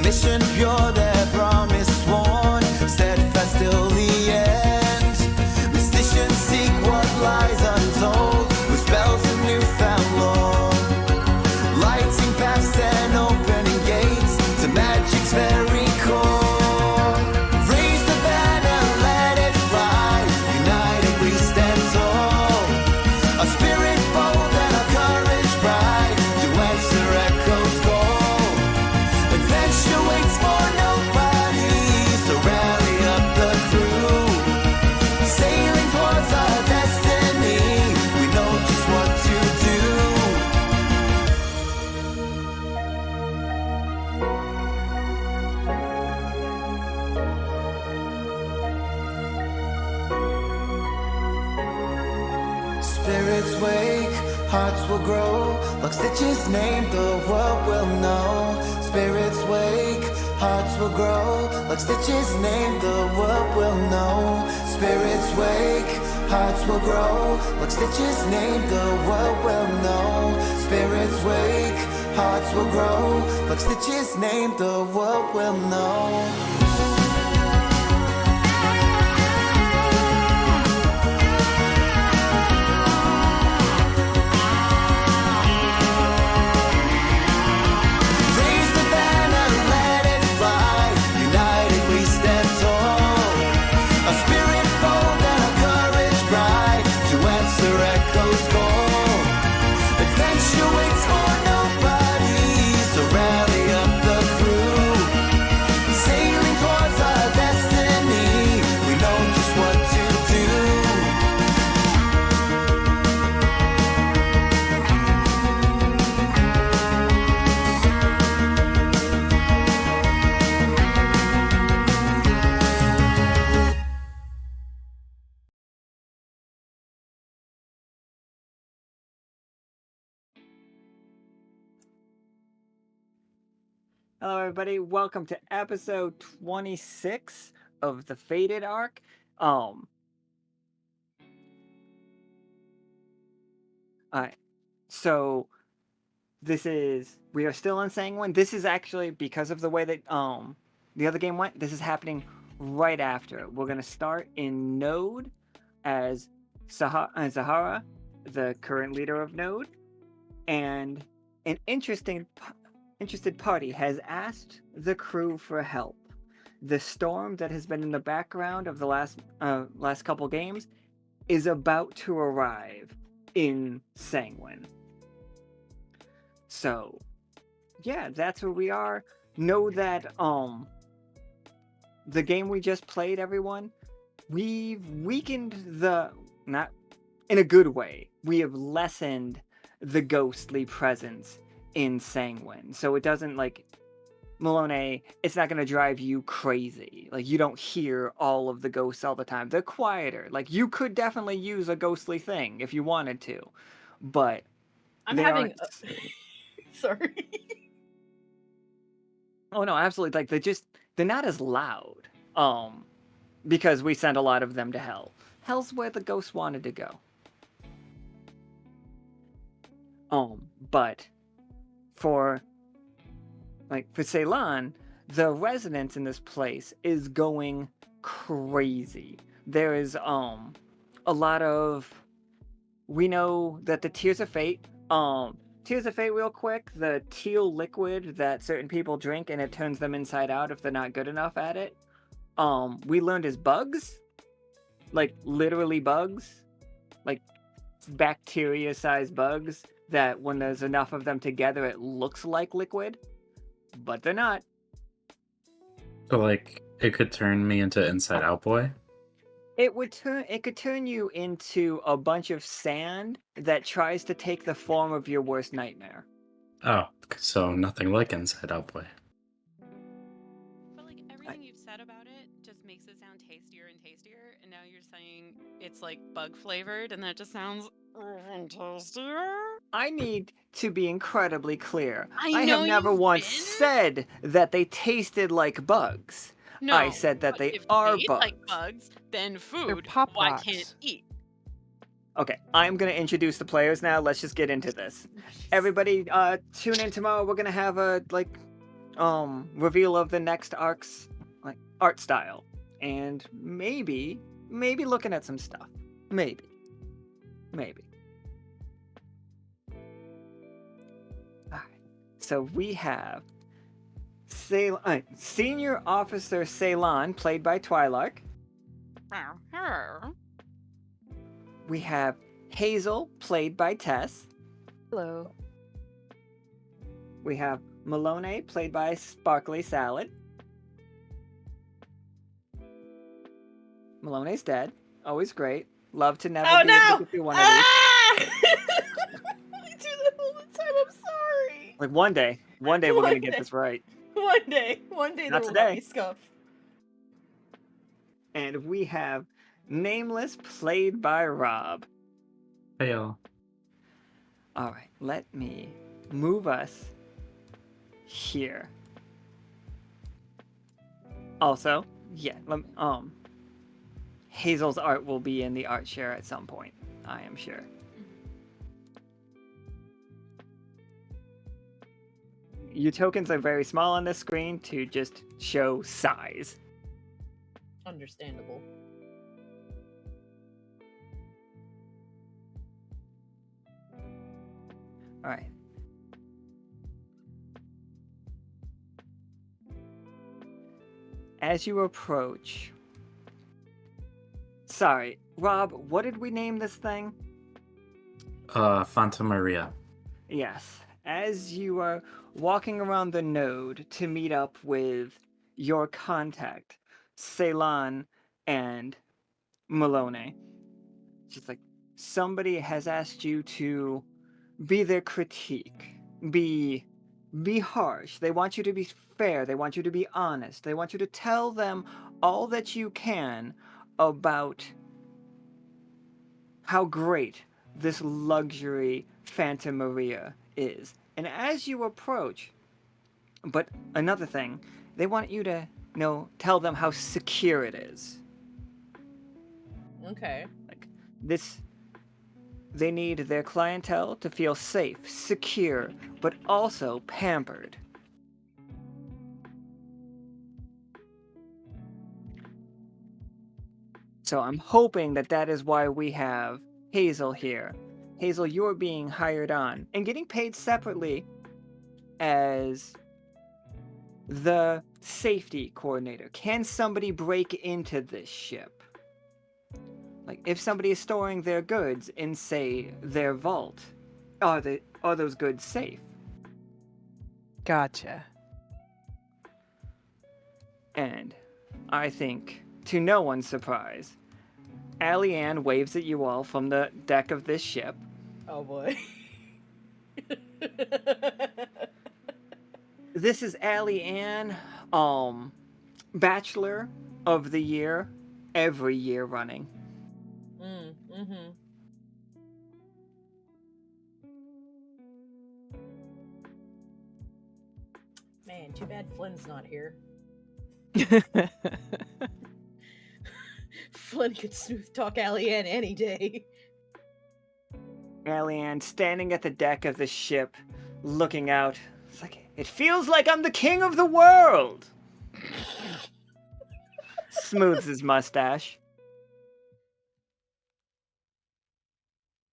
mission pure, their promise sworn, steadfast till the end. Mysticians seek what lies untold, with spells of newfound lore, lighting paths and opening gates to magic's very core. Raise the banner, let it fly, united we stand tall. A spirit bold and a courage bright, to answer echoes call. Adventure waits for nobody, so rally up the crew. Sailing towards our destiny, we know just what to do. Spirits wake, hearts will grow. Lockstitch's name, the world will know. Spirits wake, hearts will grow. Lockstitch's name, the world will know. Spirits wake, hearts will grow. Lockstitch's name, the world will know. Spirits wake, hearts will grow. Lockstitch's name, the world will know. Raise the banner, let it fly, united we stand tall. A spirit bold and a courage bright, to answer echoes call. Adventure waits for nobody, so rally up the crew. Sailing towards our destiny, we know just what to do. Hello, everybody. Welcome to episode 26 of the Faded arc. Alright. So we are still in Sanguine. This is actually because of the way that the other game went. This is happening right after. We're gonna start in Node as Zahara, the current leader of Node, and an interested party has asked the crew for help. The storm that has been in the background of the last couple games is about to arrive in Sanguine. So, yeah, that's where we are. Know that the game we just played, everyone, we've weakened not in a good way. We have lessened the ghostly presence in Sanguine, so it doesn't, like, Melinoë, it's not going to drive you crazy. Like, you don't hear all of the ghosts all the time. They're quieter. Like, you could definitely use a ghostly thing if you wanted to, but I'm they having. aren't. Sorry. Oh no, absolutely. Like, they're not as loud. Because we sent a lot of them to hell. Hell's where the ghosts wanted to go. But for Ceylon, the residents in this place is going crazy. There is a lot of, we know that the Tears of Fate, real quick, the teal liquid that certain people drink and it turns them inside out if they're not good enough at it, we learned is bugs. Like, literally bugs. Like, bacteria-sized bugs that when there's enough of them together it looks like liquid, but they're not. So, like, it could turn me into Inside Out Boy? It could turn you into a bunch of sand that tries to take the form of your worst nightmare. Oh, so nothing like Inside Out Boy. But, like, everything you've said about it just makes it sound tastier and tastier, and now you're saying it's, like, bug-flavored, and that just sounds even tastier? I need to be incredibly clear. I have know never you've once been. said that they tasted like bugs. No, I said that but they if are taste bugs. like bugs, then food pop I rocks. can't eat. Okay, I'm going to introduce the players now. Let's just get into this. Everybody, tune in tomorrow. We're going to have a reveal of the next arc's like art style, and maybe looking at some stuff. Maybe. All right. So we have Senior Officer Ceylon, played by Twilark. We have Hazel, played by Tess. Hello. We have Melinoë, played by Sparkly Salad. Melinoë's dead. Always great. Love to never Oh be able no! to get through one of these. Ah! I do that all the time. I'm sorry. Like one day we're gonna One get day. this right. One day Not there will today. not be scuff. And we have Nameless, played by Rob. Hey y'all. All right, let me move us here. Also, yeah, Hazel's art will be in the art share at some point, I am sure. Your tokens are very small on this screen to just show size. Understandable. All right. As you approach... Sorry, Rob, what did we name this thing? Fanta Maria. Yes. As you are walking around the node to meet up with your contact, Ceylon and Melinoë, she's like, somebody has asked you to be their critique. Be harsh. They want you to be fair. They want you to be honest. They want you to tell them all that you can about how great this luxury Fanta Maria is. And as you approach, but another thing, they want you to tell them how secure it is. Okay. Like this, they need their clientele to feel safe, secure, but also pampered. So I'm hoping that is why we have Hazel here. Hazel, you're being hired on and getting paid separately as the safety coordinator. Can somebody break into this ship? Like, if somebody is storing their goods in, say, their vault, are those goods safe? Gotcha. And I think, to no one's surprise, Allie-Ann waves at you all from the deck of this ship. Oh boy. This is Allie-Ann, Bachelor of the Year, every year running. Mm-hmm. Man, too bad Flynn's not here. Flynn could smooth talk Allie-Ann any day. Allie-Ann standing at the deck of the ship, looking out. It's like, it feels like I'm the king of the world! Smooths his mustache.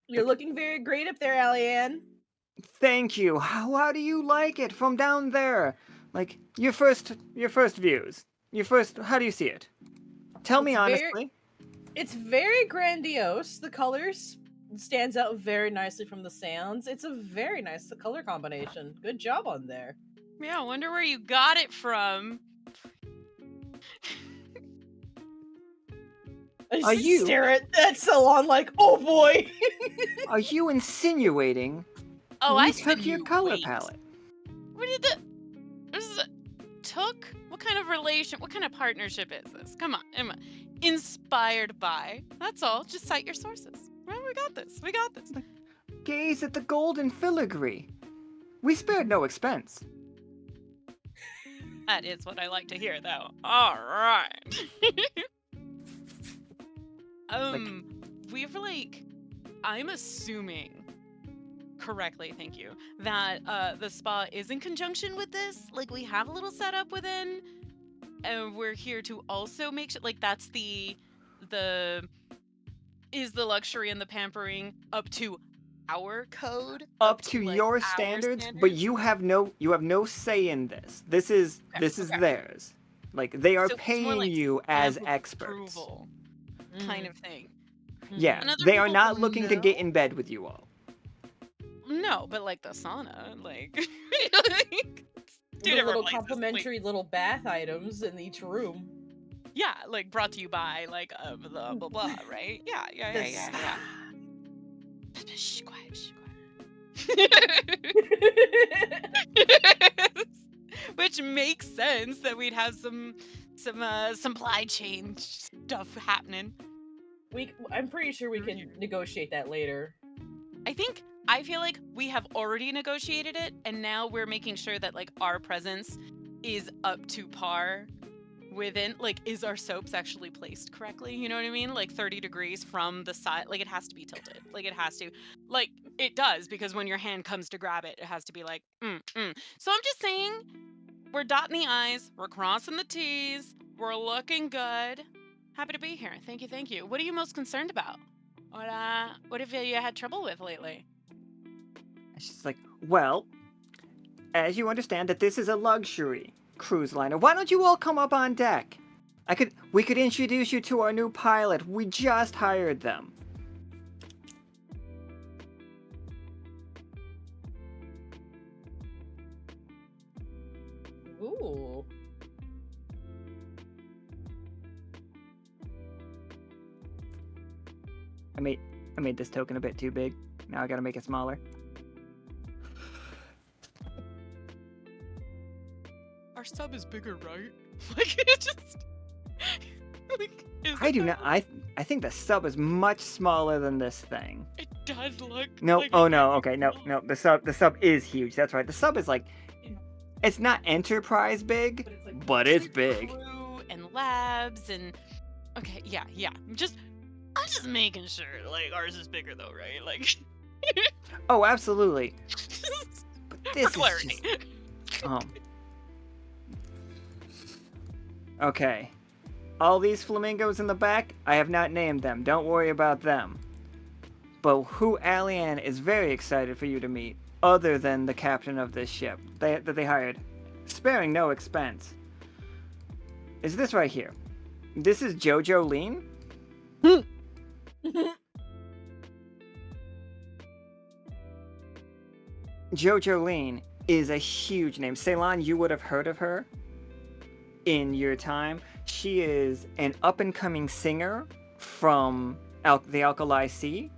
You're looking very great up there, Allie-Ann. Thank you. How do you like it from down there? Like, your first views. How do you see it? Tell me honestly. It's very grandiose. The colors stands out very nicely from the sounds. It's a very nice color combination. Good job on there. Yeah, I wonder where you got it from. I Are just you- stare at that Ceylon like, oh boy. Are you insinuating Oh, we I took said your you color wait. palette? What did the... This is took? What kind of relation, what kind of partnership is this? Come on, Emma. Inspired by. That's all. Just cite your sources. Well, we got this. Gaze at the golden filigree. We spared no expense. That is what I like to hear, though. All right. we've I'm assuming correctly, thank you, that the spa is in conjunction with this. Like, we have a little setup within, and we're here to also make sure, like, that's the is the luxury and the pampering up to our code, Up to like, your our standards, but you have no say in this. This is Okay. theirs. Like they are So it's more paying like you as stamp of experts. approval kind of thing. Yeah, And other they are people not will looking to get in bed with you all. No, but like the sauna, like, like two The different little places. complimentary little bath items in each room. Yeah, like brought to you by like blah blah blah, right? Yeah. Shh, quiet, shh, quiet. Which makes sense that we'd have some supply chain stuff happening. I'm pretty sure we can negotiate that later. I feel like we have already negotiated it, and now we're making sure that like our presence is up to par within, like, is our soaps actually placed correctly? You know what I mean? Like 30 degrees from the side, like it has to be tilted. Like it has to, like it does, because when your hand comes to grab it, it has to be like, So I'm just saying, we're dotting the I's, we're crossing the T's, we're looking good. Happy to be here. Thank you. What are you most concerned about? What have you had trouble with lately? She's like, well, as you understand that this is a luxury cruise liner, why don't you all come up on deck? We could introduce you to our new pilot. We just hired them. Ooh. I made this token a bit too big. Now I gotta make it smaller. Our sub is bigger, right? Like it just like I do not. I think the sub is much smaller than this thing. It does look. No. Like Oh no. Okay. No. The sub is huge. That's right. The sub is like, it's not Enterprise big, but it's big. Crew and labs and okay, yeah. I'm just making sure like ours is bigger though, right? Like. Oh, absolutely. But this For clarity. is just, okay. All these flamingos in the back, I have not named them. Don't worry about them. But who Alian is very excited for you to meet, other than the captain of this ship that they hired, sparing no expense, is this right here. This is Jojo Lean. Jojo Lean is a huge name. Ceylon, you would have heard of her in your time. She is an up-and-coming singer from the Alkali Sea.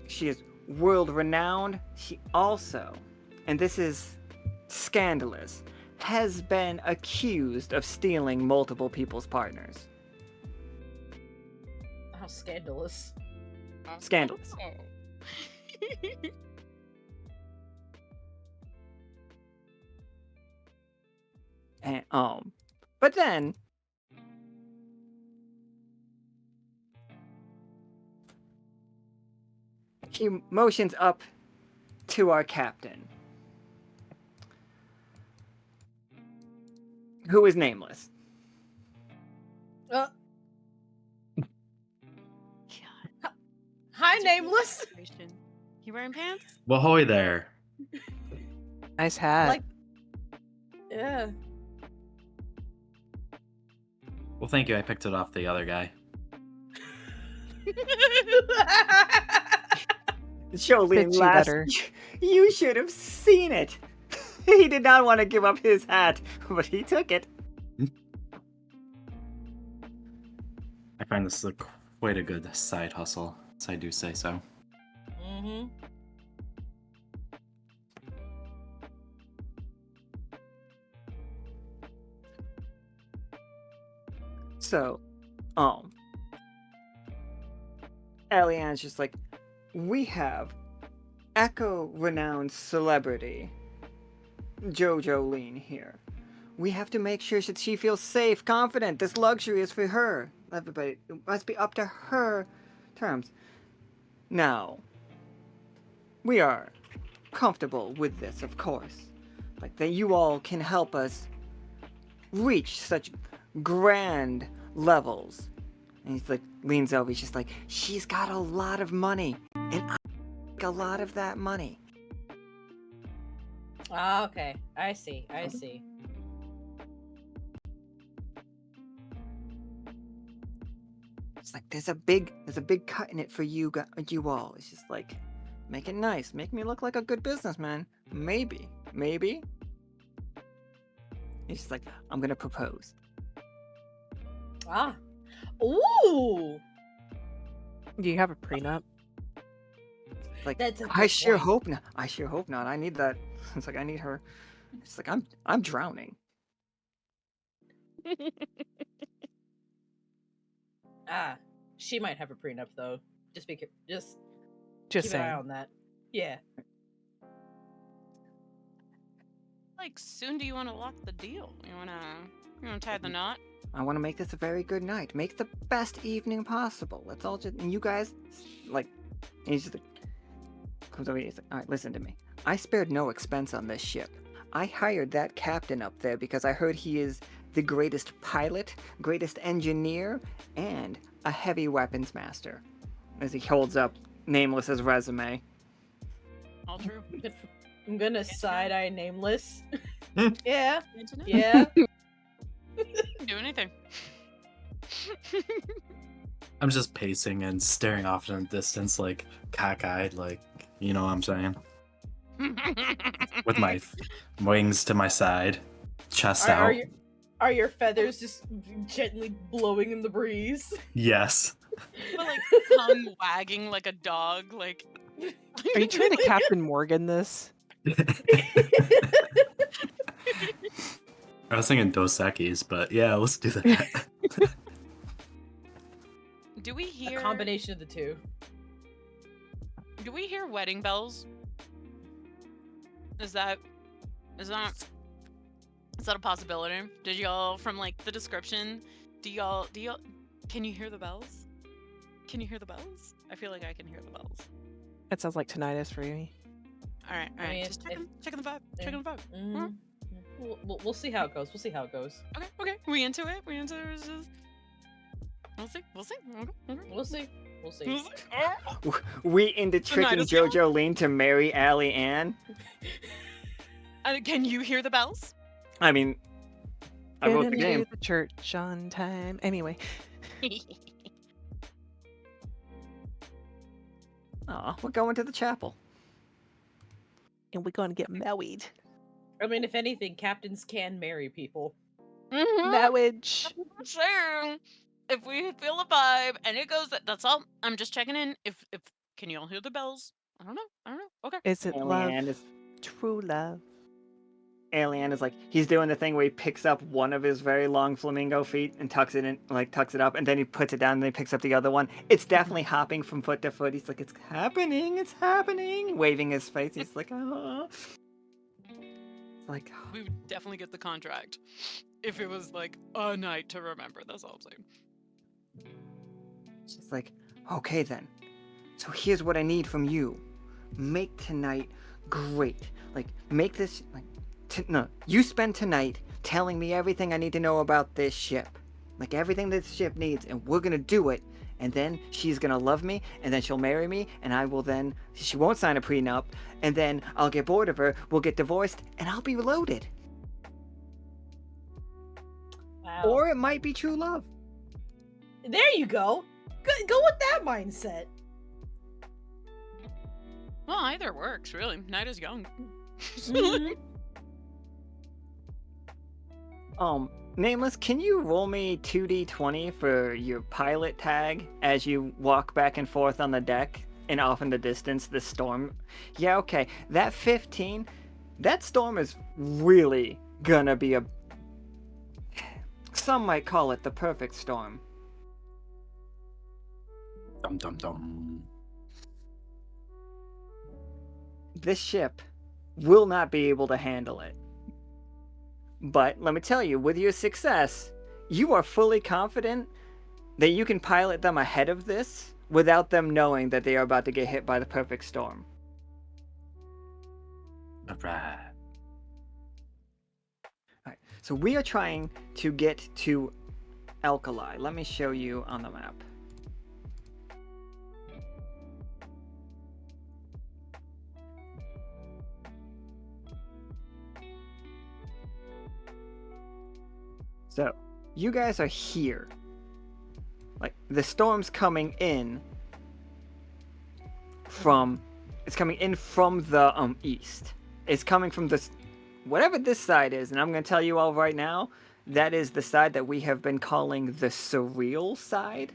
She is world-renowned. She also, and this is scandalous, has been accused of stealing multiple people's partners. How scandalous. Scandalous. And but then he motions up to our captain, who is nameless. Hi, Nameless. You wearing pants? Ahoy there. Nice hat. Like, yeah. Well, thank you. I picked it off the other guy. Jolene Fits you laughs. better. You should have seen it. He did not want to give up his hat, but he took it. I find this quite a good side hustle, as I do say so. Mm-hmm. So, Elian's just like, we have echo-renowned celebrity Jojo Lean here. We have to make sure that she feels safe, confident. This luxury is for her. Everybody, it must be up to her terms. Now, we are comfortable with this, of course. Like, that you all can help us reach such grand levels. And he's like, leans over, he's just like, she's got a lot of money, and I make a lot of that money. Ah, okay. I see. It's like, there's a big cut in it for you all. It's just like, make it nice, make me look like a good businessman. Maybe. He's just like, I'm gonna propose. Ah. Ooh. Do you have a prenup? Like, That's a I good sure point. hope not. I sure hope not. I need that. It's like, I need her. It's like, I'm drowning. Ah. She might have a prenup though. Just keep Just an eye saying. on that. Yeah. Like, soon do you want to lock the deal? You wanna tie the knot? I want to make this a very good night. Make the best evening possible. Let's all just, and you guys, like, and he's just like, comes over here, he's like, all right, listen to me. I spared no expense on this ship. I hired that captain up there because I heard he is the greatest pilot, greatest engineer, and a heavy weapons master. As he holds up Nameless's resume. All true. I'm gonna side eye Nameless. Hmm. Yeah. Good to know. Yeah. Do anything. I'm just pacing and staring off in the distance, like cockeyed, like, you know what I'm saying? With my wings to my side, chest out. Are your feathers just gently blowing in the breeze? Yes. But like tongue wagging like a dog, like. Are you trying to Captain Morgan this? I was thinking Dos Equis, but yeah, let's do that. Do we hear A combination of the two. Do we hear wedding bells? Is that a possibility? Did y'all, from like the description, do y'all can you hear the bells? Can you hear the bells? I feel like I can hear the bells. That sounds like tinnitus for me. All right, I mean, just checking the vibe. Checking the vibe. Mm, we'll see how it goes. Okay. We into it. It's just... We'll see. We'll see. We into tricking night is young. JoJo to marry Allie Ann. Can you hear the bells? I mean, I wrote the Getting game. to the church on time. Anyway, Aw, we're going to the chapel. and we're gonna get married. I mean, if anything, captains can marry people. Marriage. Sure. If we feel a vibe and it goes, that's all. I'm just checking in. If can you all hear the bells? I don't know. Okay. Is it love? Alien is True love. Alien is like, he's doing the thing where he picks up one of his very long flamingo feet and tucks it up, and then he puts it down and then he picks up the other one. It's definitely hopping from foot to foot. He's like, it's happening, waving his face. He's like, oh. It's like, We would definitely get the contract if it was like a night to remember. That's all I'm saying. she's like, okay then. So here's what I need from you. Make tonight great. Like, make this, like, no, you spend tonight telling me everything I need to know about this ship. Like, everything this ship needs, and we're gonna do it. And then she's gonna love me, and then she'll marry me, and she won't sign a prenup, and then I'll get bored of her, we'll get divorced, and I'll be loaded. Wow. Or it might be true love. There you go. Go with that mindset. Well, either works, really. Night is young. Mhm. Nameless, can you roll me 2d20 for your pilot tag as you walk back and forth on the deck and off in the distance, the storm? Yeah, okay. That 15, that storm is really gonna be some might call it the perfect storm. Dum dum dum. This ship will not be able to handle it. But let me tell you, with your success, you are fully confident that you can pilot them ahead of this without them knowing that they are about to get hit by the perfect storm. Alright. Alright, so we are trying to get to Alkali. Let me show you on the map. So, you guys are here. Like, the storm's coming in from... It's coming in from the east. It's coming from this... Whatever this side is, and I'm going to tell you all right now, that is the side that we have been calling the surreal side.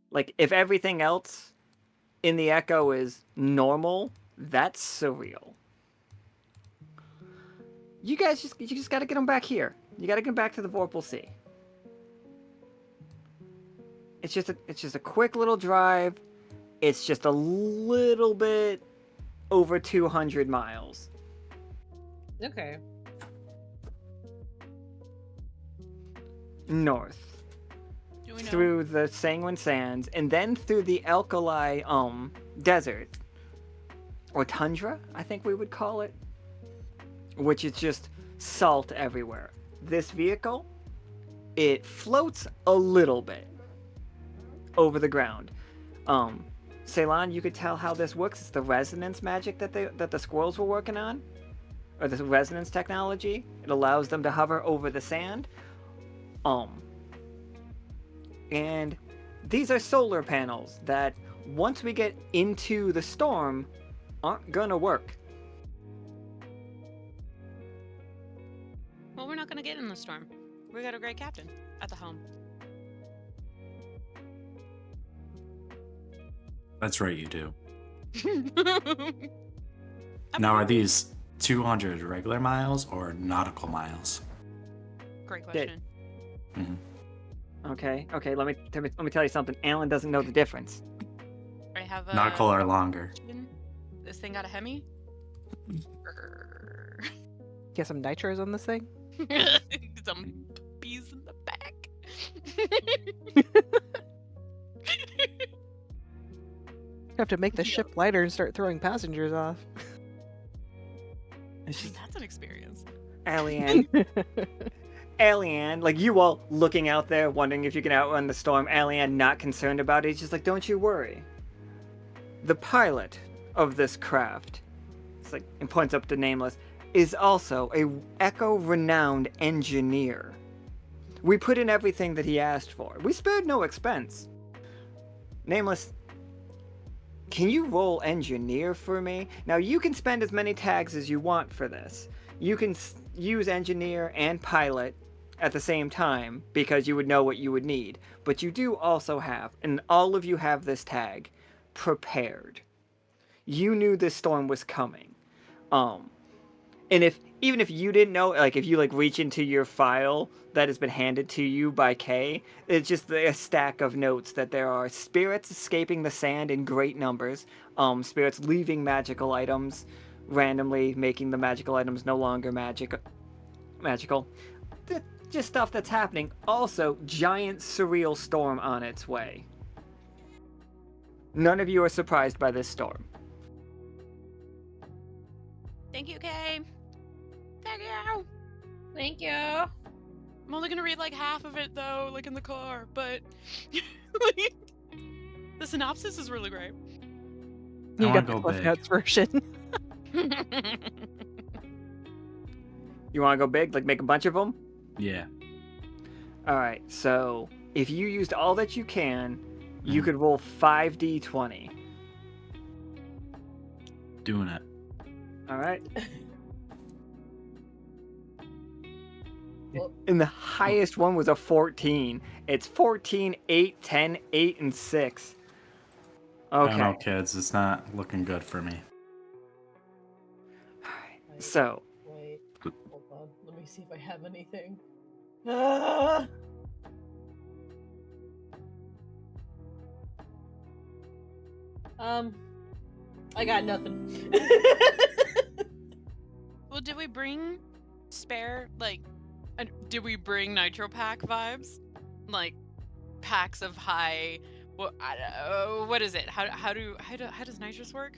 Like, if everything else in the Echo is normal, that's surreal. You guys you just gotta get them back here. You gotta get them back to the Vorpal Sea. It's just a quick little drive. It's just a little bit over 200 miles. Okay. North. Do we know? Through the Sanguine Sands, and then through the Alkali desert. Or tundra, I think we would call it. Which is just salt everywhere. This vehicle, it floats a little bit over the ground. Ceylon, you could tell how this works. It's the resonance magic that the squirrels were working on, or the resonance technology. It allows them to hover over the sand. And these are solar panels that, once we get into the storm, aren't gonna work. Well, we're not gonna get in the storm. We got a great captain at the helm. That's right, you do. Now, are these 200 regular miles or nautical miles? Great question. Okay. Let me tell you something. Alan doesn't know the difference. I have a Nautical or longer? This thing got a Hemi. Get some nitros on this thing. Some bees in the back. You have to make the ship lighter and start throwing passengers off. It's just That's an experience. Alien. Alien, like you all looking out there, wondering if you can outrun the storm. Alien not concerned about it. He's just like, don't you worry. The pilot of this craft, it's like, and points up to Nameless, is also a Echo-renowned engineer. We put in everything that he asked for. We spared no expense. Nameless, can you roll engineer for me? Now, you can spend as many tags as you want for this. You can use engineer and pilot at the same time, because you would know what you would need. But you do also have, and all of you have this tag, prepared. You knew this storm was coming. And even if you didn't know, like if you like reach into your file that has been handed to you by Kay, it's just a stack of notes that there are spirits escaping the sand in great numbers, spirits leaving magical items, randomly making the magical items no longer magical. Just stuff that's happening. Also, giant surreal storm on its way. None of you are surprised by this storm. Thank you, Kay. Thank you. Thank you. I'm only gonna read like half of it though, like in the car, but like, the synopsis is really great. You wanna got the go Cliff big. Notes version. You want to go big? Like make a bunch of them? Yeah. Alright, so if you used all that you can, you could roll 5d20. Doing it. Alright? Well- And the highest one was a 14. It's 14, 8, 10, 8, and 6. I don't know, Okay. kids. It's not looking good for me. So, Wait, hold on. Let me see if I have anything. Ah! I got nothing. Well, did we bring spare, like, did we bring Nitro Pack vibes? Like, packs of high. What is it? How does nitrous work?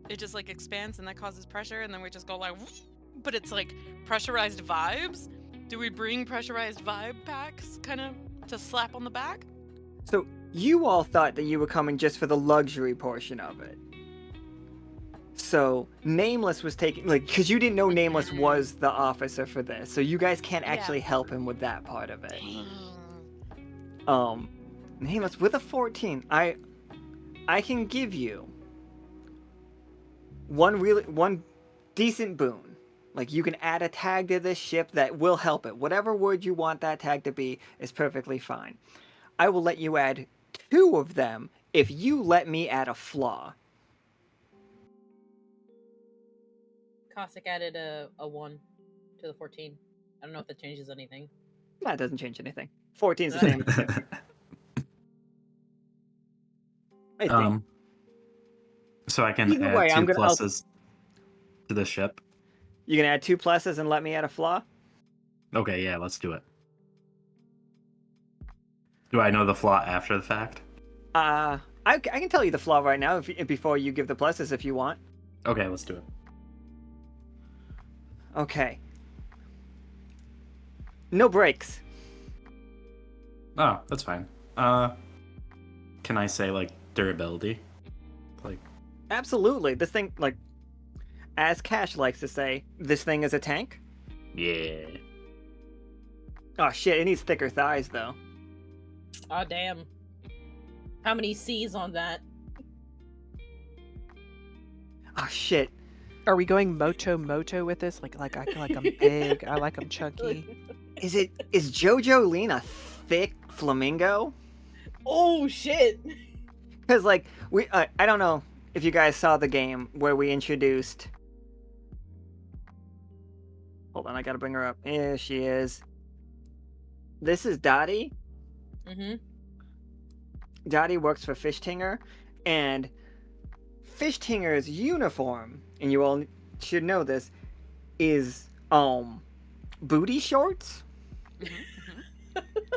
It just like expands and that causes pressure, and then we just go like. But it's like pressurized vibes. Do we bring pressurized vibe packs, kind of to slap on the back? So you all thought that you were coming just for the luxury portion of it. So Nameless was taking, like, because you didn't know Nameless was the officer for this, so you guys can't actually help him with that part of it. Nameless with a 14, I can give you one decent boon. Like, you can add a tag to this ship that will help it. Whatever word you want that tag to be is perfectly fine. I will let you add 2 of them if you let me add a flaw. Cossack added a 1 to the 14. I don't know if that changes anything. That doesn't change anything. 14 is the same. I think. So I can Either add way, 2 I'm gonna- I'll- pluses to the ship. You can add 2 pluses and let me add a flaw? Okay, yeah, let's do it. Do I know the flaw after the fact? I can tell you the flaw right now before you give the pluses if you want. Okay, let's do it. Okay. No brakes. Oh, that's fine. Can I say like durability? Like, Absolutely. This thing, like, as Cash likes to say, this thing is a tank. yeah. Oh shit, it needs thicker thighs though. Oh damn. How many C's on that? Oh shit. Are we going moto with this? Like I like them big. I like them chunky. Is Jojo Lean a thick flamingo? Oh shit. Because like I don't know if you guys saw the game where we introduced. Hold on, I gotta bring her up. Here she is. This is Dottie. Mm-hmm. Dottie works for Fishtinger, and Fishtinger's uniform, and you all should know this, is booty shorts.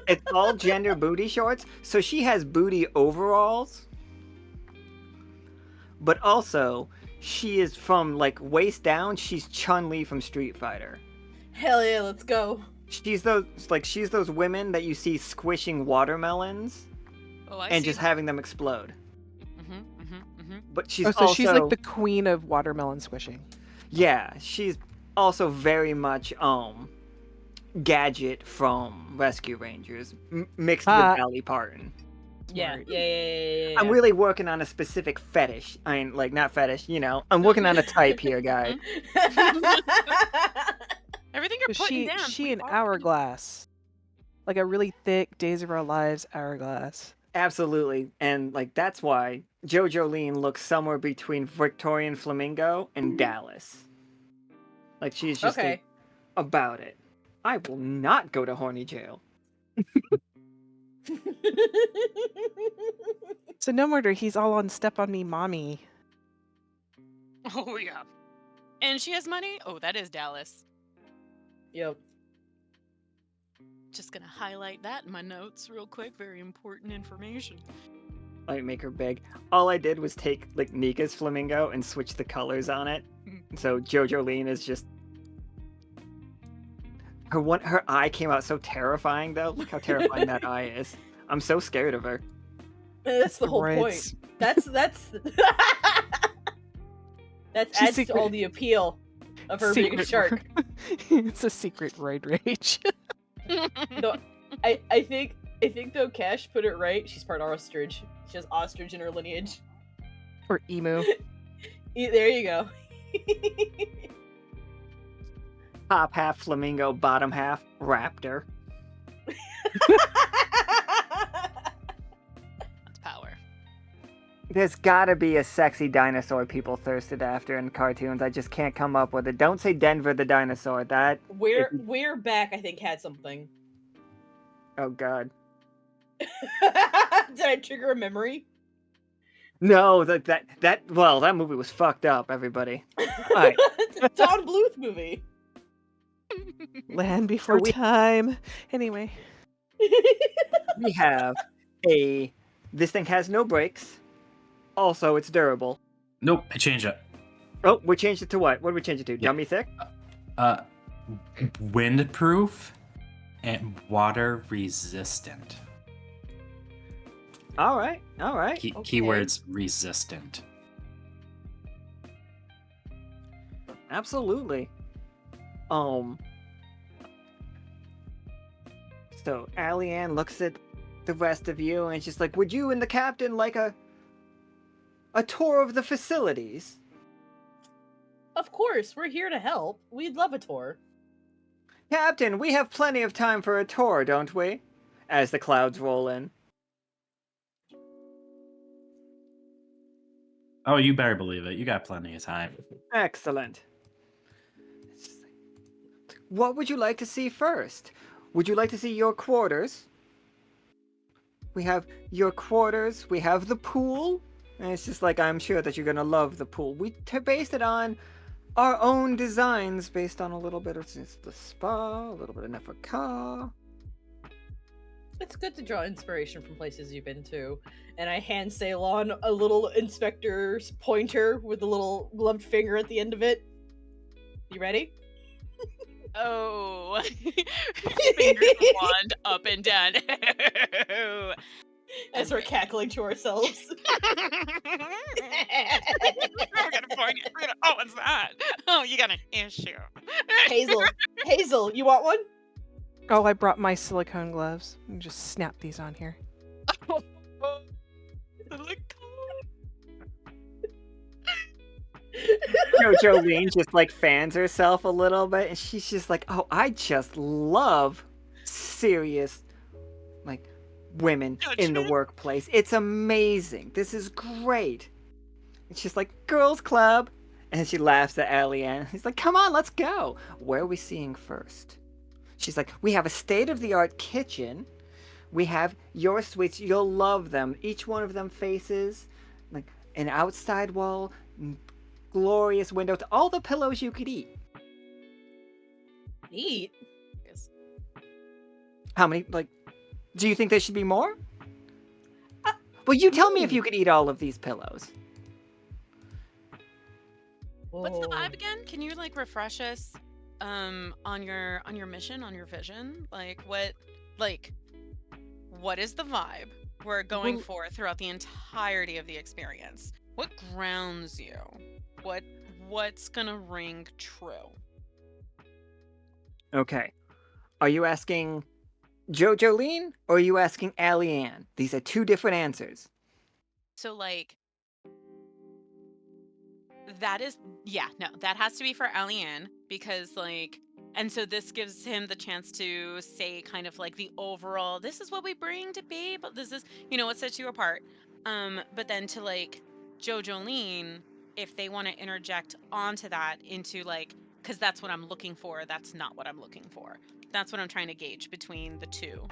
It's all gender booty shorts. So she has booty overalls, but also she is from like waist down. She's Chun-Li from Street Fighter. Hell yeah, let's go. She's those women that you see squishing watermelons and just having them explode. But she's so also she's like the queen of watermelon squishing. Yeah, she's also very much Gadget from Rescue Rangers mixed with Dolly Parton. Yeah. I'm really working on a specific fetish. I mean, like, not fetish, you know. I'm working on a type here, guys. Everything you're putting down. She an hourglass. Like a really thick Days of Our Lives hourglass. Absolutely. And, like, that's why Jojo Lean looks somewhere between Victorian Flamingo and Dallas. Like, she's just about it. I will not go to horny jail. So no wonder he's all on Step on Me Mommy. Oh yeah. And she has money? Oh, that is Dallas. Yep. Just gonna highlight that in my notes real quick. Very important information. I make her big. All I did was take like Nika's flamingo and switch the colors on it. So Jojo Lean is just her eye came out so terrifying though. Look how terrifying that eye is. I'm so scared of her. That's the whole point. That's that adds to all the appeal of her being a shark. It's a secret roid rage. No, I think though Cash put it right. She's part ostrich. She has ostrich in her lineage. Or emu. There you go. Top half flamingo, bottom half raptor. That's power. There's gotta be a sexy dinosaur people thirsted after in cartoons. I just can't come up with it. Don't say Denver the dinosaur. That We're back. I think had something. Oh god. Did I trigger a memory? No, that movie was fucked up. Everybody. Alright. Don Bluth movie. Land Before Time. Anyway. We have This thing has no brakes. Also, it's durable. Nope, I changed it. Oh, we changed it to what? What did we change it to? Yeah. Dummy thick? Windproof and water resistant. All right. Okay. Keywords resistant. Absolutely. So Allie-Ann looks at the rest of you and she's like, would you and the captain like a tour of the facilities? Of course, we're here to help. We'd love a tour. Captain, we have plenty of time for a tour, don't we? As the clouds roll in. Oh, you better believe it. You got plenty of time. Excellent. What would you like to see first? Would you like to see your quarters? We have your quarters. We have the pool. And it's just like, I'm sure that you're going to love the pool. We based it on our own designs, based on a little bit of the spa, a little bit of Neferka. It's good to draw inspiration from places you've been to. And I hand Ceylon a little inspector's pointer with a little gloved finger at the end of it. You ready? Oh. Fingers the wand up and down. As we're cackling to ourselves. We're gonna point it. Oh, what's that? Oh, you got an issue. Hazel, you want one? Oh, I brought my silicone gloves. Let me just snap these on here. Jolene just like fans herself a little bit and she's just like, oh, I just love serious like women in the workplace. It's amazing. This is great. And she's like, girls club. And she laughs at Allie-Ann. He's like, come on, let's go. Where are we seeing first? She's like, we have a state-of-the-art kitchen. We have your suites. You'll love them. Each one of them faces like an outside wall, glorious window to all the pillows you could eat. Eat? How many, like, do you think there should be more? Well, you tell me if you could eat all of these pillows. What's the vibe again? Can you like refresh us on your mission, on your vision? What is the vibe we're going for throughout the entirety of the experience? What grounds you? What's gonna ring true? Okay. Are you asking Jolene or are you asking Allie-Ann? These are two different answers. So like that has to be for Allie-Ann because like, and so this gives him the chance to say kind of like the overall, this is what we bring to be, but this is, what sets you apart. But then to like Jolene, if they want to interject onto that into like, because that's what I'm looking for, that's not what I'm looking for. That's what I'm trying to gauge between the two.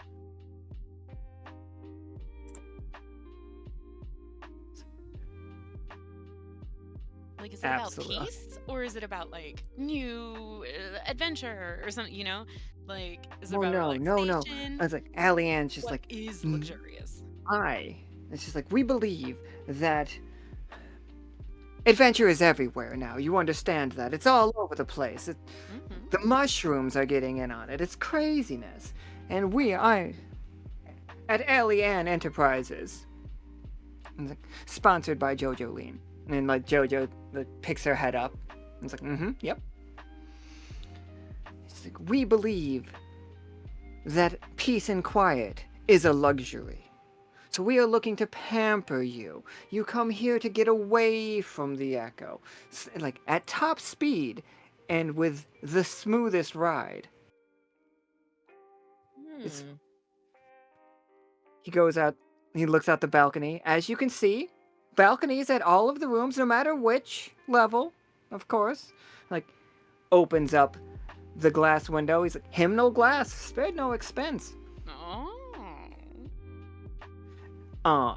Like, is it Absolutely. about peace or is it about like new adventure or something? Like, is it about no. relaxation? I was like, Allie-Ann's just What like, is luxurious? It's just like, we believe that adventure is everywhere now. You understand that. It's all over the place. The mushrooms are getting in on it. It's craziness. And at Allie-Ann Enterprises, like, sponsored by Jolene. And like Jojo picks her head up. And it's like, yep. It's like, we believe that peace and quiet is a luxury. So we are looking to pamper you. You come here to get away from the echo. Like at top speed and with the smoothest ride. He goes out, he looks out the balcony. As you can see, balconies at all of the rooms, no matter which level, of course. Like, opens up the glass window. He's like, hymnal glass, spared no expense.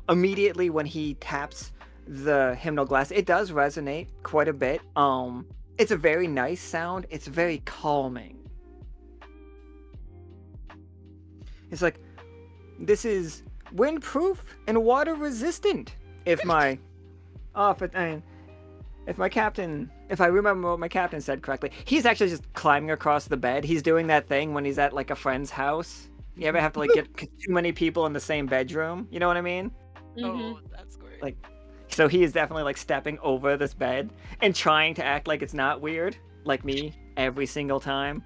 Immediately when he taps the hymnal glass, it does resonate quite a bit. It's a very nice sound. It's very calming. It's like, this is windproof and water resistant. If my if I remember what my captain said correctly, he's actually just climbing across the bed. He's doing that thing when he's at like a friend's house. You ever have to like get too many people in the same bedroom? You know what I mean? Oh, that's great. Like, so he is definitely like stepping over this bed and trying to act like it's not weird, like me every single time.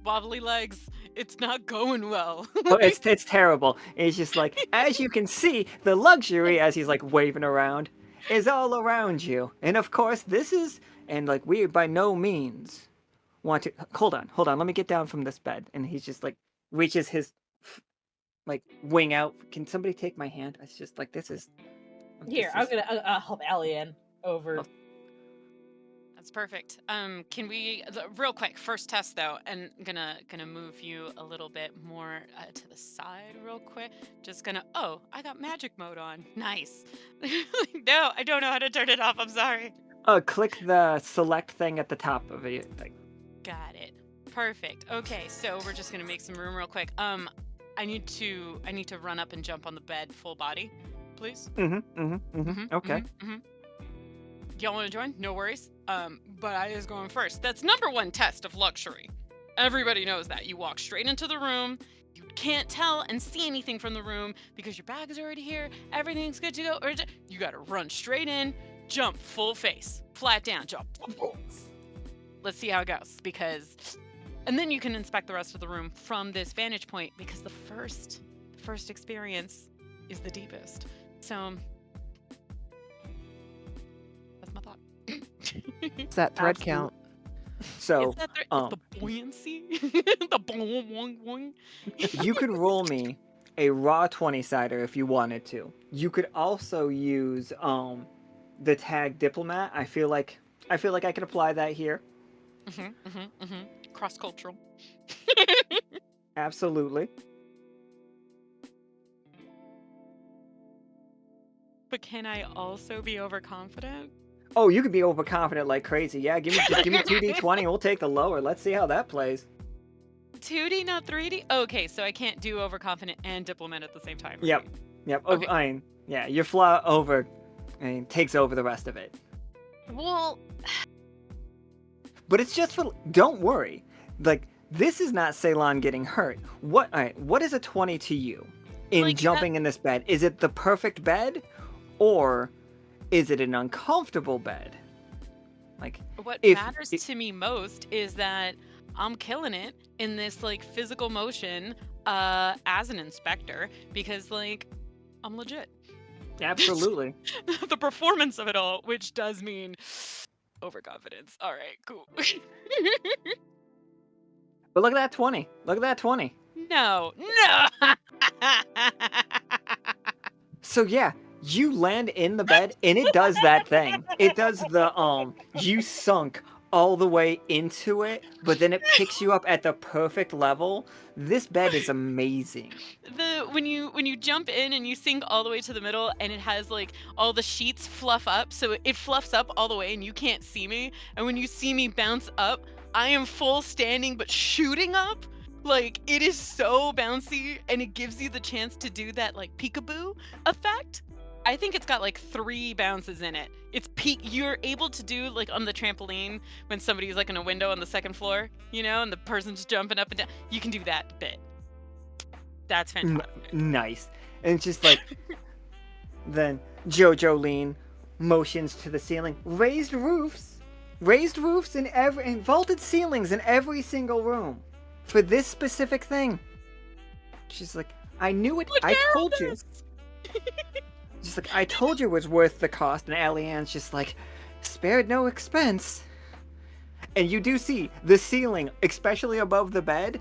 Wobbly legs. It's not going well. Oh, it's terrible. It's just like, as you can see, the luxury, as he's like waving around, is all around you. And of course, this is, and like we by no means want to. Hold on, let me get down from this bed. And he's just like reaches his like wing out. Can somebody take my hand? It's just like this is. Here, I'll help Allian over. Oh. That's perfect. Can we real quick first test though, and gonna move you a little bit more to the side real quick. Just gonna. Oh, I got magic mode on. Nice. No, I don't know how to turn it off. I'm sorry. Click the select thing at the top of it. Like, Got it. Perfect. Okay, so we're just gonna make some room real quick. I need to run up and jump on the bed full body, please. Okay. Y'all want to join? No worries. But I is going first. That's number one test of luxury. Everybody knows that. You walk straight into the room. You can't tell and see anything from the room because your bag is already here. Everything's good to go. You gotta run straight in, jump full face, flat down, jump. Let's see how it goes and then you can inspect the rest of the room from this vantage point because the first experience is the deepest. So that's my thought. It's that thread count. So, Is that the buoyancy? The boing boing boing. you could roll me a raw 20-sider if you wanted to. You could also use the tag diplomat. I feel like I could apply that here. Cross-cultural. Absolutely. But can I also be overconfident? Oh, you could be overconfident like crazy. Yeah, give me 2d20. We'll take the lower. Let's see how that plays. 2D, not 3D? Okay, so I can't do overconfident and diplomat at the same time. Yep. right? Yep. Okay. Yeah, your flaw takes over the rest of it. Well, But it's just for. Don't worry. Like, this is not Ceylon getting hurt. What is a 20 to you in Like, jumping in this bed? Is it the perfect bed, or is it an uncomfortable bed? Like, what if matters to me most is that I'm killing it in this like physical motion as an inspector because like I'm legit. absolutely. The performance of it all, which does mean overconfidence. All right, cool. But look at that 20. Look at that 20. No. So yeah, you land in the bed and it does that thing. It does the you sunk all the way into it, but then it picks you up at the perfect level. This bed is amazing. When you jump in and you sink all the way to the middle and it has like all the sheets fluff up, so it fluffs up all the way and you can't see me, and when you see me bounce up, I am full standing but shooting up. Like, it is so bouncy and it gives you the chance to do that like peekaboo effect. I think it's got like 3 bounces in it. It's you're able to do like on the trampoline when somebody's like in a window on the 2nd floor, and the person's jumping up and down. You can do that bit. That's fantastic. Nice. And it's just like then Jolene motions to the ceiling. Raised roofs and vaulted ceilings in every single room for this specific thing. She's like, I knew it. I told you. Just like, I told you it was worth the cost. And Allian's just like, spared no expense. And you do see the ceiling, especially above the bed.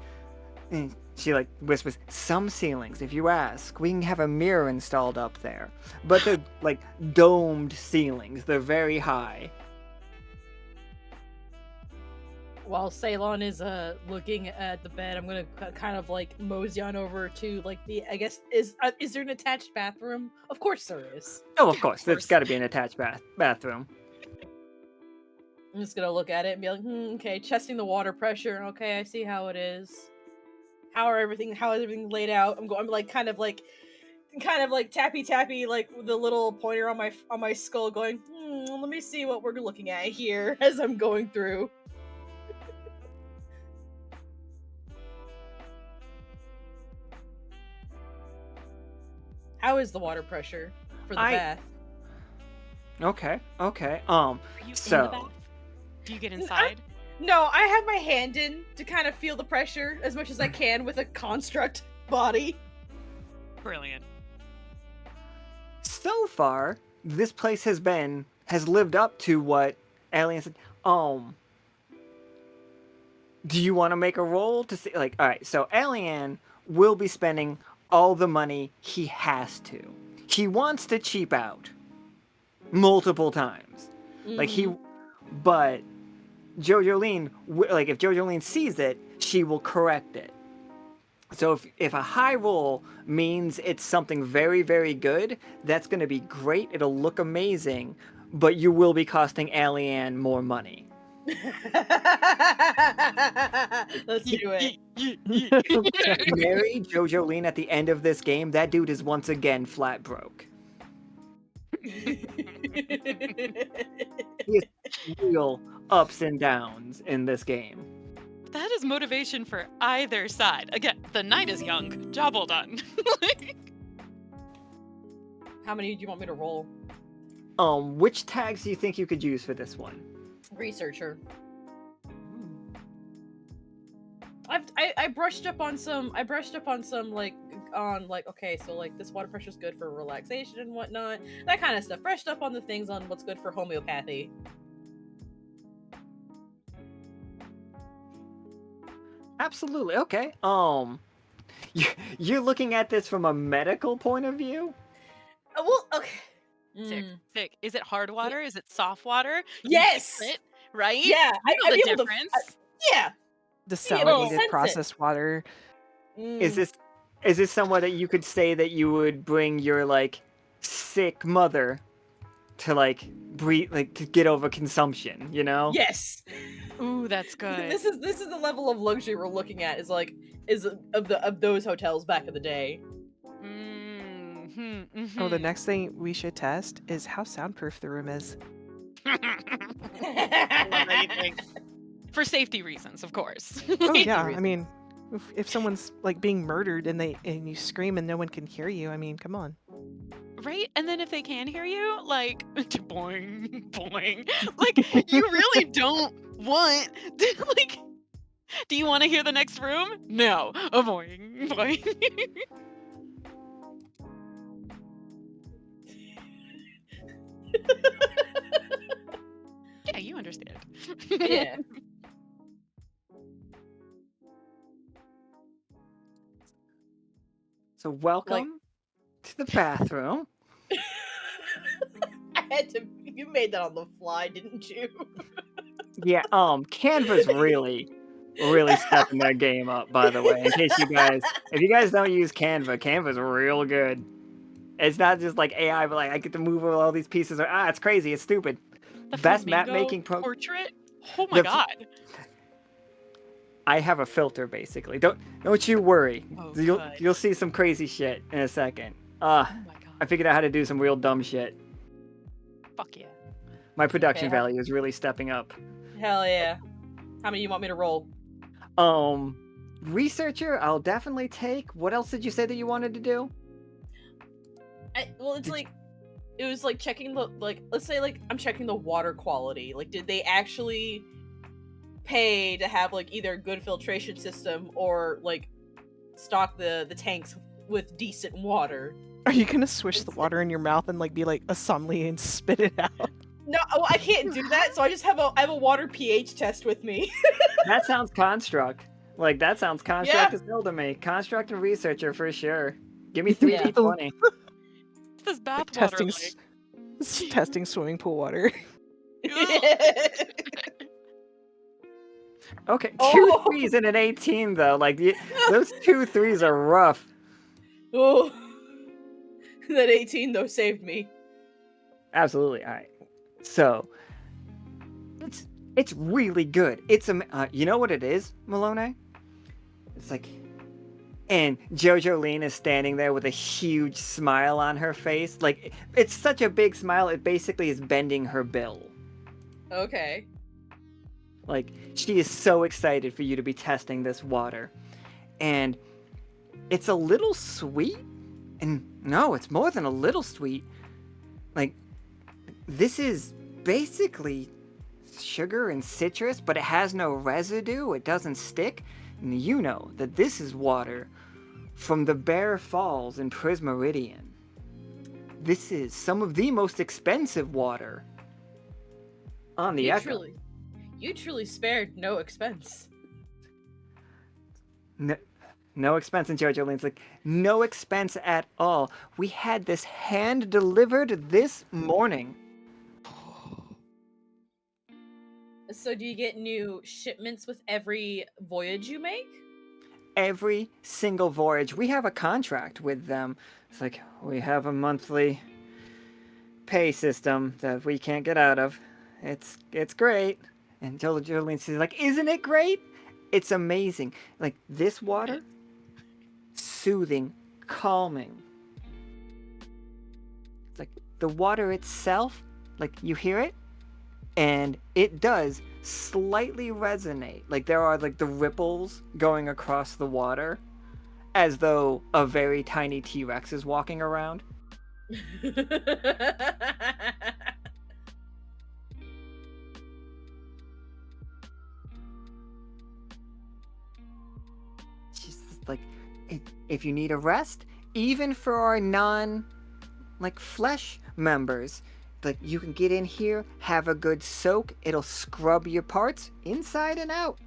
And she like whispers, some ceilings, if you ask, we can have a mirror installed up there. But they're like domed ceilings. They're very high. While Ceylon is looking at the bed, I'm gonna kind of like mosey on over to like I guess is there an attached bathroom? Of course there is. Oh, of course. There's got to be an attached bathroom. I'm just gonna look at it and be like, okay, testing the water pressure. Okay, I see how it is. How is everything laid out? I'm like kind of like kind of like tappy, like with the little pointer on my skull, going, let me see what we're looking at here as I'm going through. How is the water pressure for the bath? Okay. Are you in the So bath? Do you get inside? No, I have my hand in to kind of feel the pressure as much as I can with a construct body. Brilliant. so far, this place has lived up to what Alien said. Do you want to make a roll to see? Like, all right, so Alien will be spending all the money he has to. He wants to cheap out multiple times. Like but Jojoline, like if Jojoline sees it, she will correct it. So if a high roll means it's something very, very good, that's going to be great. It'll look amazing, but you will be costing Alien more money. Let's do it. Marry Jojoline at the end of this game, that dude is once again flat broke. He has real ups and downs in this game. That is motivation for either side. Again, the night is young. Job well done. How many do you want me to roll? Which tags do you think you could use for this one? Researcher. I brushed up on some like okay, so like this water pressure is good for relaxation and whatnot, that kind of stuff. Brushed up on the things on what's good for homeopathy. Absolutely. Okay. You're looking at this from a medical point of view? Well, okay. Sick. Is it hard water? Is it soft water? Yes. It, right? Yeah. You know I'd the be able difference. yeah. Desalinated sense it. processed water. Is this somewhere that you could say that you would bring your like sick mother to like breathe, like to get over consumption, you know? Yes. Ooh, that's good. This is the level of luxury we're looking at. Is of those hotels back in the day. Oh, the next thing we should test is how soundproof the room is. Love anything. For safety reasons, of course. Oh yeah, I mean, if someone's like being murdered and you scream and no one can hear you, I mean, come on. Right? And then if they can hear you, like, boing, boing. Like, you really don't want, like, do you want to hear the next room? No. Boing, boing. Yeah, you understand. Yeah. So welcome to the bathroom. I had to. You made that on the fly, didn't you? Yeah, Canva's really stepping their game up, by the way. In case if you guys don't use Canva's real good. It's not just like AI, but like I get to move all these pieces. It's crazy. It's stupid. The Best map flamingo making portrait? Oh my god. I have a filter basically. Don't you worry. Oh, You'll see some crazy shit in a second. Oh my god. I figured out how to do some real dumb shit. Fuck yeah. My production Okay, value is really stepping up. Hell yeah. How many you want me to roll? Researcher, I'll definitely take. What else did you say that you wanted to do? It was like checking the let's say like I'm checking the water quality. Like, did they actually pay to have like either a good filtration system or like stock the tanks with decent water? Are you gonna swish the water in your mouth and like be like a sommelier and spit it out? No, I can't do that. So I just have a water pH test with me. That sounds construct. Like that sounds construct as hell to me. Construct and researcher for sure. Give me 3d20. What's this bath Testing, water like? testing swimming pool water. Okay, two Oh. 3s and an 18 though. Like those 2 3s are rough. Oh, that 18 though saved me. Absolutely. All right. So it's really good. It's you know what it is, Melinoë? It's like And Jojo Lean is standing there with a huge smile on her face. Like, it's such a big smile, it basically is bending her bill. Okay. Like, she is so excited for you to be testing this water. And it's a little sweet. And no, it's more than a little sweet. Like, this is basically sugar and citrus, but it has no residue. It doesn't stick. And you know that this is water from the Bear Falls in Prismeridian. This is some of the most expensive water on the Echo. You truly spared no expense. No expense. And Jojo Lean's like, no expense at all. We had this hand delivered this morning. So do you get new shipments with every voyage you make? Every single voyage. We have a contract with them. It's like, we have a monthly pay system that we can't get out of. It's great. And Jojo Lean's like, isn't it great? It's amazing. Like, this water, soothing, calming. It's like the water itself, like, you hear it, and it does slightly resonate. Like, there are, like, the ripples going across the water as though a very tiny T-Rex is walking around. She's just like, if you need a rest, even for our flesh members, like, you can get in here, have a good soak. It'll scrub your parts inside and out.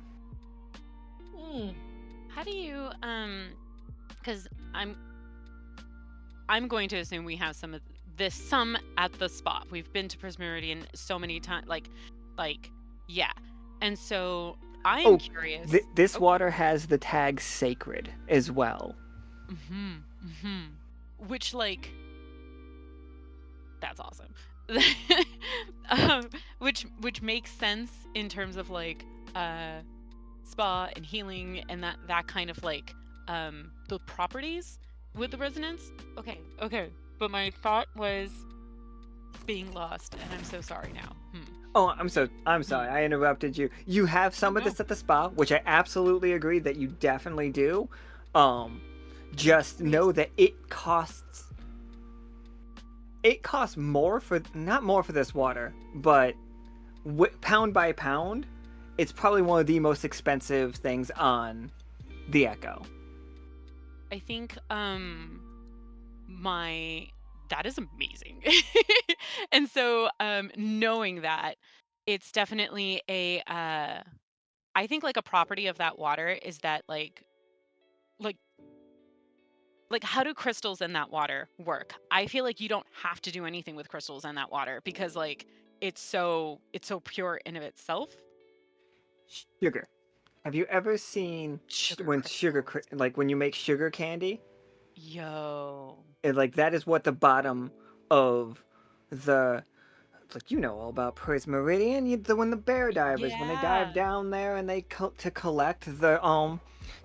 How do you because I'm going to assume we have some at the spot. We've been to Prismeridian so many times, yeah. And so I'm curious. This water has the tag sacred as well. Which, like, that's awesome. Which makes sense in terms of, like, spa and healing and that kind of, like, the properties with the resonance. Okay. But my thought was being lost, and I'm so sorry now. Oh, I'm sorry. I interrupted you. You have some of this at the spa, which I absolutely agree that you definitely do. Just know that it costs more for, not more for this water, but pound by pound, it's probably one of the most expensive things on the Echo. I think that is amazing. And so knowing that, it's definitely I think, like, a property of that water is that, like how do crystals in that water work? I feel like you don't have to do anything with crystals in that water because, like, it's so pure in of itself. Sugar. Have you ever seen when you make sugar candy? Yo. Like, that is what the bottom of the, like, you know all about Prismeridian, when the bear divers, when they dive down there and they to collect the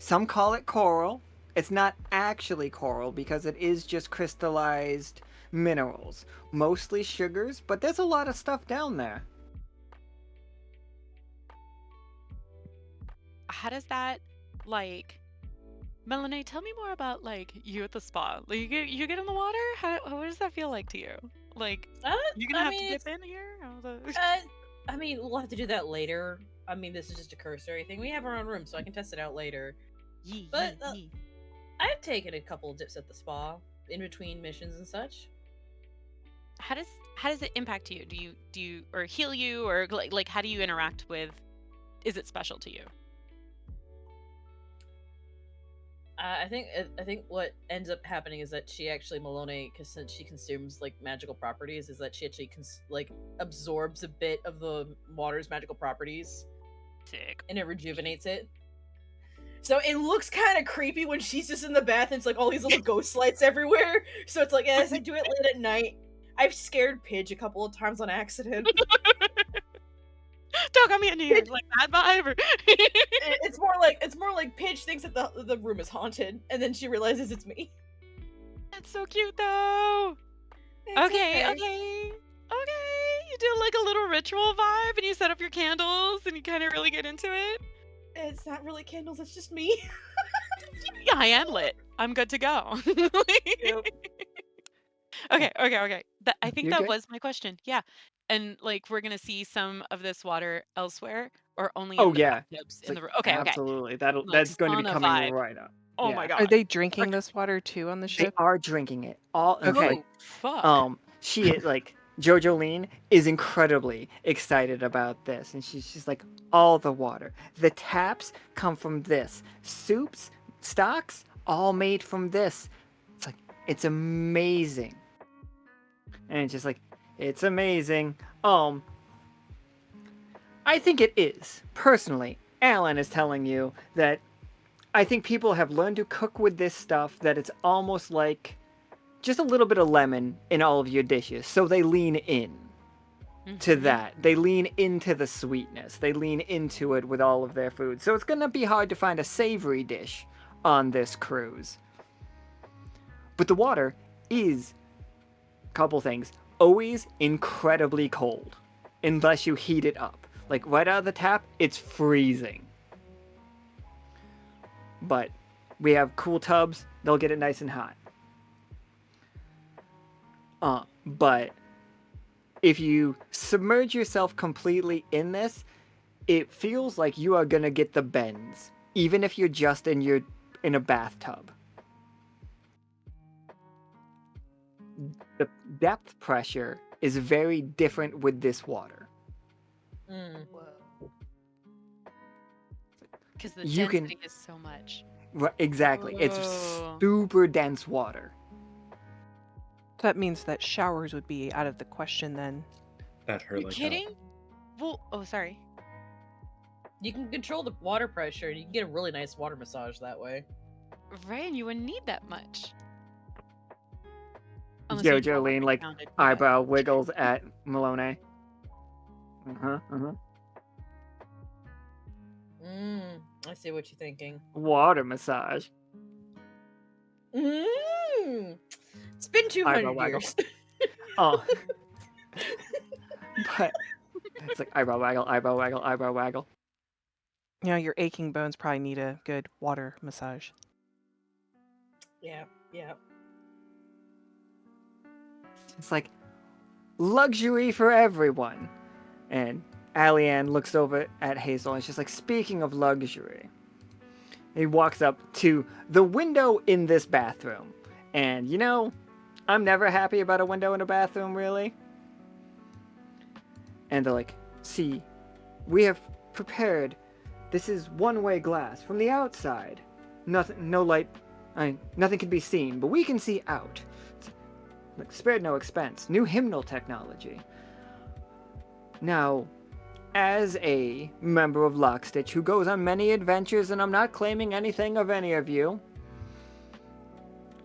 some call it coral. It's not actually coral because it is just crystallized minerals, mostly sugars, but there's a lot of stuff down there. How does that, like, Melinoë, tell me more about, like, you at the spa. Like, you get in the water? What does that feel like to you? Like, you gonna have to dip in here? I mean, we'll have to do that later. I mean, this is just a cursory thing. We have our own room, so I can test it out later. But I've taken a couple of dips at the spa in between missions and such. How does it impact you? Do you or heal you, or like how do you interact with? Is it special to you? I think what ends up happening is that she actually, Melinoë, because since she consumes, like, magical properties, is that she actually absorbs a bit of the water's magical properties. Sick. And it rejuvenates it. So it looks kind of creepy when she's just in the bath and it's like all these little ghost lights everywhere. So it's like, as I do it late at night, I've scared Pidge a couple of times on accident. Don't come in here like that vibe. Or... It's more like Paige thinks that the room is haunted, and then she realizes it's me. That's so cute though. It's Okay. You do like a little ritual vibe, and you set up your candles, and you kind of really get into it. It's not really candles. It's just me. Yeah, I am lit. I'm good to go. Yep. Okay. I think You're that good. was my question. Yeah. And like we're gonna see some of this water elsewhere, or only Oh in the yeah, bathtubs it's in like the room. Okay. absolutely. Like, That's going to be sauna coming vibe. right up. Oh Yeah. my Are god. they drinking Okay. this water too on the They ship? are drinking it all. In Okay. fact, Fuck. she like Jojo Lean is incredibly excited about this, and she's like, all the water, the taps come from this, soups, stocks, all made from this. It's like it's amazing, and it's just like it's amazing. I think it is personally. Alan is telling you that I think people have learned to cook with this stuff that it's almost like just a little bit of lemon in all of your dishes. So they lean in to Mhm. that. They lean into the sweetness. They lean into it with all of their food. So it's going to be hard to find a savory dish on this cruise. But the water is, couple things, always incredibly cold unless you heat it up. Like right out of the tap, it's freezing. But we have cool tubs, they'll get it nice and hot. But if you submerge yourself completely in this, it feels like you are gonna get the bends, even if you're just in a bathtub. The depth pressure is very different with this water. Because the You can- density is so much. Exactly, it's Whoa. super dense water. So that means that showers would be out of the question then. That hurt You like kidding? Well, oh, sorry. You can control the water pressure, and you can get a really nice water massage that way. Right, and you wouldn't need that much. Unless you Jojo Lean like counted, yeah. eyebrow wiggles at Melinoë. I see what you're thinking. Water massage. It's been 200 Eyebrow waggle. years. Oh. But it's like eyebrow waggle, eyebrow waggle, eyebrow waggle. You know, your aching bones probably need a good water massage. Yeah. It's like luxury for everyone. And Alianne looks over at Hazel and she's like, speaking of luxury. He walks up to the window in this bathroom. And you know, I'm never happy about a window in a bathroom, really. And they're like, see, we have prepared. This is one-way glass from the outside. Nothing, no light, nothing can be seen, but we can see out. Like, spared no expense. New hymnal technology. Now, as a member of Lockstitch who goes on many adventures, and I'm not claiming anything of any of you,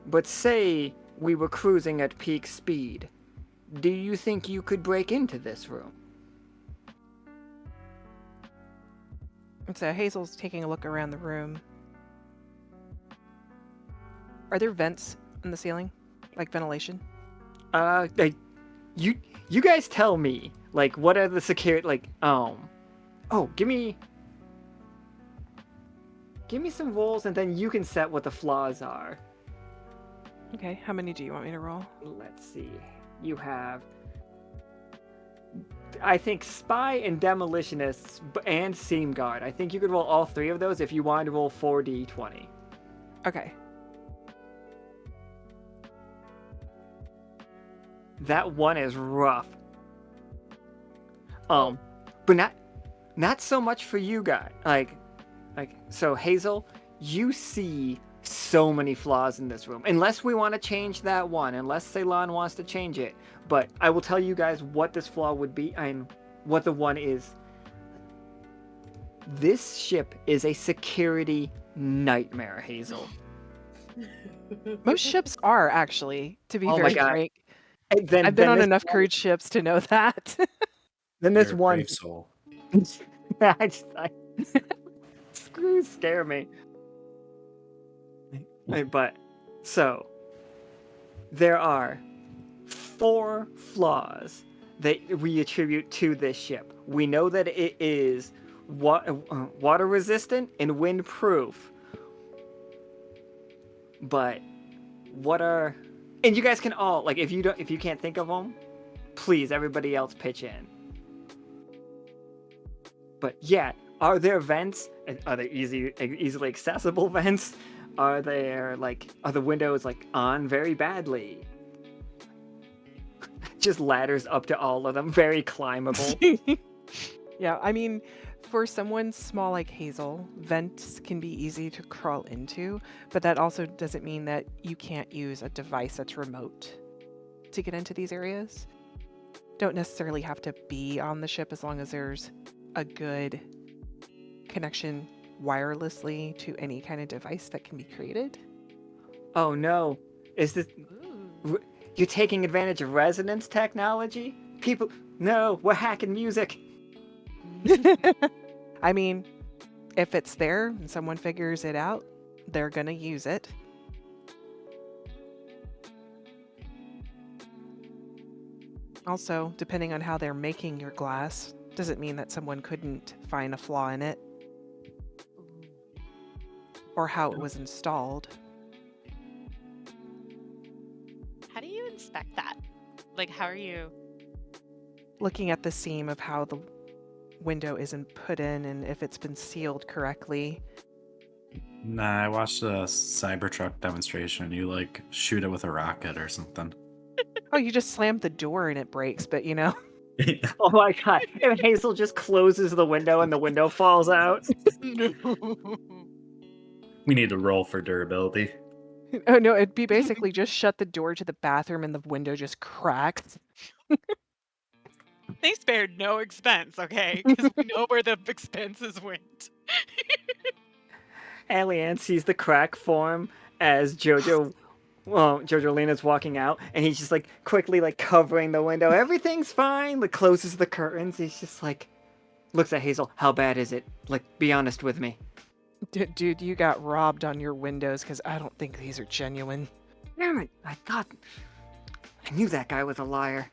but say we were cruising at peak speed, do you think you could break into this room? And so Hazel's taking a look around the room. Are there vents in the ceiling? Like ventilation? You guys tell me, like, what are the security, like, give me some rolls, and then you can set what the flaws are. Okay, how many do you want me to roll? Let's see. You have, I think, Spy and Demolitionists and Seam Guard. I think you could roll all three of those if you wanted to roll 4d20. Okay. That one is rough. But not so much for you guys. So Hazel, you see so many flaws in this room. Unless we want to change that one, unless Ceylon wants to change it. But I will tell you guys what this flaw would be and what the one is. This ship is a security nightmare, Hazel. Most ships are, actually, to be Oh my very God. frank. And I've been on this enough one- cruise ships to know that. Then You're this a one, brave soul. Scare me. But so there are 4 flaws that we attribute to this ship. We know that it is water resistant and windproof. But what are, and you guys can all, like, if you can't think of them, please everybody else pitch in. But yeah, are there vents? Are they easily accessible vents? Are the windows like on very badly? Just ladders up to all of them, very climbable. Yeah, I mean, for someone small like Hazel, vents can be easy to crawl into, but that also doesn't mean that you can't use a device that's remote to get into these areas. Don't necessarily have to be on the ship as long as there's a good connection wirelessly to any kind of device that can be created. Oh no, is this? Ooh. You're taking advantage of resonance technology? People, no, we're hacking music. I mean, if it's there and someone figures it out, they're gonna use it. Also, depending on how they're making your glass, doesn't mean that someone couldn't find a flaw in it or how it was installed. How do you inspect that? Like, how are you? Looking at the seam of how the window isn't put in and if it's been sealed correctly. Nah, I watched a Cybertruck demonstration. You like shoot it with a rocket or something. Oh, you just slammed the door and it breaks, but you know. Oh my god! And Hazel just closes the window and the window falls out. We need to roll for durability. Oh no, it'd be basically just shut the door to the bathroom and the window just cracks. They spared no expense, okay? Because we know where the expenses went. Alien sees the crack form as Jojo Lena's walking out, and he's just like quickly like covering the window. Everything's fine. Like closes the curtains. He's just like looks at Hazel. How bad is it? Like, be honest with me. Dude, you got robbed on your windows because I don't think these are genuine. Damn it! I knew that guy was a liar.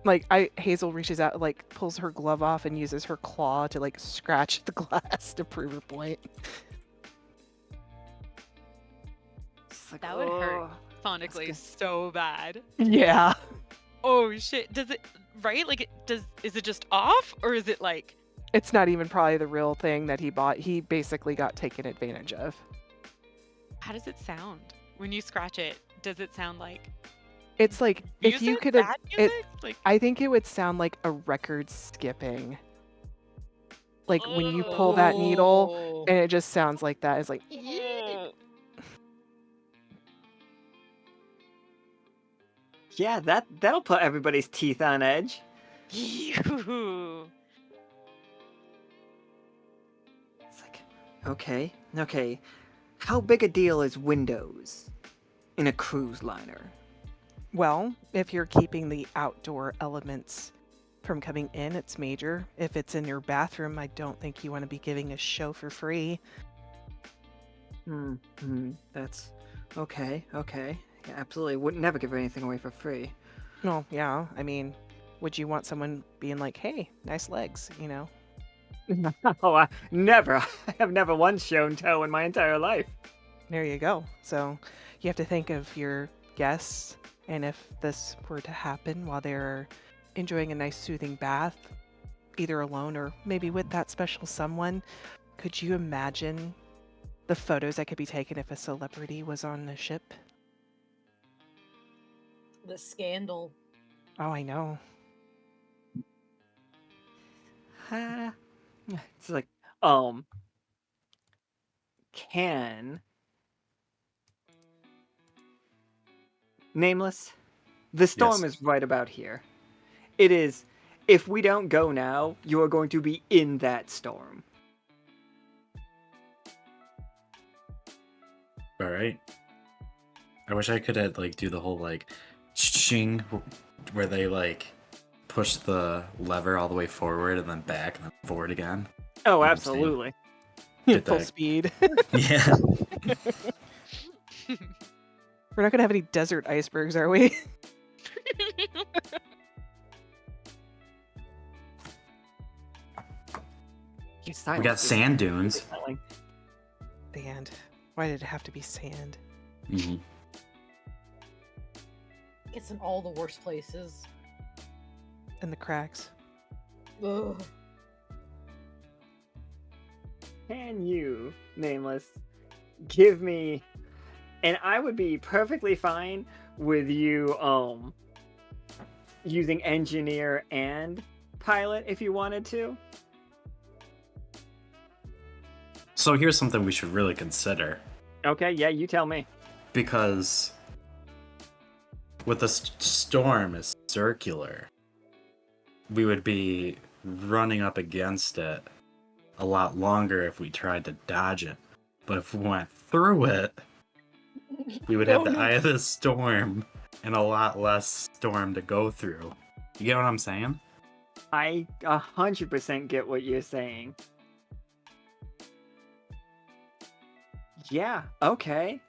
Like, Hazel reaches out, like, pulls her glove off and uses her claw to, like, scratch the glass to prove her point. Just like, That would hurt "Oh, sonically good." so bad. Yeah. Oh shit! Does it right? Like, is it just off, or is it like? It's not even probably the real thing that he bought. He basically got taken advantage of. How does it sound when you scratch it? Does it sound like It's like, if you music? could Bad have... music? Like, I think it would sound like a record skipping. Like, when you pull that needle, oh. and it just sounds like that. It's like... Yeah, that'll put everybody's teeth on edge. Ew. It's like, okay. How big a deal is windows in a cruise liner? Well, if you're keeping the outdoor elements from coming in, it's major. If it's in your bathroom, I don't think you want to be giving a show for free. That's okay. Yeah, absolutely. Would never give anything away for free. Well, yeah, I mean, would you want someone being like, hey, nice legs, you know? Oh, I have never once shown toe in my entire life. There you go. So you have to think of your guests, and if this were to happen while they're enjoying a nice soothing bath, either alone or maybe with that special someone, could you imagine the photos that could be taken if a celebrity was on the ship? The scandal. Oh, I know. It's like, can Nameless? The storm Yes. is right about here. It is. If we don't go now, you are going to be in that storm. All right. I wish I could like do the whole like shing where they like push the lever all the way forward and then back and then forward again. Oh, I'm absolutely. Get Full that. speed. Yeah. We're not gonna have any desert icebergs, are we? We got sand dunes. Sand. Why did it have to be sand? Mm-hmm. It's in all the worst places. And the cracks. Ugh. Can you, Nameless, give me... And I would be perfectly fine with you using engineer and pilot if you wanted to. So here's something we should really consider. Okay, yeah, you tell me. Because with the storm is circular, we would be running up against it a lot longer if we tried to dodge it. But if we went through it, we would have the eye of the storm and a lot less storm to go through. You get what I'm saying? I 100% get what you're saying. Yeah, okay.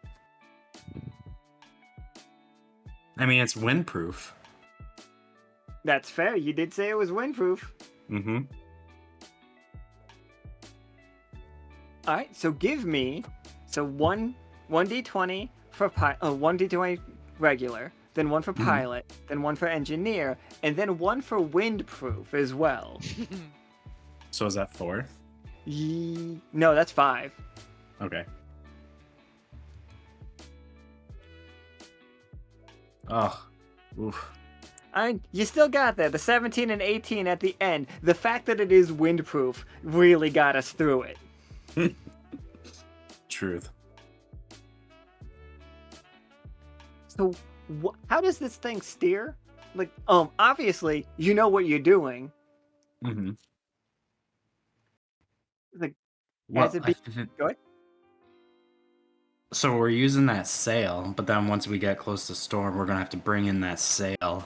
I mean, it's windproof. That's fair. You did say it was windproof. Mm-hmm. All right, so give me one d20 for one d20 regular, then one for pilot, then one for engineer, and then one for windproof as well. So is that 4? No, that's 5. Okay. Oh, oof. You still got there. The 17 and 18 at the end. The fact that it is windproof really got us through it. Truth. So, how does this thing steer? Like, obviously, you know what you're doing. Mm-hmm. Like, Well, as it be... Go ahead. So we're using that sail, but then once we get close to storm, we're gonna have to bring in that sail.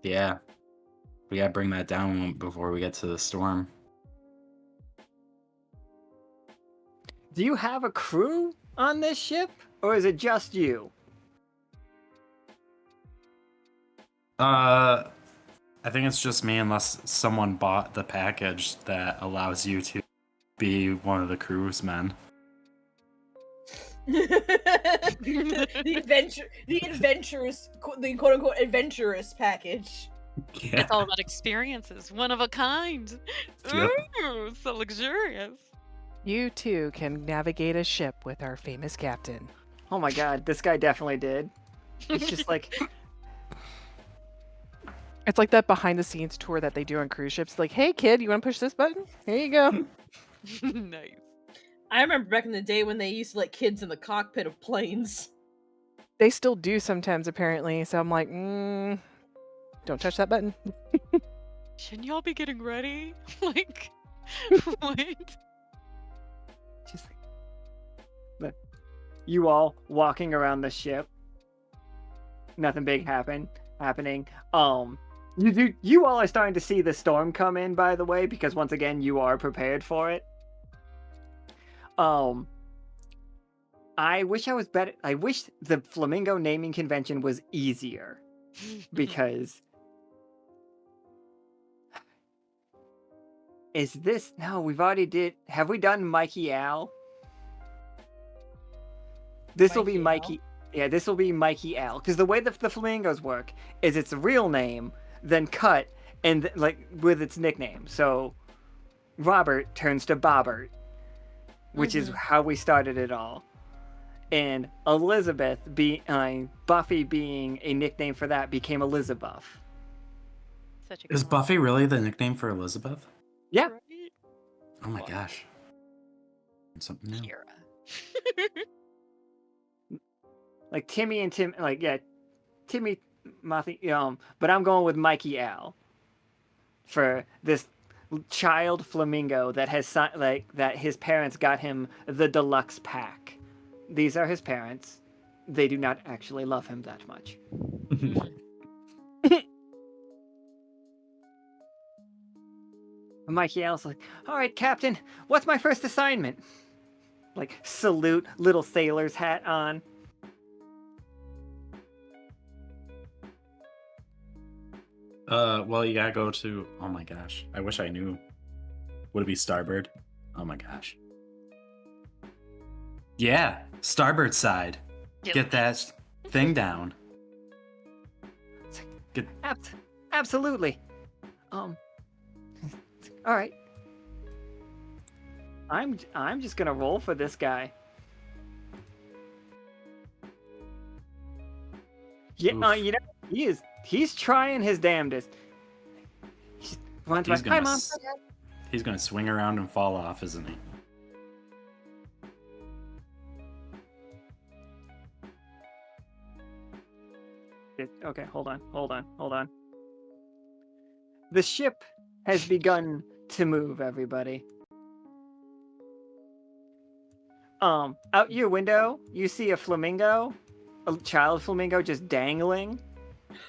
Yeah. We gotta bring that down before we get to the storm. Do you have a crew on this ship, or is it just you? I think it's just me unless someone bought the package that allows you to be one of the crewsmen. the quote unquote adventurous package. Yeah. It's all about experiences. One of a kind. Yep. Ooh, so luxurious. You too can navigate a ship with our famous captain. Oh my god, this guy definitely did. It's just like... It's like that behind the scenes tour that they do on cruise ships. Like, hey kid, you want to push this button? Here you go. Nice. I remember back in the day when they used to let kids in the cockpit of planes. They still do sometimes, apparently. So I'm like, don't touch that button. Shouldn't y'all be getting ready? Like, what? Just like, you all walking around the ship. Nothing big happening. You all are starting to see the storm come in, by the way, because once again you are prepared for it. I wish I was better. I wish the Flamingo naming convention was easier, because is this... No, we've already did... Have we done Mikey Al? This will be Mikey... Yeah, this will be Mikey Al. Because the way that the flamingos work is it's a real name, then cut, and like with its nickname. So Robert turns to Bobbert, which is how we started it all. And Elizabeth, Buffy being a nickname for that, became Elizabeth. Such a good Is one. Buffy really the nickname for Elizabeth? Yeah. Right? Oh my gosh. Something new. Kira. Like Timmy and Tim, like, yeah, Timmy, but I'm going with Mikey Al for this child flamingo that has that his parents got him the deluxe pack. These are his parents. they do not actually love him that much. Michael's like, all right, Captain, what's my first assignment? Like, salute, little sailor's hat on. Well, you gotta go to. Oh my gosh, I wish I knew. Would it be starboard? Oh my gosh. Yeah, starboard side. Get that thing down. Get. Absolutely. All right. I'm just gonna roll for this guy. Yeah, Oof. you know, he's trying his damnedest. Runs He's by, hi, gonna. Mom. He's gonna swing around and fall off, isn't he? Okay, hold on. The ship has begun to move, everybody. Out your window, you see a flamingo, a child flamingo just dangling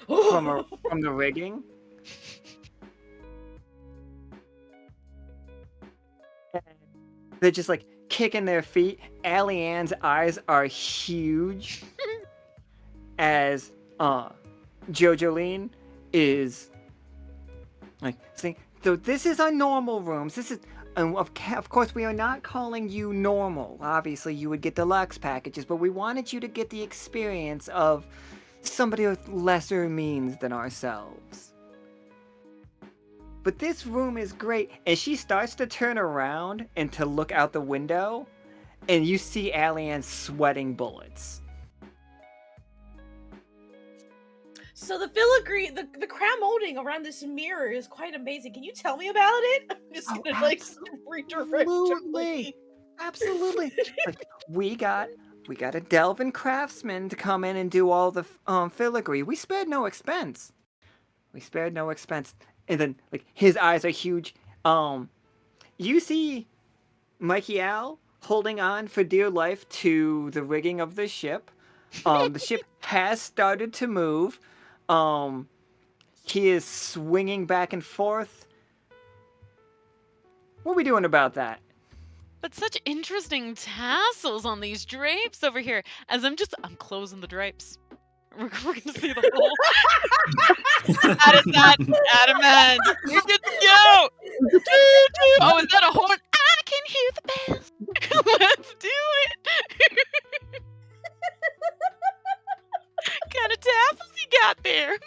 from the rigging. And they're just like kicking their feet. Allie Ann's eyes are huge as Jojoline is like saying, so this is our normal rooms. This is, of course, we are not calling you normal. Obviously, you would get deluxe packages, but we wanted you to get the experience of somebody with lesser means than ourselves. But this room is great. And she starts to turn around and to look out the window, and you see Allie Ann sweating bullets. So the filigree, the crown molding around this mirror is quite amazing. Can you tell me about it? I'm just gonna redirect. Absolutely. Like, we got a Delvin craftsman to come in and do all the filigree. We spared no expense. And then like his eyes are huge. You see Mikey Al holding on for dear life to the rigging of the ship. The ship has started to move. He is swinging back and forth. What are we doing about that? But such interesting tassels on these drapes over here. As I'm closing the drapes. We're gonna see the whole. Adam, man, you're good to go. Oh, is that a horn? I can hear the bells. Let's do it. Kind of tassels you got there.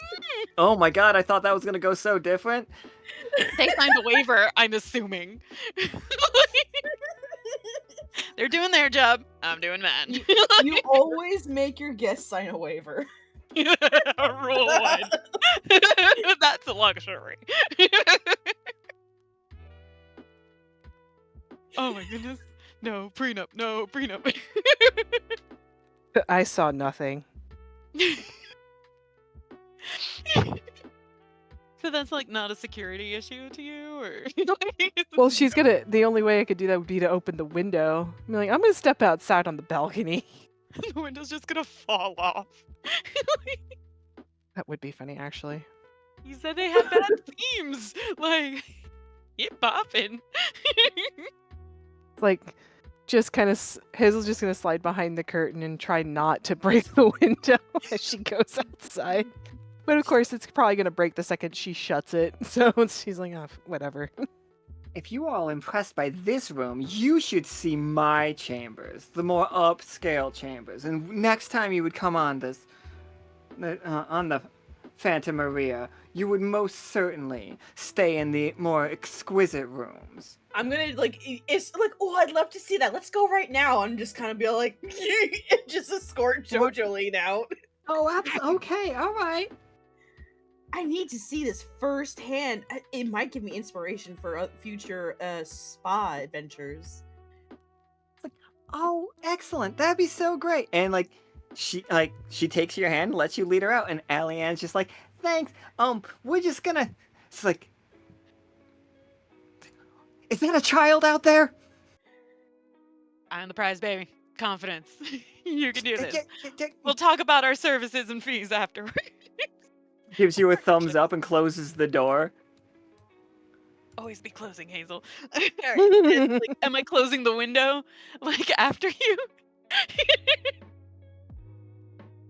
Oh my god, I thought that was gonna go so different. They signed a waiver, I'm assuming. They're doing their job. I'm doing mine. You always make your guests sign a waiver. Rule 1. That's a luxury. Oh my goodness. No, prenup. No, prenup. I saw nothing. So that's like not a security issue to you, or? Well, the only way I could do that would be to open the window. I'm like, I'm gonna step outside on the balcony. The window's just gonna fall off. That would be funny, actually. You said they had bad themes. Like, it popping. Like, just kind of, Hazel's just gonna slide behind the curtain and try not to break the window as she goes outside. But of course, it's probably gonna break the second she shuts it. So she's like, oh, whatever. If you are all impressed by this room, you should see my chambers, the more upscale chambers. And next time you would come on this, on the Phantom Maria, you would most certainly stay in the more exquisite rooms. I'm gonna it's like, oh, I'd love to see that. Let's go right now. I'm just kind of be like, just escort Jojoline out. Oh, okay, all right. I need to see this firsthand. It might give me inspiration for future spa adventures. It's like, oh, excellent. That'd be so great. And she takes your hand, lets you lead her out, and Allie Ann's just like, thanks. We're just gonna. It's like, is that a child out there? I'm the prize, baby. confidence. You can do this. Gives We'll talk about our services and fees afterwards. you a thumbs up and closes the door. Always be closing, Hazel. Alright, and, like, am I closing the window, like, after you?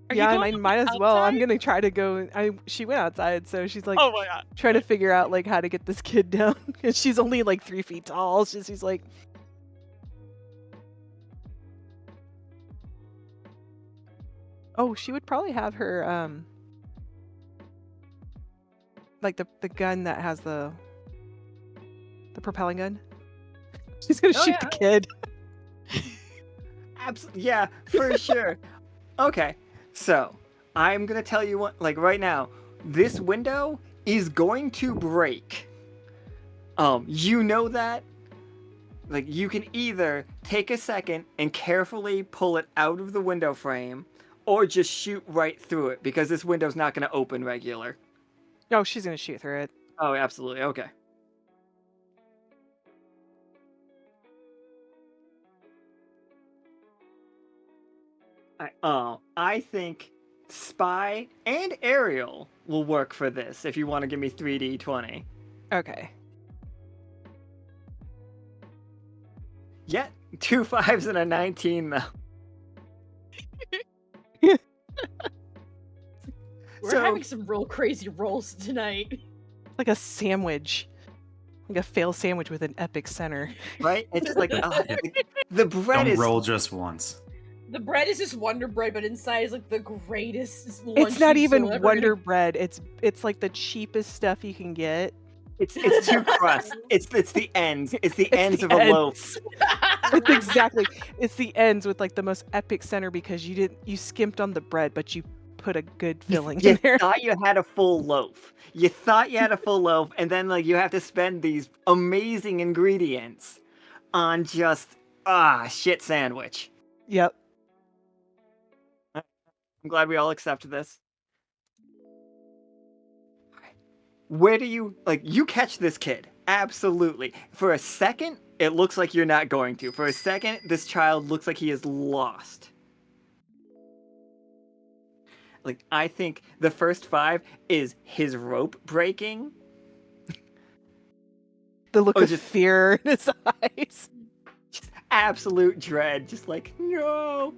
Are you Yeah, going I might as well. I'm outside? gonna try to go. She went outside, so she's like Oh my god. trying to figure out like how to get this kid down because she's only like 3 feet tall. She's like, oh, she would probably have her like the gun that has the propelling gun. She's gonna Oh, shoot yeah. the kid. Yeah, for sure. Okay, so I'm gonna tell you what, like right now, this window is going to break. You know that? Like, you can either take a second and carefully pull it out of the window frame, or just shoot right through it, because this window's not gonna open regular. Oh, she's gonna shoot through it. Oh, absolutely, okay. I think Spy and Aerial will work for this if you want to give me 3d20. Okay. Yeah, 2 5s and a 19 though. We're having some real crazy rolls tonight. Like a sandwich. Like a fail sandwich with an epic center. Right? It's just like the bread Don't is roll just once. The bread is just Wonder Bread, but inside is like the greatest lunch It's not you've even ever- Wonder Bread. It's like the cheapest stuff you can get. it's two crusts. It's the ends. It's the It's ends the of a loaf. ends. It's exactly. It's the ends with like the most epic center because you skimped on the bread, but you put a good filling You in there. thought you had a full loaf. You thought you had a full loaf, and then like you have to spend these amazing ingredients on just shit sandwich. Yep. I'm glad we all accept this. Where do you you catch this kid? Absolutely. For a second, it looks like you're not going to. For a second, this child looks like he is lost. Like, I think the first 5 is his rope breaking. The look Or of just- fear in his eyes. Just absolute dread. Just like, no.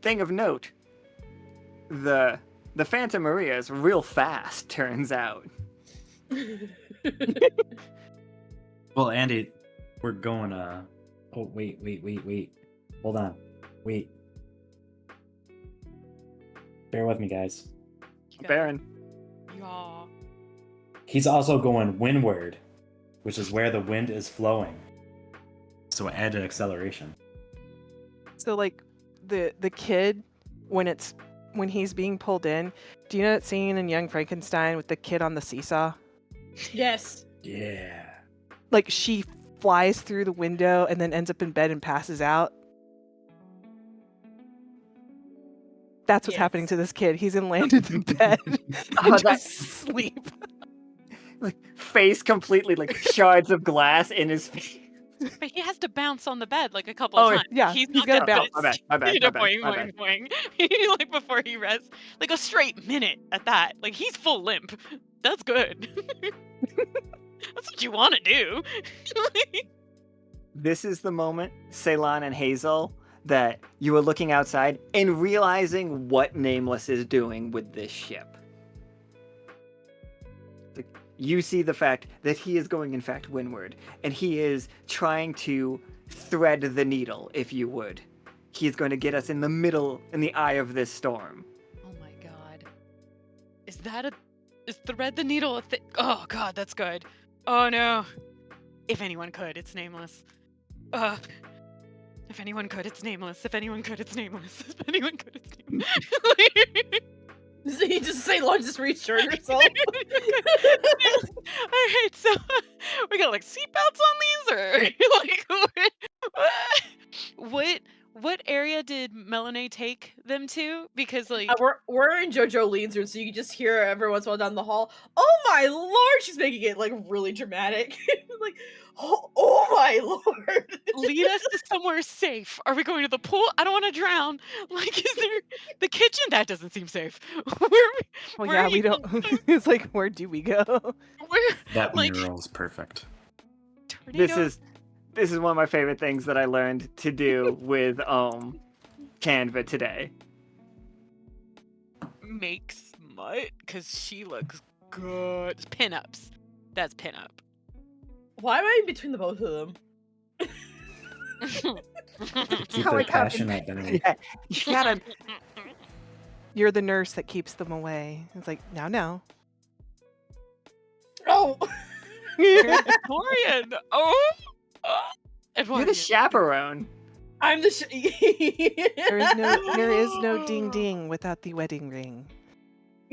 Thing of note, the Phantom Maria is real fast, turns out. Well, Andy, we're going. Oh, wait. Hold on. Wait. Bear with me, guys. Baron. Yeah. He's also going windward, which is where the wind is flowing. So add an acceleration. So like the kid when he's being pulled in, do you know that scene in Young Frankenstein with the kid on the seesaw? Yes. Yeah. Like she flies through the window and then ends up in bed and passes out. That's what's happening Yes. to this kid. He's in landed in bed and Oh, just sleep. Like, face completely, like, shards of glass in his face. But he has to bounce on the bed like a couple Oh, of times. yeah, he's he's not gotta gonna put bounce. his My bad, feet my up, bad, boing, my boing, boing. Like before he rests. Like a straight minute at that. Like he's full limp. That's good. That's what you want to do. This is the moment, Ceylon and Hazel, that you are looking outside and realizing what Nameless is doing with this ship. Like, you see the fact that he is going, in fact, windward, and he is trying to thread the needle, if you would. He is going to get us in the middle, in the eye of this storm. Oh my god. Is thread the needle a thing? Oh god, that's good. Oh no. If anyone could, it's Nameless. If anyone could, it's Nameless. If anyone could, it's Nameless. If anyone could, it's Nameless. So you just say, "Lord, just reassure yourself." Alright, so we got like seatbelts on these, or like what area did Melinoë take them to? Because like we're in JoJo Lean's room, so you can just hear every once in a while down the hall. Oh my lord, she's making it like really dramatic. like, oh my lord. Lead us to somewhere safe. Are we going to the pool? I don't want to drown. Like, is there the kitchen? That doesn't seem safe. Well, Where yeah, are we you don't. going? It's like, where do we go? Where, That like, mural is perfect. tornadoes? This is one of my favorite things that I learned to do with Canva today. Make smut because she looks good. Pinups. That's pinup. Why am I in between the both of them? Keep How their I got passion at bay. Yeah, you gotta. You're the nurse that keeps them away. It's like, no. Oh. You're Victorian. Oh. You're Edwardian. the chaperone. I'm the There is no ding ding without the wedding ring.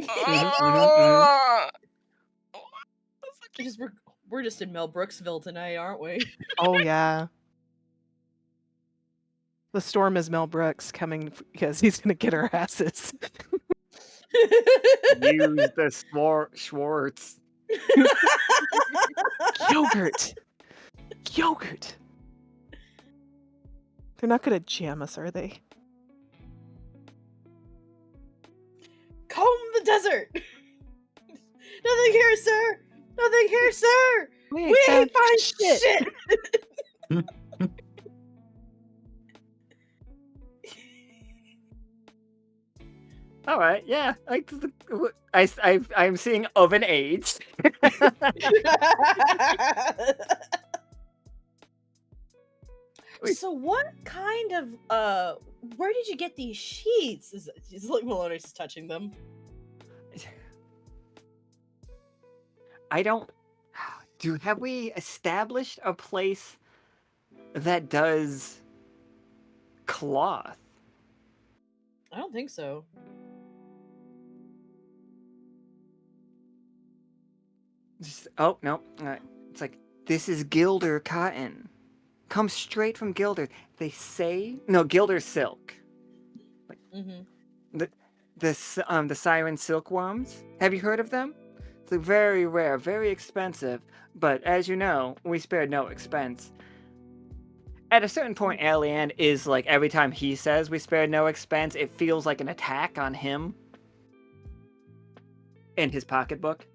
Oh. We're just in Mel Brooksville tonight, aren't we? Oh yeah. The storm is Mel Brooks coming because he's gonna get our asses. Use the Schwartz. Yogurt. They're not gonna jam us, are they? Comb the desert. Nothing here, sir. Nothing here, sir. We ain't find shit. All right, yeah. Like I'm seeing of an age. So what kind of where did you get these sheets? Is like Melinoë's just touching them. I don't. Have we established a place that does cloth? I don't think so. Oh no! It's like this is Gilder cotton. Comes straight from Gilder. They say no Gilder silk. Mm-hmm. The siren silkworms. Have you heard of them? They're very rare, very expensive. But as you know, we spared no expense. At a certain point, Alien is like every time he says we spared no expense, it feels like an attack on him. In his pocketbook.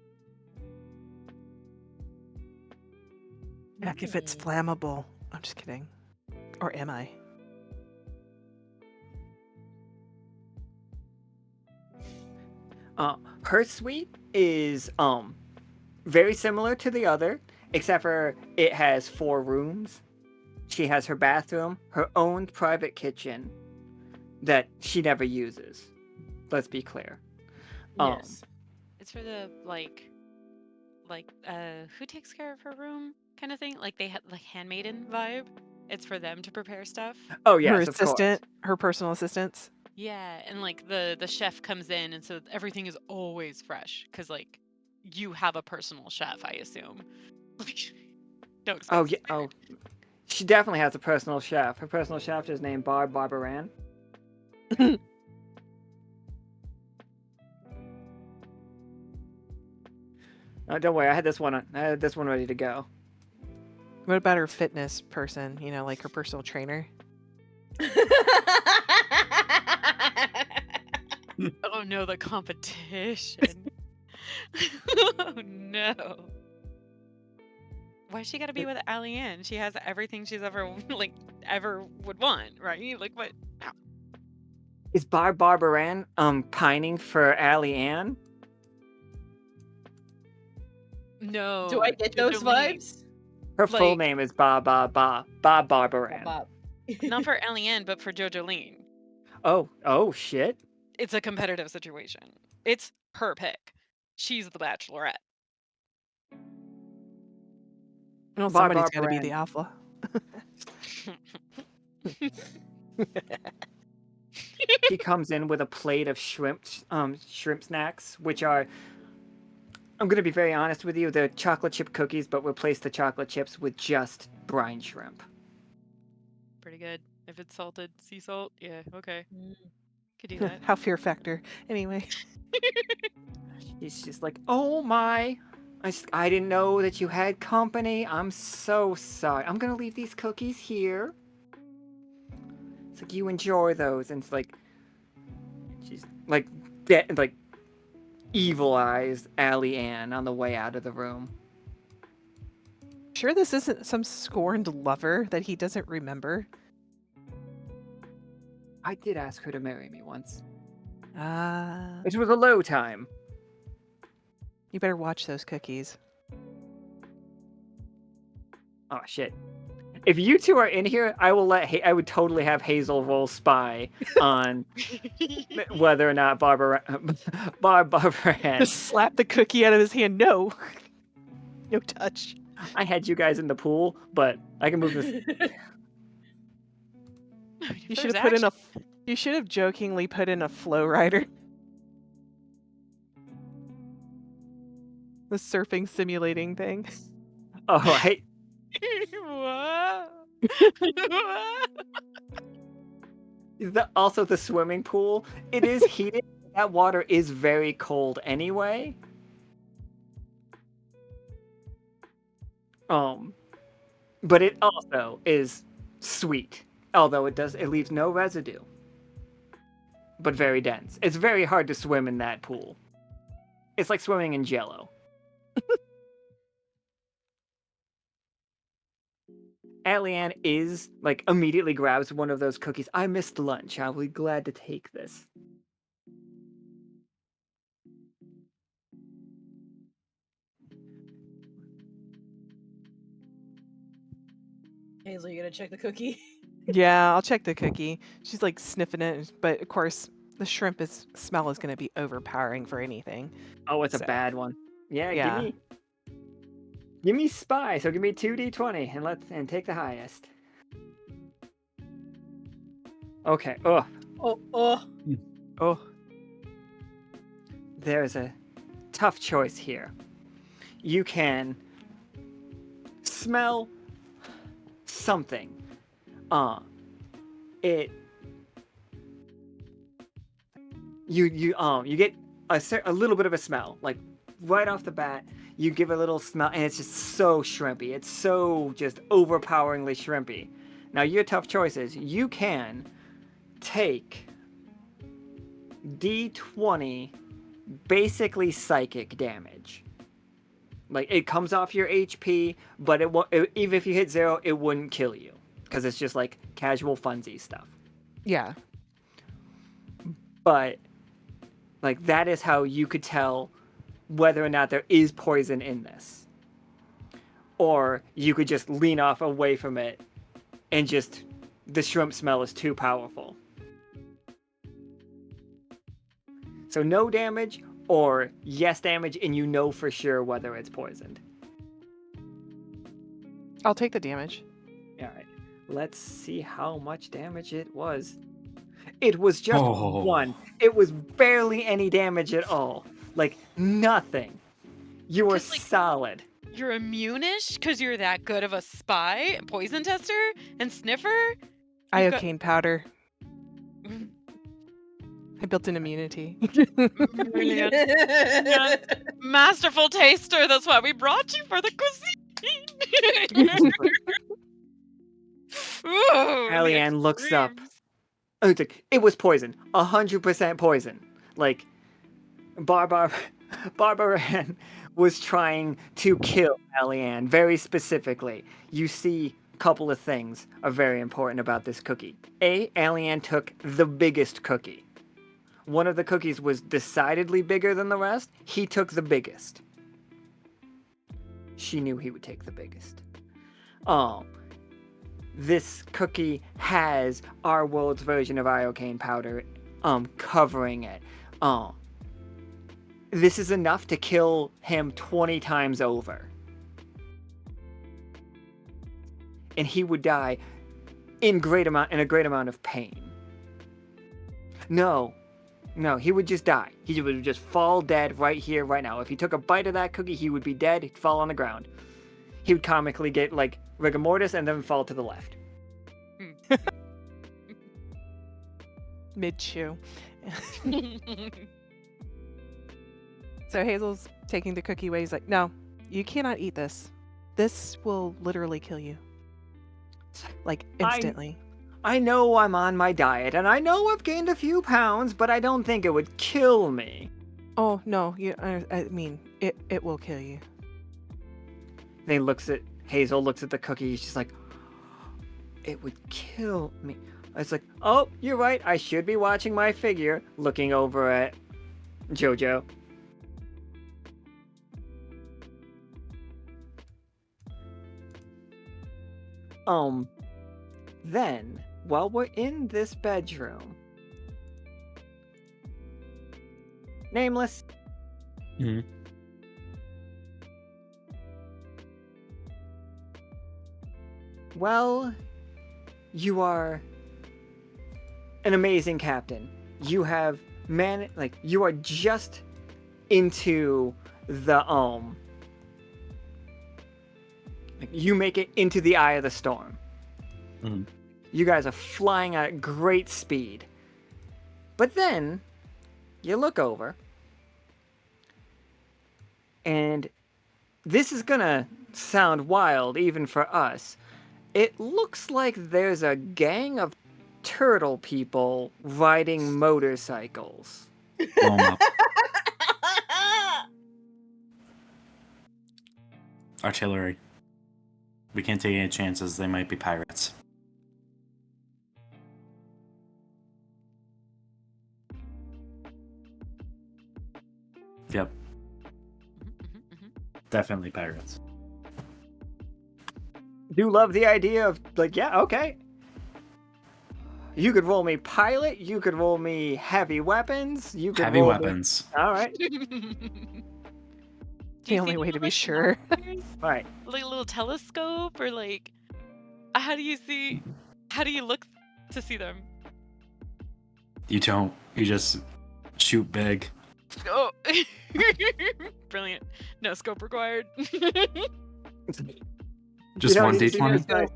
Heck, if it's flammable. I'm just kidding. Or am I? Her suite is very similar to the other, except for it has 4 rooms. She has her bathroom, her own private kitchen that she never uses. Let's be clear. Yes. It's for the who takes care of her room kind of thing. Like they have like handmaiden vibe. It's for them to prepare stuff. Oh yes, Her of course. assistant, her personal assistants. Yeah, and like the chef comes in, and so everything is always fresh because like you have a personal chef, I assume. Like, no expense. Oh yeah. Oh, she definitely has a personal chef. Her personal chef is named Barbaran. Oh, don't worry, I had this one ready to go. What about her fitness person? You know, like her personal trainer. Oh no, the competition. Oh no. Why she gotta be with Alien? She has everything she's ever would want, right? Like what? No. Is Barbaran pining for Allie-Ann? No. Do I get those vibes? Her full Like- name is Bob Barbaran. Bob. Not for Alien, but for Jojolene. Oh shit. It's a competitive situation. It's her pick. She's the bachelorette. Well, Bob somebody's got to be Barbaran. the alpha. He comes in with a plate of shrimp snacks, which are, I'm gonna be very honest with you, they're chocolate chip cookies, but replace the chocolate chips with just brine shrimp. Pretty good. If it's salted, sea salt, yeah, okay. Could do that. How fear factor. Anyway. He's just like, oh my. I didn't know that you had company. I'm so sorry. I'm gonna leave these cookies here. It's like you enjoy those, and it's like she's like like evil eyes Allie Ann on the way out of the room. Sure, this isn't some scorned lover that he doesn't remember. I did ask her to marry me once. Ah, It was a low time. you better watch those cookies. Oh shit. If you two are in here, I will I would totally have Hazel roll spy on whether or not Barbara had. Just slap the cookie out of his hand. No, no touch. I had you guys in the pool, but I can move this. You should have put in a. You should have jokingly put in a flow rider. The surfing simulating thing. Oh, hey, also the swimming pool. It is heated. That water is very cold anyway. But it also is sweet, although it leaves no residue. But very dense. It's very hard to swim in that pool. It's like swimming in Jello. Allie-Ann is like immediately grabs one of those cookies. I missed lunch. I'll be glad to take this. Hazel, you gonna check the cookie? Yeah, I'll check the cookie. She's like sniffing it, but of course the shrimp smell is going to be overpowering for anything. Oh, it's a So, bad one. Yeah, yeah. give me spy. So give me 2d20 and take the highest. Okay. Oh, Oh, there's a tough choice here. You can smell something. You get a little bit of a smell, like right off the bat. You give a little smell, and it's just so shrimpy. It's so just overpoweringly shrimpy. Now your tough choice is you can take D20, basically psychic damage. Like it comes off your HP, but it won't. Even if you hit 0, it wouldn't kill you because it's just like casual funsy stuff. yeah. But like that is how you could tell whether or not there is poison in this. Or you could just lean off away from it and just the shrimp smell is too powerful. So no damage or yes damage, and you know for sure whether it's poisoned. I'll take the damage. Alright, let's see how much damage it was. It was just Oh. 1. It was barely any damage at all. Like, nothing. You were Just, like, solid. You're immune-ish because you're that good of a spy, poison tester, and sniffer? You've got- Iocane powder. I built an immunity. Brilliant. Yes. Masterful taster, that's why we brought you for the cuisine. Ooh, Allie-Ann the looks up. extremes. Oh, it's like, it was poison. 100% poison. Like, Barbara Ann was trying to kill Allie-Ann very specifically. You see a couple of things are very important about this cookie. A, Allie-Ann took the biggest cookie. One of the cookies was decidedly bigger than the rest. He took the biggest. She knew he would take the biggest. This cookie has our world's version of iocane powder covering it. This is enough to kill him 20 times over. And he would die in a great amount of pain. No, he would just die. He would just fall dead right here, right now. If he took a bite of that cookie, he would be dead. He'd fall on the ground. He would comically get like rigor mortis and then fall to the left. Mid-chew. So Hazel's taking the cookie away. He's like, no, You cannot eat this. This will literally kill you. Like, instantly. I know I'm on my diet, and I know I've gained a few pounds, but I don't think it would kill me. Oh, no. I mean, it will kill you. Then Hazel looks at the cookie, she's like, it would kill me. It's like, oh, you're right, I should be watching my figure, looking over at Jojo. Then, while we're in this bedroom, Nameless. Mhm. Well, you are an amazing captain. You have you are just into the you make it into the eye of the storm. Mhm. You guys are flying at great speed. But then you look over, and this is gonna sound wild even for us. It looks like there's a gang of turtle people riding motorcycles. Blow 'em up. Artillery. We can't take any chances. They might be pirates. Yep, definitely pirates. Do love the idea of, like, yeah, okay. You could roll me pilot, you could roll me heavy weapons, you could Heavy roll weapons. Me... All right. The only way to be sure. All right. Like a little telescope, or like, how do you look to see them? You don't. You just shoot big. Oh, brilliant. No scope required. Just You know, one you D20. just go-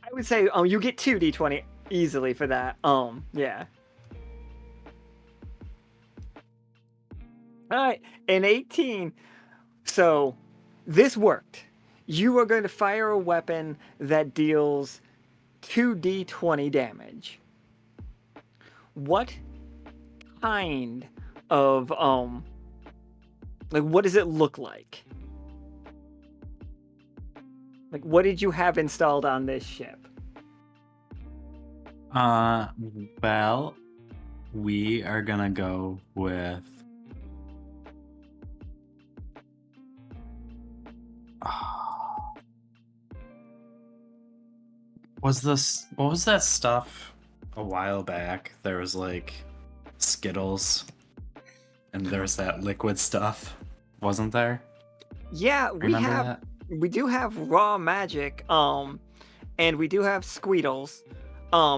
I would say you get 2 D20 easily for that. Yeah. All right, an 18. So this worked. You are going to fire a weapon that deals 2 D20 damage. What kind of like, what does it look like? Like, what did you have installed on this ship? Well, we are gonna go with. What was that stuff a while back? There was like Skittles, and there was that liquid stuff, wasn't there? Yeah, Remember that? we do have raw magic, and we do have Squeedles.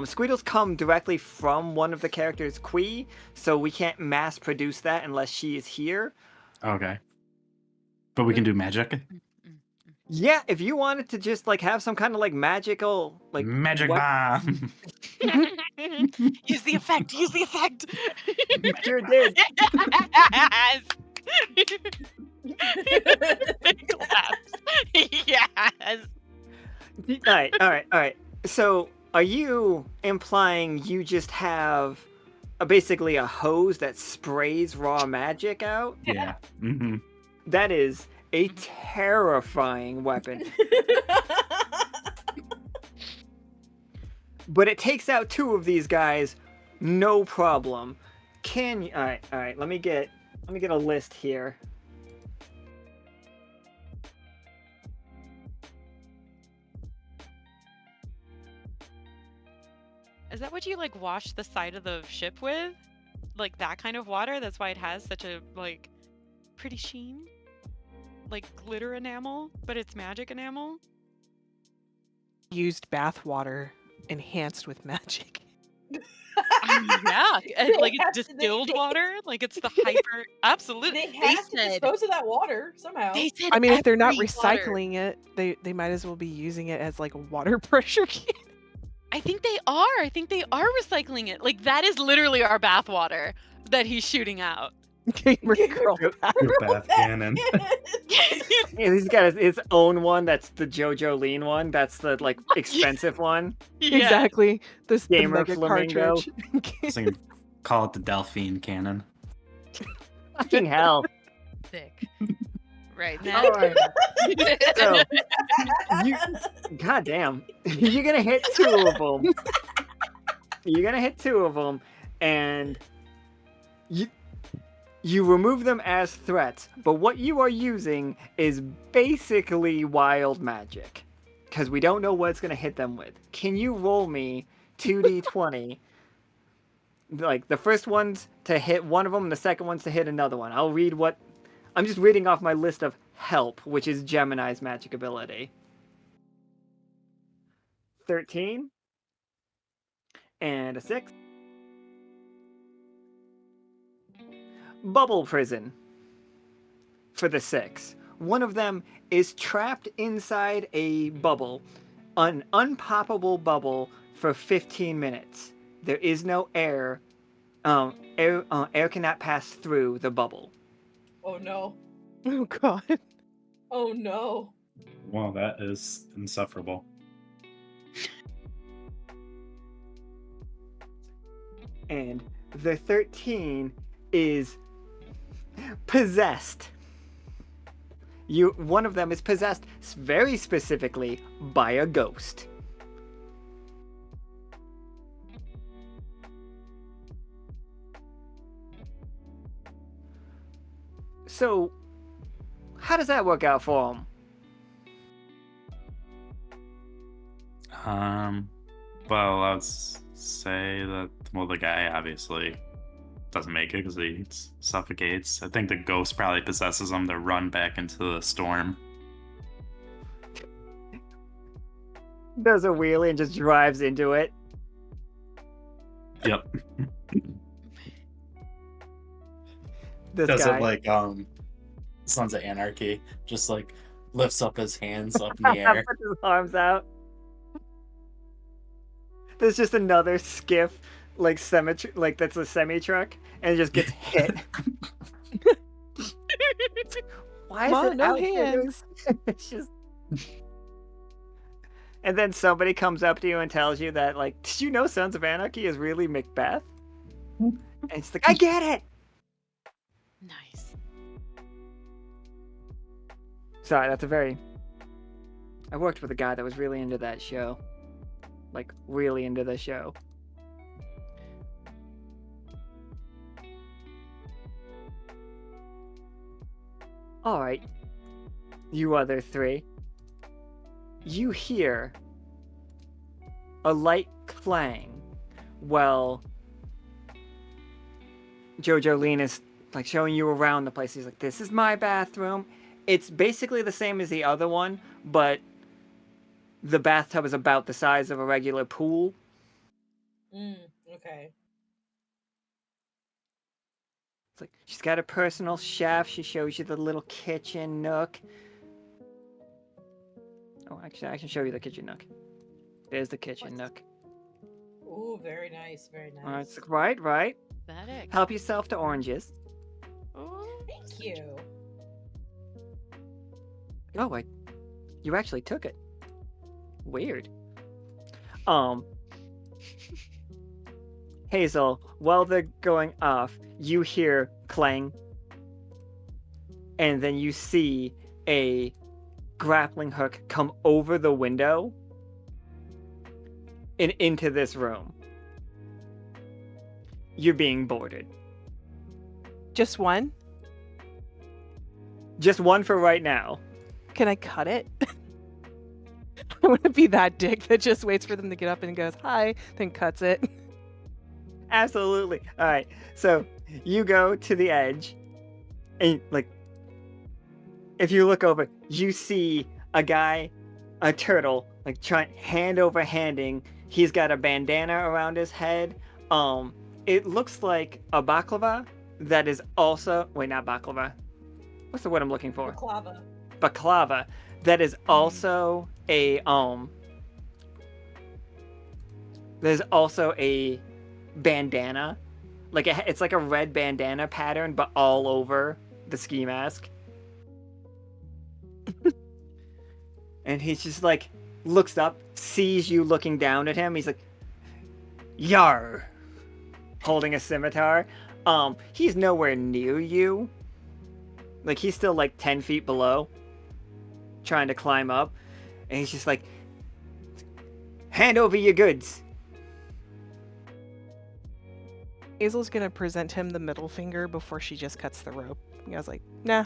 Squeedles come directly from one of the characters' Quee, so we can't mass produce that unless she is here. Okay. But we can do magic? Yeah, if you wanted to just like have some kind of like magical like Magic bomb! Use the effect. Use the effect. sure did. Yes. Claps. Yes. All right. So, are you implying you just have basically a hose that sprays raw magic out? Yeah. Mm-hmm. That is a terrifying weapon. But it takes out 2 of these guys, no problem. Can you? All right. Let me get a list here. Is that what you like wash the side of the ship with? Like that kind of water? That's why it has such a like pretty sheen? Like glitter enamel, but it's magic enamel? Used bath water enhanced with magic. Yeah, and, like it's distilled water, like it's the hyper. Absolutely, They have to dispose of that water somehow. They said I mean, if they're not every water. recycling it, they might as well be using it as like a water pressure can. I think they are. I think they are recycling it. Like that is literally our bath water that he's shooting out. Gamer girl. Your bath cannon. Yeah, he's got his own one. That's the JoJo Lean one. That's the like expensive one. Yeah. Exactly. This the Gamer mega flamingo. cartridge. So you can call it the Delphine cannon. Fucking hell. Thick. Right All now. right. So, goddamn, you're gonna hit two of them. You're gonna hit two of them, and you remove them as threats. But what you are using is basically wild magic, because we don't know what it's gonna hit them with. Can you roll me 2d20? Like the first one's to hit one of them, the second one's to hit another one. I'll read what. I'm just reading off my list of help, which is Gemini's magic ability. 13 and a 6. Bubble prison for the 6. One of them is trapped inside a bubble, an unpoppable bubble for 15 minutes. There is no air. Air cannot pass through the bubble. Oh no. Oh god. Oh no. Well, that is insufferable. And the 13 is possessed. One of them is possessed very specifically by a ghost. So, how does that work out for him? Well, let's say that, well, the guy obviously doesn't make it because he suffocates. I think the ghost probably possesses him to run back into the storm. Does a wheelie and just drives into it. Yep. This Does guy. it like Sons of Anarchy? Just like lifts up his hands up in the air. Puts his arms out. There's just another skiff, like that's a semi truck, and it just gets hit. Why is Come on, it no out there? hands. It's just. And then somebody comes up to you and tells you that, like, did you know Sons of Anarchy is really Macbeth? And it's like, I get it. Nice. Sorry, that's a very. I worked with a guy that was really into that show. Like, really into the show. Alright. You other three. You hear a light clang. Well, Jojo Lean is like showing you around the place. He's like, this is my bathroom. It's basically the same as the other one, but the bathtub is about the size of a regular pool. Okay. It's like she's got a personal chef. She shows you the little kitchen nook. Oh, actually, I can show you the kitchen nook. There's the kitchen nook. Ooh, very nice, very nice. It's like, right. Pathetic. Help yourself to oranges. Oh, Thank you. Oh, you actually took it. Weird. Hazel, while they're going off, you hear clang, and then you see a grappling hook come over the window and into this room. You're being boarded. Just one? Just one for right now. Can I cut it? I want to be that dick that just waits for them to get up and goes, hi, then cuts it. Absolutely. All right. So you go to the edge, and like, if you look over, you see a guy, a turtle, like hand over handing. He's got a bandana around his head. It looks like a baklava that is also not baklava. What's the word I'm looking for? Baklava. Baklava that is also a there's also a bandana like it's like a red bandana pattern, but all over the ski mask. And he's just like, looks up, sees you looking down at him. He's like, "Yar," holding a scimitar. He's nowhere near you. Like, he's still like 10 feet below, trying to climb up. And he's just like, "Hand over your goods." Hazel's gonna present him the middle finger before she just cuts the rope. I was like, nah.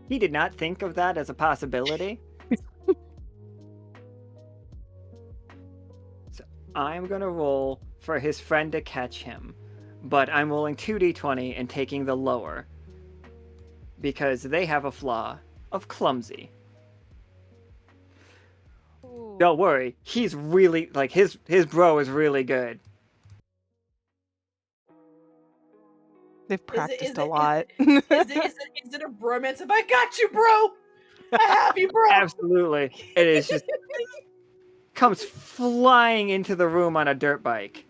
He did not think of that as a possibility. So I'm going to roll for his friend to catch him. But I'm rolling 2d20 and taking the lower. Because they have a flaw of clumsy. Don't worry, he's really, like, his bro is really good. They've practiced a lot. Is it a bromance? If I got you, bro, I have you, bro. Absolutely. It is just comes flying into the room on a dirt bike.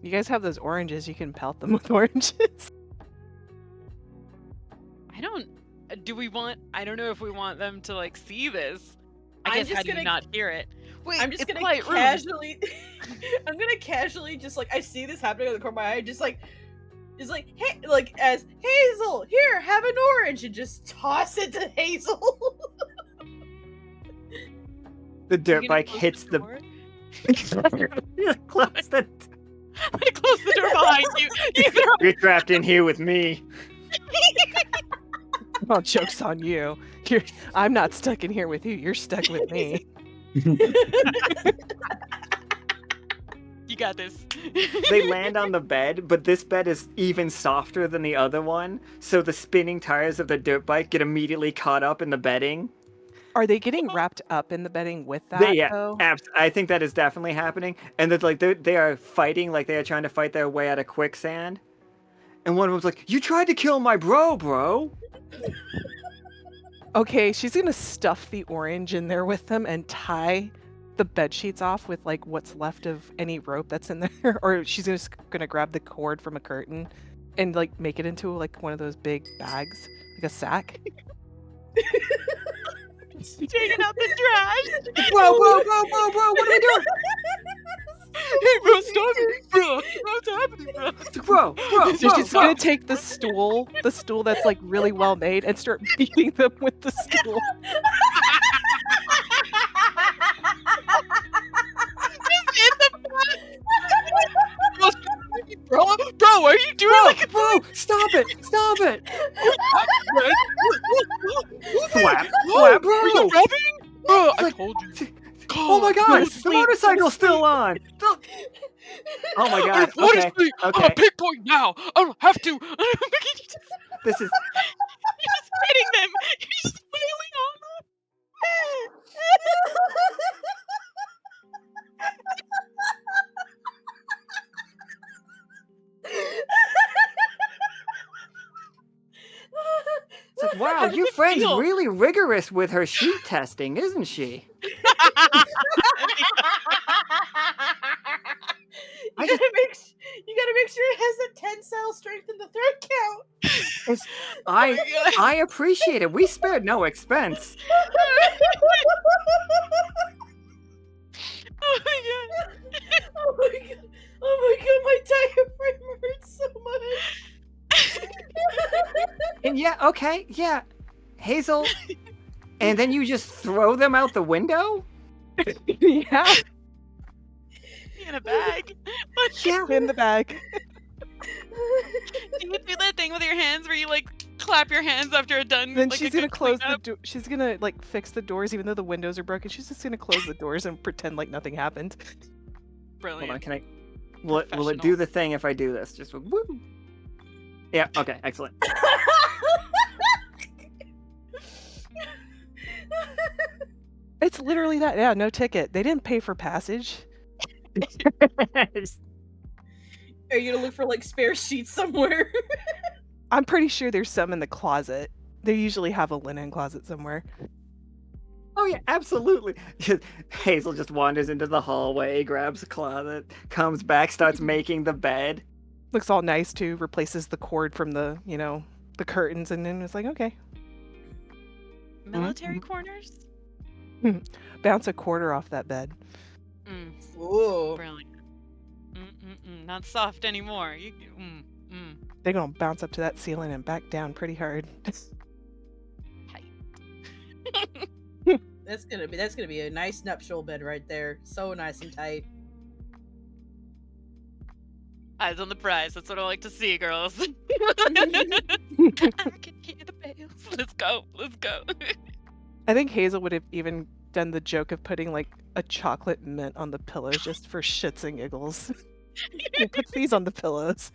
You guys have those oranges. You can pelt them with oranges. I don't know if we want them to like see this. I I'm guess just how do you gonna- not hear it? Wait, I'm just it's gonna quiet room. casually. I'm gonna casually just like I see this happening on the corner of my eye, just like, hey, like as Hazel, here, have an orange, and just toss it to Hazel. The dirt You gonna bike close hits the. door? Close the. I'm gonna close the door behind you. You're trapped in here with me. Well, joke's on you. I'm not stuck in here with you. You're stuck with me. You got this. They land on the bed, but this bed is even softer than the other one, so the spinning tires of the dirt bike get immediately caught up in the bedding. Are they getting wrapped up in the bedding with that, Yeah, though? I think that is definitely happening, and that like they are fighting, like they are trying to fight their way out of quicksand. And one of them's like, "You tried to kill my bro." Okay, she's gonna stuff the orange in there with them and tie the bed sheets off with like what's left of any rope that's in there, or she's just gonna grab the cord from a curtain and like make it into like one of those big bags, like a sack. Taking out the trash. Bro, what are we doing? Hey, bro, stop it, bro. What's happening, bro? Bro. So she's gonna take the stool that's like really well made, and start beating them with the stool. Bro, what are you doing? Bro, stop it! Flap, bro! Are you rubbing? Bro, I Like- told you. Oh my god, the sleep, motorcycle's still on! Oh my god, okay. I'm a big boy now. I don't have to. This is... You're just hitting them. You're just flailing on them. It's like, wow, How does your it friend's feel? really rigorous with her sheet testing, isn't she? You gotta make sure it has a tensile strength in the third count. I appreciate it. We spared no expense. Oh my god. Oh my god, my diaphragm hurts so much. And yeah, Hazel. And then you just throw them out the window? Yeah, In a bag. Yeah. in the bag. Do you do that thing with your hands where you like clap your hands after you're done? Then like, she's a gonna good close the cleanup? door. She's gonna like fix the doors, even though the windows are broken. She's just gonna close the doors and pretend like nothing happened. Hold on, Brilliant. can I... Will it do Professional. the thing if I do this? Just woo. Yeah, okay, excellent. It's literally that. Yeah, no ticket. They didn't pay for passage. Are you gonna look for like spare sheets somewhere? I'm pretty sure there's some in the closet. They usually have a linen closet somewhere. Oh yeah, absolutely. Hazel just wanders into the hallway, grabs a closet, comes back, starts making the bed. Looks all nice too. Replaces the cord from the, the curtains, and then it's like, okay, Military corners? bounce a quarter off that bed. Ooh. Brilliant. Not soft anymore. They're gonna bounce up to that ceiling and back down pretty hard. That's gonna be a nice nuptial bed right there. So nice and tight. Eyes on the prize. That's what I like to see, girls. I can hear the bells. Let's go. Let's go. I think Hazel would have even done the joke of putting like a chocolate mint on the pillows just for shits and giggles. Put these on the pillows.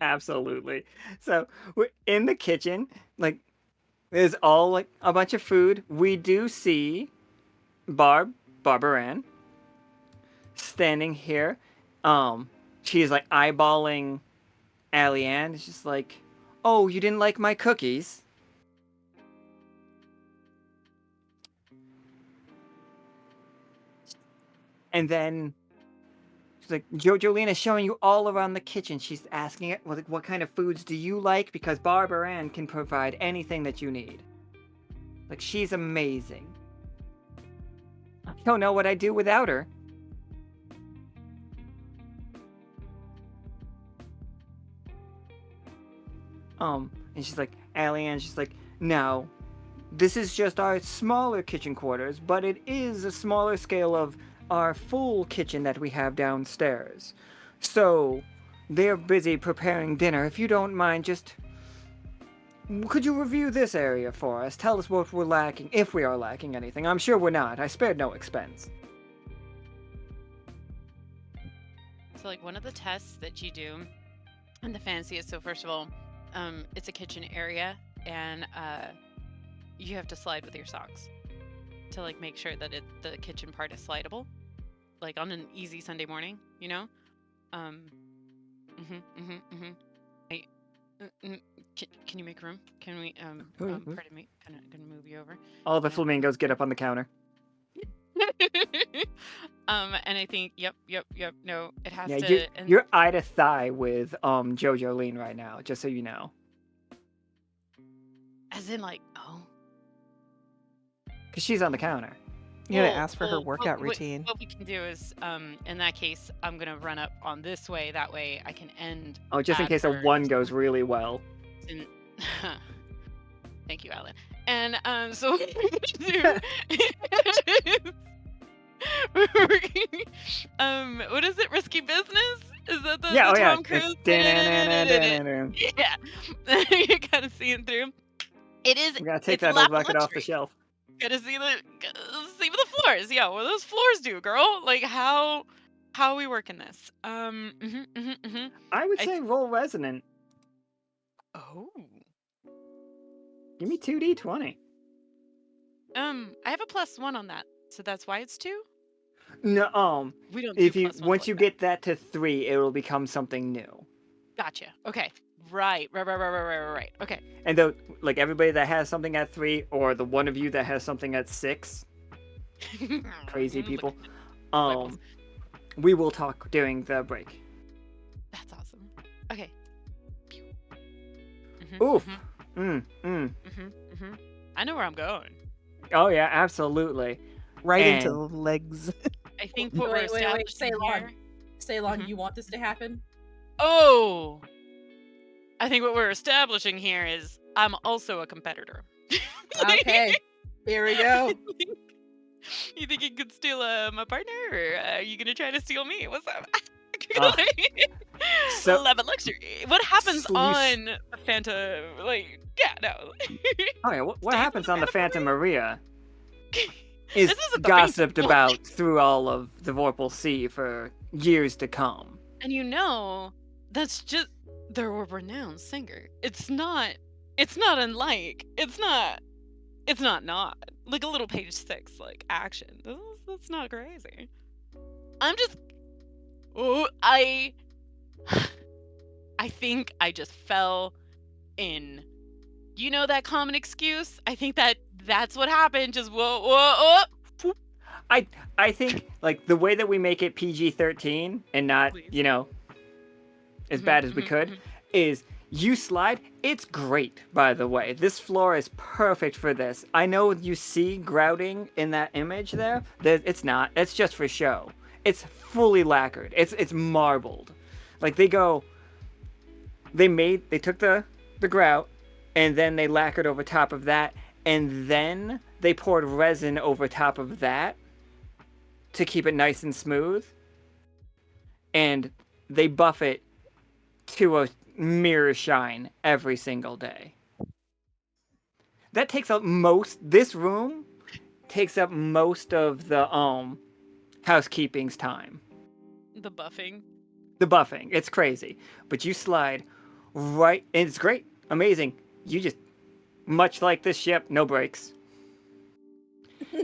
Absolutely. So we're in the kitchen, like there's all like a bunch of food. We do see Barbara Ann, standing here. She is like eyeballing Allie Ann. It's just like, oh, you didn't like my cookies? And then she's like, Jolene is showing you all around the kitchen. She's asking it, well, like, what kind of foods do you like? Because Barbara Ann can provide anything that you need. Like, she's amazing. I don't know what I'd do without her. And she's like, Allie Ann, she's like, now, this is just our smaller kitchen quarters, but it is a smaller scale of our full kitchen that we have downstairs. So, they're busy preparing dinner. If you don't mind, just... could you review this area for us? Tell us what we're lacking, if we are lacking anything. I'm sure we're not. I spared no expense. So, like, one of the tests that you do in the fancy is, so first of all, it's a kitchen area, and you have to slide with your socks to like make sure that the kitchen part is slidable, like on an easy Sunday morning, you know. Can you make room? Can we? Pardon me. Gonna move you over. All the flamingos get up on the counter. And I think, yep. No, it has Yeah, to. you're eye to thigh with Jolene right now, just so you know. As in, like, oh. Because she's on the counter. You gotta ask for her workout routine. What we can do is, in that case, I'm gonna run up on this way. That way, I can end. Oh, just in at case a her- one goes really well. in- Thank you, Alan. And so what we're gonna do what is it? Risky Business? Is that the Tom Cruise? Yeah. You're kind of seeing through. It is. We gotta take it's that lap old bucket off the luxury. shelf. Gotta see the floors. Yeah, what those floors do, girl. Like how are we working this? I would say roll resonant. Oh. Give me 2d20. I have a +1 on that, so that's why it's 2. No, We don't. if do you +1s once like you that. get that to 3, it will become something new. Gotcha. Okay. Right. Okay. And though, like everybody that has something at 3, or the one of you that has something at 6, crazy people, levels. we will talk during the break. That's awesome. Okay. Oof. I know where I'm going. Oh yeah, absolutely. Right into And- the legs. I think what we're Wait, establishing Ceylon. here. Ceylon, you want this to happen? Oh. I think what we're establishing here is I'm also a competitor. Okay. Here we go. You think you could steal my partner, or are you gonna try to steal me? What's up? So- Love and luxury. What happens So you on the Fanta? Like, yeah, no. Oh yeah, what happens on the Phantom Maria This is isn't the gossiped basic about through all of the Vorpal Sea for years to come. And that's just they're a renowned singer. It's not unlike. It's not like a little page 6 like action. That's not crazy. I'm just I think I just fell in you know that common excuse? I think that's what happened. Just whoa. Whoop. I think like the way that we make it PG-13 and not, Please. you know, as Mhm, bad as we mhm, could mhm. is you slide. It's great, by the way. This floor is perfect for this. I know you see grouting in that image there. It's not. It's just for show. It's fully lacquered. It's marbled. Like they took the grout and then they lacquered over top of that and then they poured resin over top of that to keep it nice and smooth. And they buff it to a mirror shine every single day. That takes up this room takes up most of the housekeeping's time. The buffing. The buffing, it's crazy. But you slide right and it's great. Amazing. You just much like this ship, no brakes.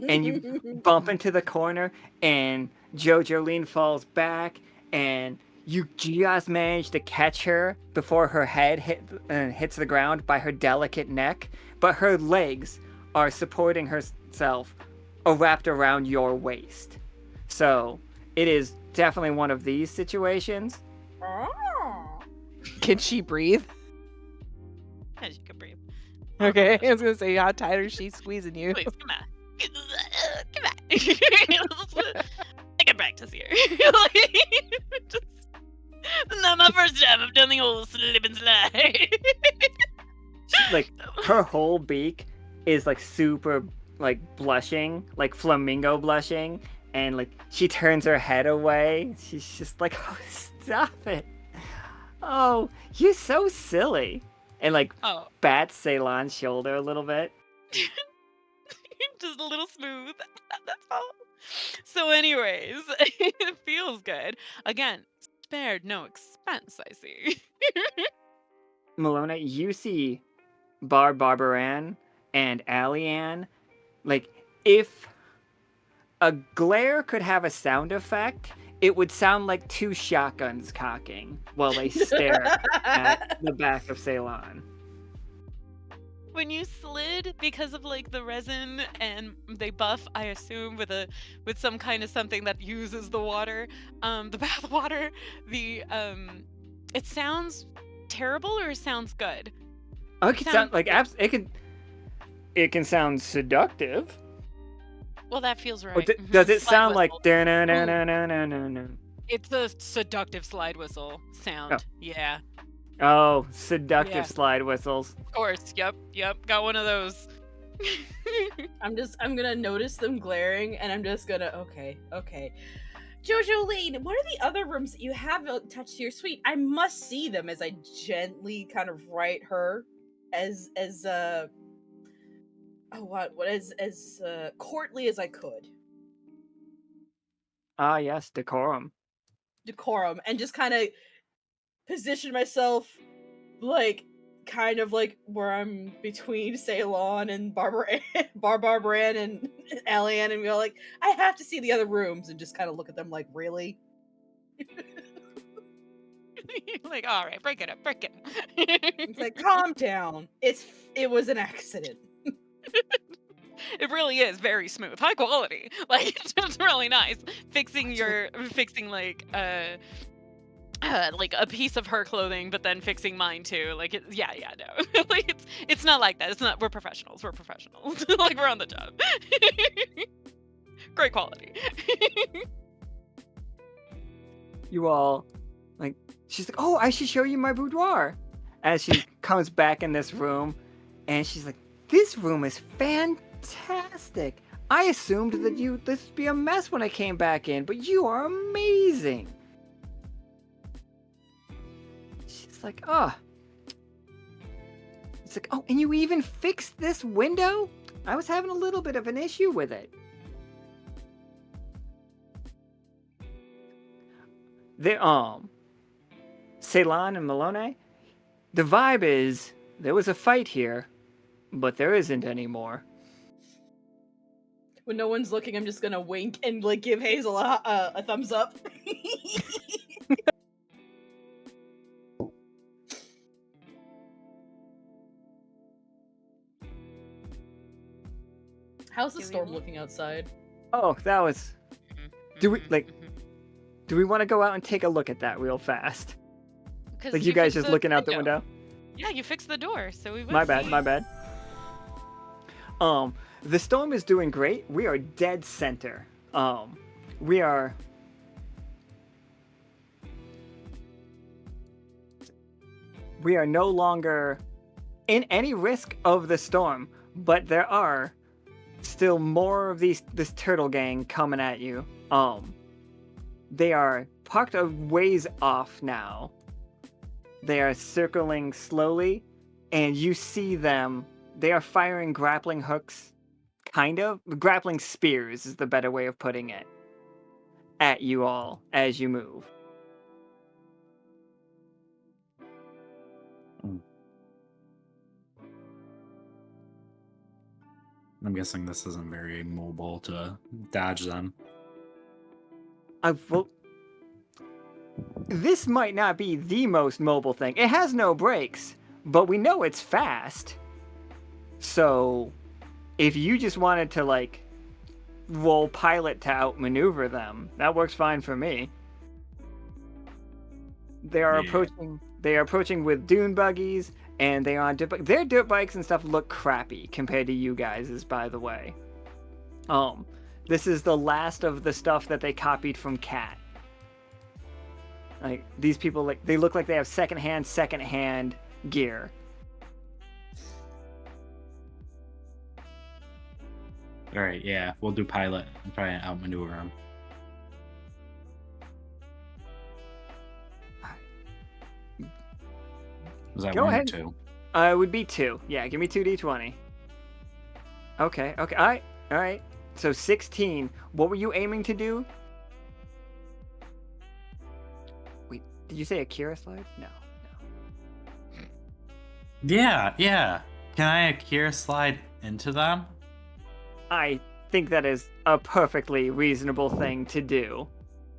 And you bump into the corner and Jolene falls back and you just manage to catch her before her head hits the ground by her delicate neck, but her legs are supporting herself wrapped around your waist. So it is definitely one of these situations. Can she breathe? As you can breathe. Okay, I was gonna say, how tight is she squeezing you? Please, come on. Come on. I can practice here. Just, not my first time. I've done the old slip and slide. Like her whole beak is like super like blushing, like flamingo blushing, and like she turns her head away. She's just like, oh, stop it. Oh, you're so silly. And like Oh, bats Ceylon's shoulder a little bit. just a little smooth. That's all. So, anyways, it feels good. Again, spared no expense, I see. Melinoë, you see Barbaran and Allianne. Like, if a glare could have a sound effect, it would sound like two shotguns cocking while they stare at the back of Ceylon. When you slid because of like the resin and they buff, I assume with some kind of something that uses the water, the bath water, it sounds terrible or it sounds good? Oh, it can sound like it can sound seductive. Well, that feels Or right. does it Slide sound like whistle. da-na-na-na-na-na-na? It's a seductive slide whistle sound. Oh. Yeah. Oh, seductive Yeah. slide whistles. Of course. Yep. Got one of those. I'm gonna notice them glaring, and I'm just gonna okay. Jolene, what are the other rooms that you have attached to your suite? I must see them as I gently kind of write her as courtly as I could. Ah, yes, decorum. Decorum, and just kind of position myself like kind of like where I'm between Ceylon and Barbaran and Allianne, and go like, I have to see the other rooms, and just kind of look at them like, really? Like, all right, break it up. It's like, calm down. It was an accident. It really is very smooth, high quality. Like it's just really nice. Fixing like like a piece of her clothing, but then fixing mine too. Like no. Like it's not like that. It's not. We're professionals. Like we're on the job. Great quality. You all, like, she's like, oh, I should show you my boudoir. As she comes back in this room, and she's like, this room is fantastic. I assumed that this would be a mess when I came back in, but you are amazing. She's like, oh. It's like, oh, and you even fixed this window? I was having a little bit of an issue with it. Ceylon and Melinoë, the vibe is there was a fight here, but there isn't anymore. When no one's looking, I'm just gonna wink and like give Hazel a thumbs up. How's the Do we storm want- looking outside? Oh, that was. Do we, Mhm, like- mhm. Do we want to go out and take a look at that real fast? 'Cause Like you guys fixed just the looking out the window? Yeah, you fixed the door, so we would. My bad, see. my bad. The storm is doing great. We are dead center. We are. We are no longer in any risk of the storm, but there are still more of this turtle gang coming at you. They are parked a ways off now. They are circling slowly, and you see them. They are firing grappling hooks, kind of. Grappling spears is the better way of putting it, at you all as you move. I'm guessing this isn't very mobile to dodge them. Well, this might not be the most mobile thing. It has no brakes, but we know it's fast. So, if you just wanted to, like, roll pilot to outmaneuver them, that works fine for me. They are Yeah. approaching. They are approaching with dune buggies, and they are on dirt bikes. Their dirt bikes and stuff look crappy compared to you guys's, by the way. This is the last of the stuff that they copied from Cat. Like these people, like they look like they have secondhand gear. All right, yeah, we'll do pilot and try and outmaneuver them. Was that Go one ahead. or two? It would be 2. Yeah, give me 2d20. Okay, all right. So 16. What were you aiming to do? Wait, did you say a Kira slide? No. Yeah. Can I Akira slide into them? I think that is a perfectly reasonable thing to do.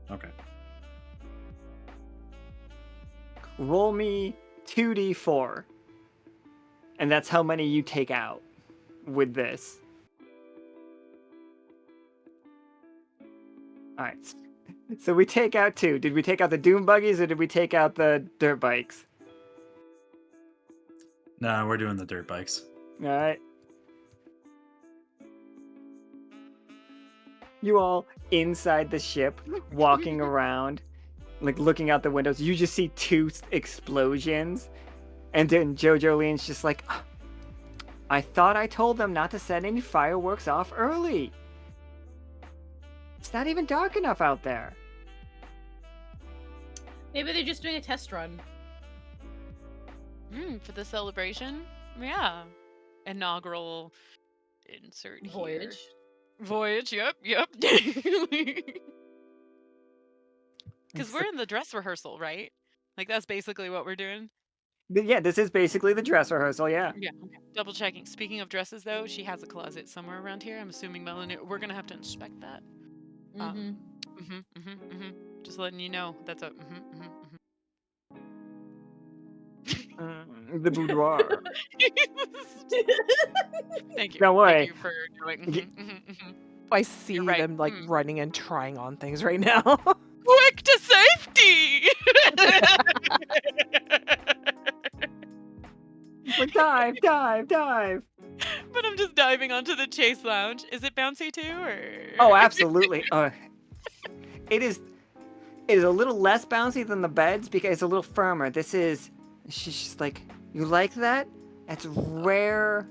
Okay. Roll me 2d4. And that's how many you take out with this. Alright. So we take out 2. Did we take out the Doom buggies or did we take out the dirt bikes? No, we're doing the dirt bikes. Alright. You all inside the ship, walking around, like looking out the windows. You just see 2 explosions. And then Jojo Lean's just like, I thought I told them not to set any fireworks off early. It's not even dark enough out there. Maybe they're just doing a test run. For the celebration? Yeah. Inaugural insert here. Voyage. Voyage, yep. Because we're in the dress rehearsal, right? Like, that's basically what we're doing? Yeah, this is basically the dress rehearsal, yeah. Yeah, okay. Double checking. Speaking of dresses, though, she has a closet somewhere around here. I'm assuming Melinoë. We're gonna have to inspect that. Just letting you know. That's a. The boudoir. Thank you. Don't worry. Thank you for doing. I see right. them like Mm. running and trying on things right now. Quick to safety! Like, dive. But I'm just diving onto the chase lounge. Is it bouncy too, or? Oh, absolutely. It is a little less bouncy than the beds because it's a little firmer. This is, she's just like, you like that? That's rare.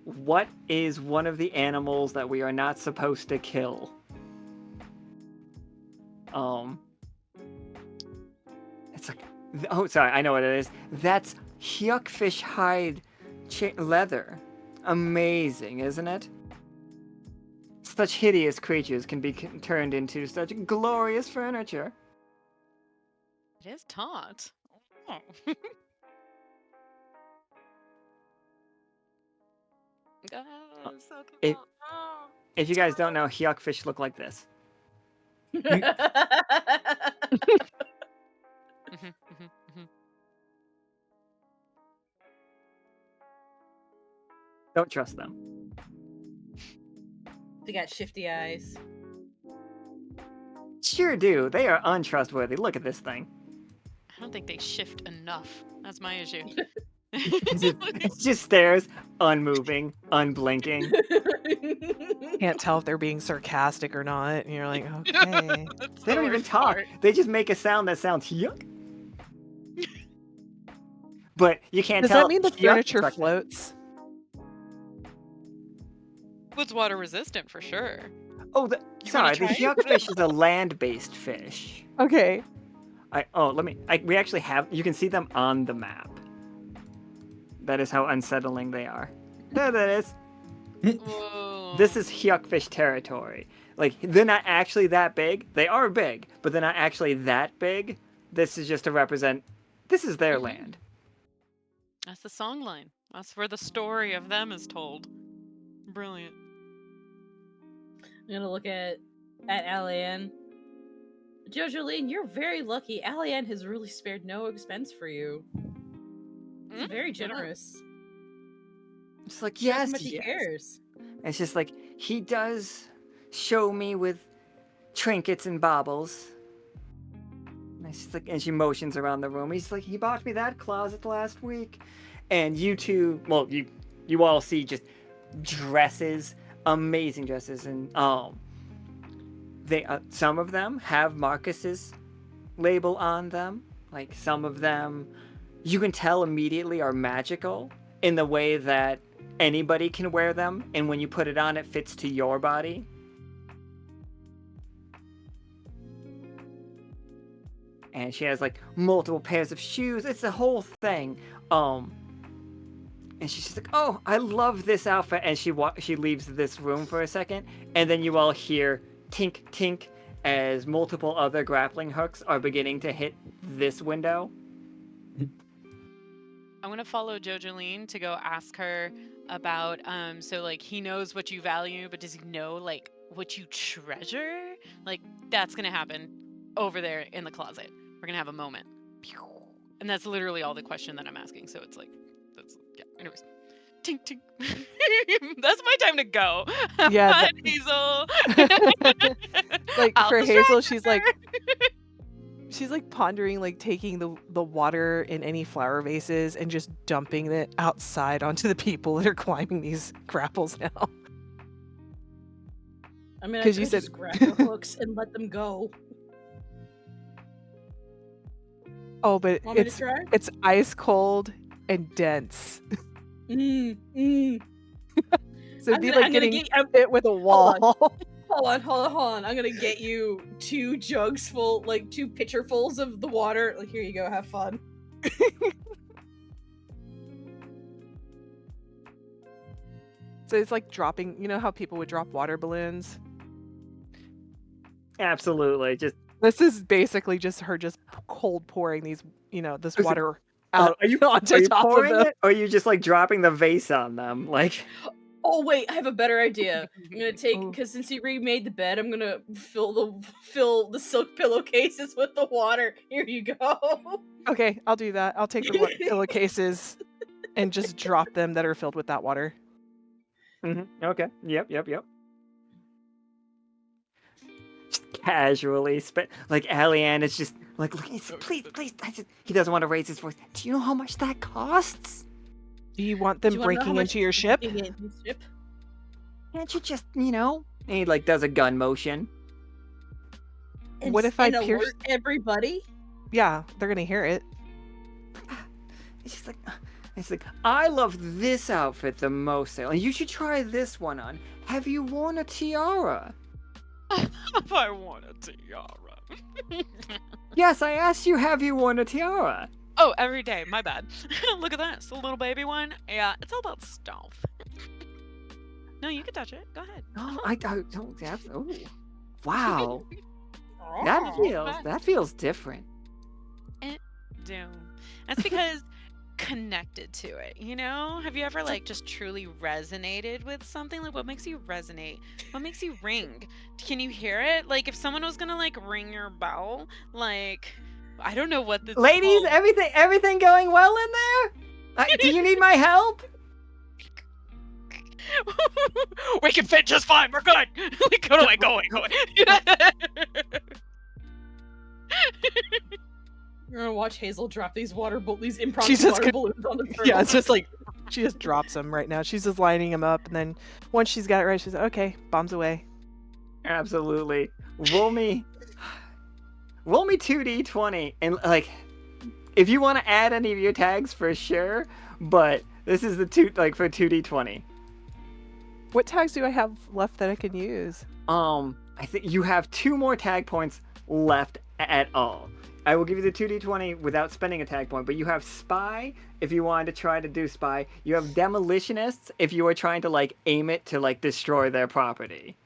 What is one of the animals that we are not supposed to kill? It's like, oh, sorry, I know what it is. That's Hijinx hide leather. Amazing, isn't it? Such hideous creatures can be turned into such glorious furniture. It is taut. Oh. Oh, so If- cool. Oh. If you guys don't know, Hijinx look like this. Don't trust them. They got shifty eyes. Sure do. They are untrustworthy. Look at this thing. I don't think they shift enough. That's my issue. It just stares, unmoving, unblinking. Can't tell if they're being sarcastic or not. And you're like, okay. That's They the don't even worst talk. part. They just make a sound that sounds yuck. But you can't Does tell. that mean the yuck furniture sucks. floats? It's water resistant for sure. Oh, You sorry. wanna The try it? yuckfish is a land-based fish. Okay. We actually have. You can see them on the map. That is how unsettling they are. There that is. Whoa. This is yuckfish territory. Like, they're not actually that big. They are big, but they're not actually that big. This is just to represent. This is their land. That's the song line. That's where the story of them is told. Brilliant. I'm gonna look at Alian. Jojoline, you're very lucky. Alian has really spared no expense for you. He's very generous. It's like, Shows how yes, much he yes. cares. It's just like, he does show me with trinkets and baubles. And she's like, and she motions around the room. He's like, he bought me that closet last week. And you two, well, you all see just dresses, amazing dresses, and they some of them have Marcus's label on them. Like, some of them, you can tell immediately are magical in the way that anybody can wear them, and when you put it on, it fits to your body. And she has like multiple pairs of shoes. It's the whole thing. And she's just like, "Oh, I love this outfit." And she leaves this room for a second, and then you all hear tink tink as multiple other grappling hooks are beginning to hit this window. I'm gonna follow Jojoline to go ask her about so like he knows what you value, but does he know like what you treasure? Like that's gonna happen over there in the closet. We're gonna have a moment. And that's literally all the question that I'm asking. So it's like that's yeah. Anyways. Tink tink. That's my time to go. Yeah, Bye, Hazel. Like I'll for distract Hazel, she's her. like pondering like taking the water in any flower vases and just dumping it outside onto the people that are climbing these grapples now. I mean, I 'Cause could you said- just grab the hooks and let them go. Oh, but Want me to it's try? it's ice cold and dense. So it'd be like getting hit with a wall. Hold on. I'm gonna get you 2 jugs full, like 2 pitcherfuls of the water. Like, here you go, have fun. So it's like dropping, you know how people would drop water balloons? Absolutely. Just This is basically just her just cold pouring these, this Is it- water out are you onto top of pouring them. it, or are you just like dropping the vase on them? Like, Oh wait, I have a better idea. I'm gonna take Ooh. because since you remade the bed, I'm gonna fill the silk pillowcases with the water. Here you go. Okay, I'll do that. I'll take the pillowcases and just drop them that are filled with that water. okay, yep. Just casually spit. Like Alian is just like, please. He doesn't want to raise his voice. Do you know how much that costs? Do you want them Do you wanna know how breaking much into your ship? breaking into your ship? Can't you just, And he like does a gun motion. And What if I alert pierce- everybody? Yeah, they're gonna hear it. It's like, I love this outfit the most, Ceylon. You should try this one on. Have you worn a tiara? If I want a tiara. Yes, I asked you, have you worn a tiara? Oh, every day. My bad. Look at this. A little baby one. Yeah, it's all about stuff. No, you can touch it. Go ahead. No, I don't. Oh, wow. Oh, That feels different. Do. That's because connected to it, Have you ever like just truly resonated with something? Like what makes you resonate? What makes you ring? Can you hear it? Like if someone was gonna like ring your bell, like I don't know what this Ladies, called. everything going well in there? Do you need my help? We can fit just fine. We're good. We go away. Go away. Go away. You're gonna watch Hazel drop these these impromptu She's just water balloons on the turtle. Yeah, it's just like she just drops them right now. She's just lining them up, and then once she's got it right, she's like, okay, bombs away. Absolutely. Roll me 2d20, and like, if you want to add any of your tags for sure, but this is the for 2d20. What tags do I have left that I can use? I think you have 2 more tag points left at all. I will give you the 2d20 without spending a tag point, but you have Spy if you wanted to try to do Spy. You have Demolitionists if you were trying to like aim it to like destroy their property.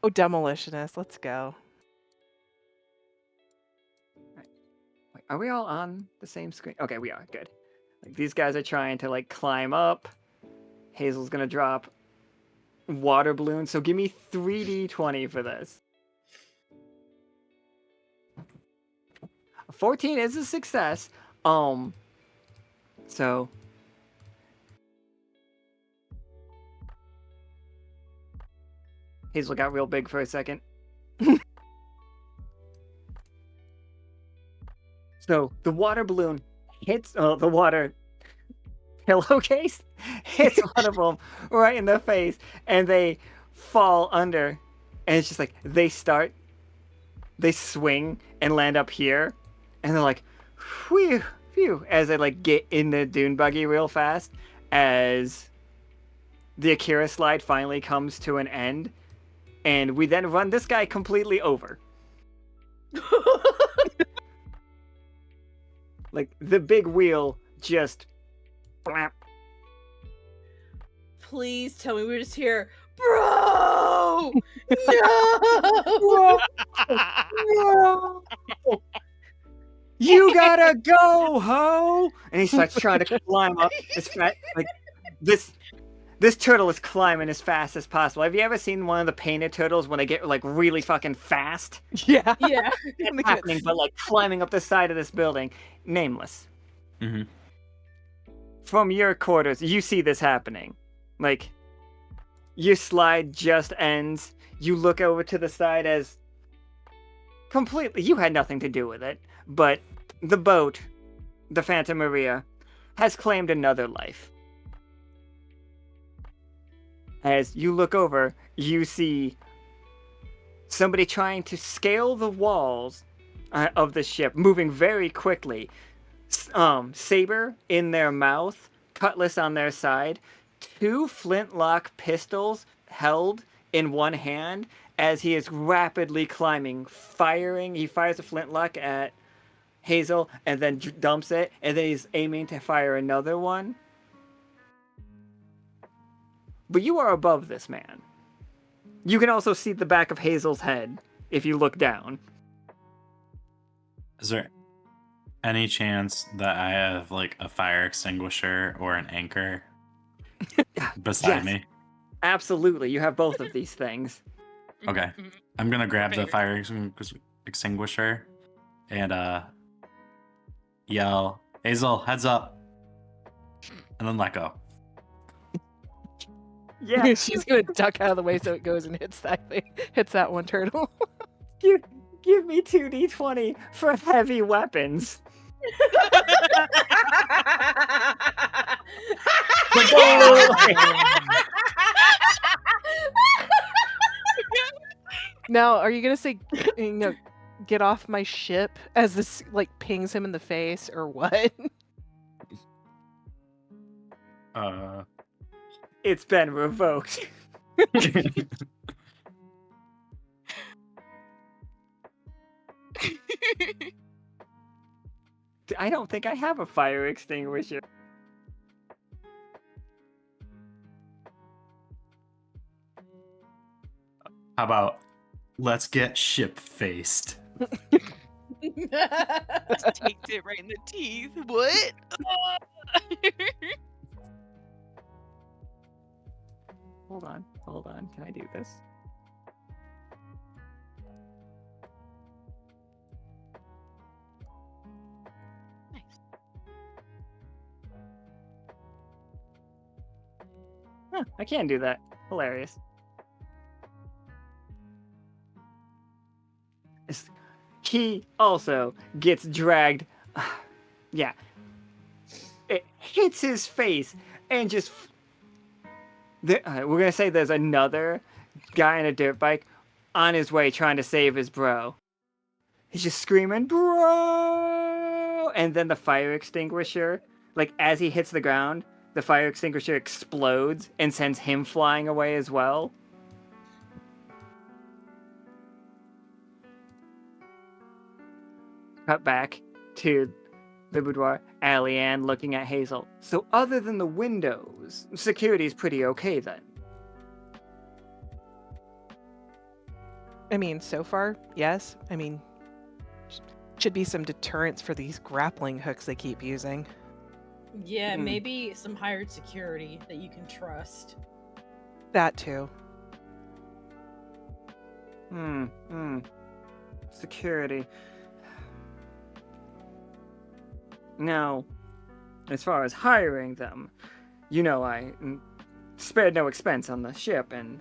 Oh, Demolitionist. Let's go. Wait, are we all on the same screen? Okay, we are. Good. Like, these guys are trying to like climb up. Hazel's gonna drop water balloon. So give me 3d20 for this. 14 is a success. So Hazel got real big for a second. So the water balloon hits the water pillowcase, hits one of them right in the face, and they fall under. And it's just like they swing and land up here, and they're like, whew, phew, as they like get in the dune buggy real fast, as the Akira slide finally comes to an end, and we then run this guy completely over. Like, the big wheel just... Blap. Please tell me we're just here. Bro! No! No! You gotta go, ho! And he starts trying to climb up as fast. Like, this turtle is climbing as fast as possible. Have you ever seen one of the painted turtles when they get like really fucking fast? Yeah. Yeah. It's happening, but like climbing up the side of this building. Nameless. Mm-hmm. From your quarters, you see this happening. Like, your slide just ends. You look over to the side as completely, you had nothing to do with it, but the boat, the Phantom Maria, has claimed another life. As you look over, you see somebody trying to scale the walls of the ship, moving very quickly. Saber in their mouth, cutlass on their side, 2 flintlock pistols held in one hand as he is rapidly climbing, firing. He fires a flintlock at Hazel and then dumps it, and then he's aiming to fire another one. But you are above this man. You can also see the back of Hazel's head if you look down. Is there any chance that I have like a fire extinguisher or an anchor beside me? Absolutely, you have both of these things. Okay. I'm gonna grab the Prepared. fire extinguisher and yell, Hazel, heads up, and then let go. Yeah, She's gonna duck out of the way so it goes and hits that thing, hits that one turtle. give me 2d20 for heavy weapons. Now, are you gonna say, get off my ship as this like pings him in the face, or what? It's been revoked. I don't think I have a fire extinguisher. How about let's get ship faced? Just takes it right in the teeth. What? Hold on. Can I do this? Huh, I can do that. Hilarious. He also gets dragged. Yeah. It hits his face and just. We're going to say there's another guy on a dirt bike on his way trying to save his bro. He's just screaming, bro! And then the fire extinguisher, like as he hits the ground, the fire extinguisher explodes and sends him flying away as well. Cut back to the boudoir. Allie-Ann looking at Hazel. So other than the windows, security's pretty okay then. I mean, so far, yes. I mean, should be some deterrence for these grappling hooks they keep using. Yeah, maybe some hired security that you can trust. That too. Security. Now, as far as hiring them, you know I spared no expense on the ship, and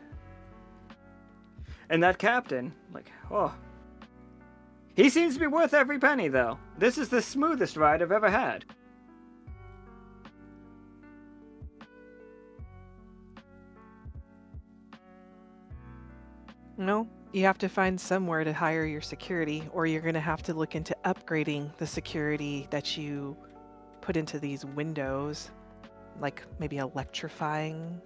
that captain, like, oh. He seems to be worth every penny, though. This is the smoothest ride I've ever had. No, you have to find somewhere to hire your security, or you're going to have to look into upgrading the security that you put into these windows, like maybe electrifying.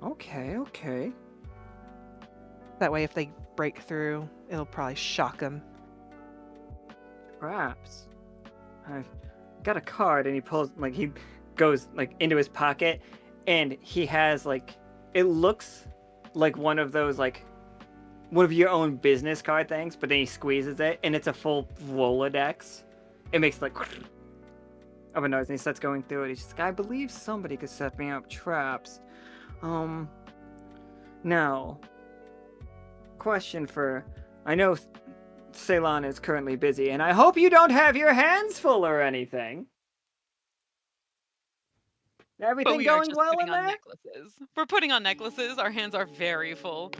Okay. That way, if they break through, it'll probably shock them. Perhaps. I've got a card, and he goes, like, into his pocket, and he has, like, it looks like one of those, like, one of your own business card things, but then he squeezes it, and it's a full Rolodex. It makes, like, of a noise, and he starts going through it. He's just like, I believe somebody could set me up traps. Now, question for... I know Ceylon is currently busy, and I hope you don't have your hands full or anything. Everything But we are going just well putting in on there? necklaces. We're putting on necklaces. Our hands are very full.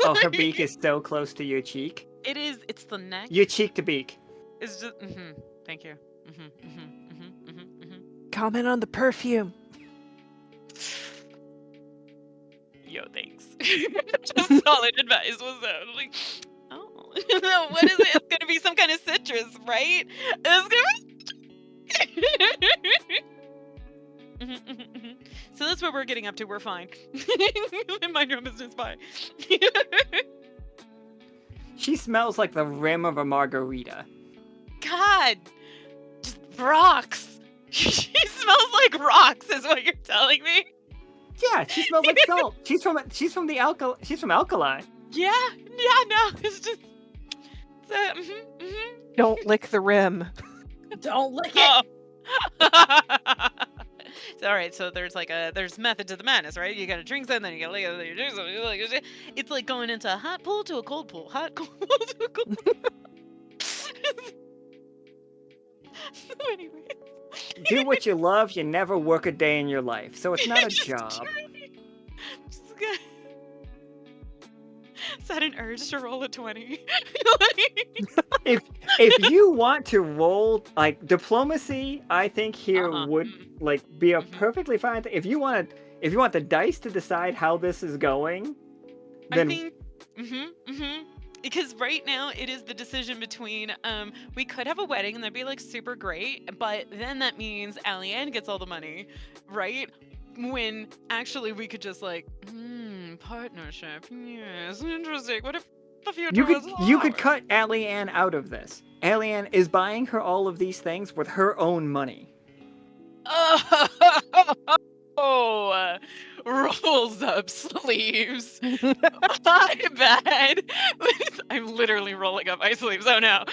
Oh, her beak is so close to your cheek. It is. It's the neck. Your cheek to beak. It's just. Thank you. Comment on the perfume. Yo, thanks. Just solid advice. What's that? Like, oh, no, what is it? It's gonna be some kind of citrus, right? It's gonna be. So that's what we're getting up to. We're fine. Mind your own business. Bye. She smells like the rim of a margarita. God, just rocks. She smells like rocks, is what you're telling me. Yeah, she smells like salt. She's from Alkali. Yeah, no, it's just. Don't lick the rim. Don't lick it. Oh. All right, so there's method to the madness, right? You gotta drink something, then you gotta lick it, then you do something. It's like going into a hot pool to a cold pool, hot cold to a cold pool. So anyway. Do what you love, you never work a day in your life, so it's not a job. Is that an urge to roll a 20? If you want to roll, like, diplomacy, I think here would, like, be a perfectly fine thing. If you want the dice to decide how this is going, then... I think, because right now it is the decision between, we could have a wedding and that'd be, like, super great, but then that means Allie-Ann gets all the money, right? When actually we could just, like, partnership, yes, interesting. What if the future was you could ours? cut Allie-Ann out of this. Allie-Ann is buying her all of these things with her own money. Oh, rolls up sleeves. My bad. I'm literally rolling up my sleeves. Oh no.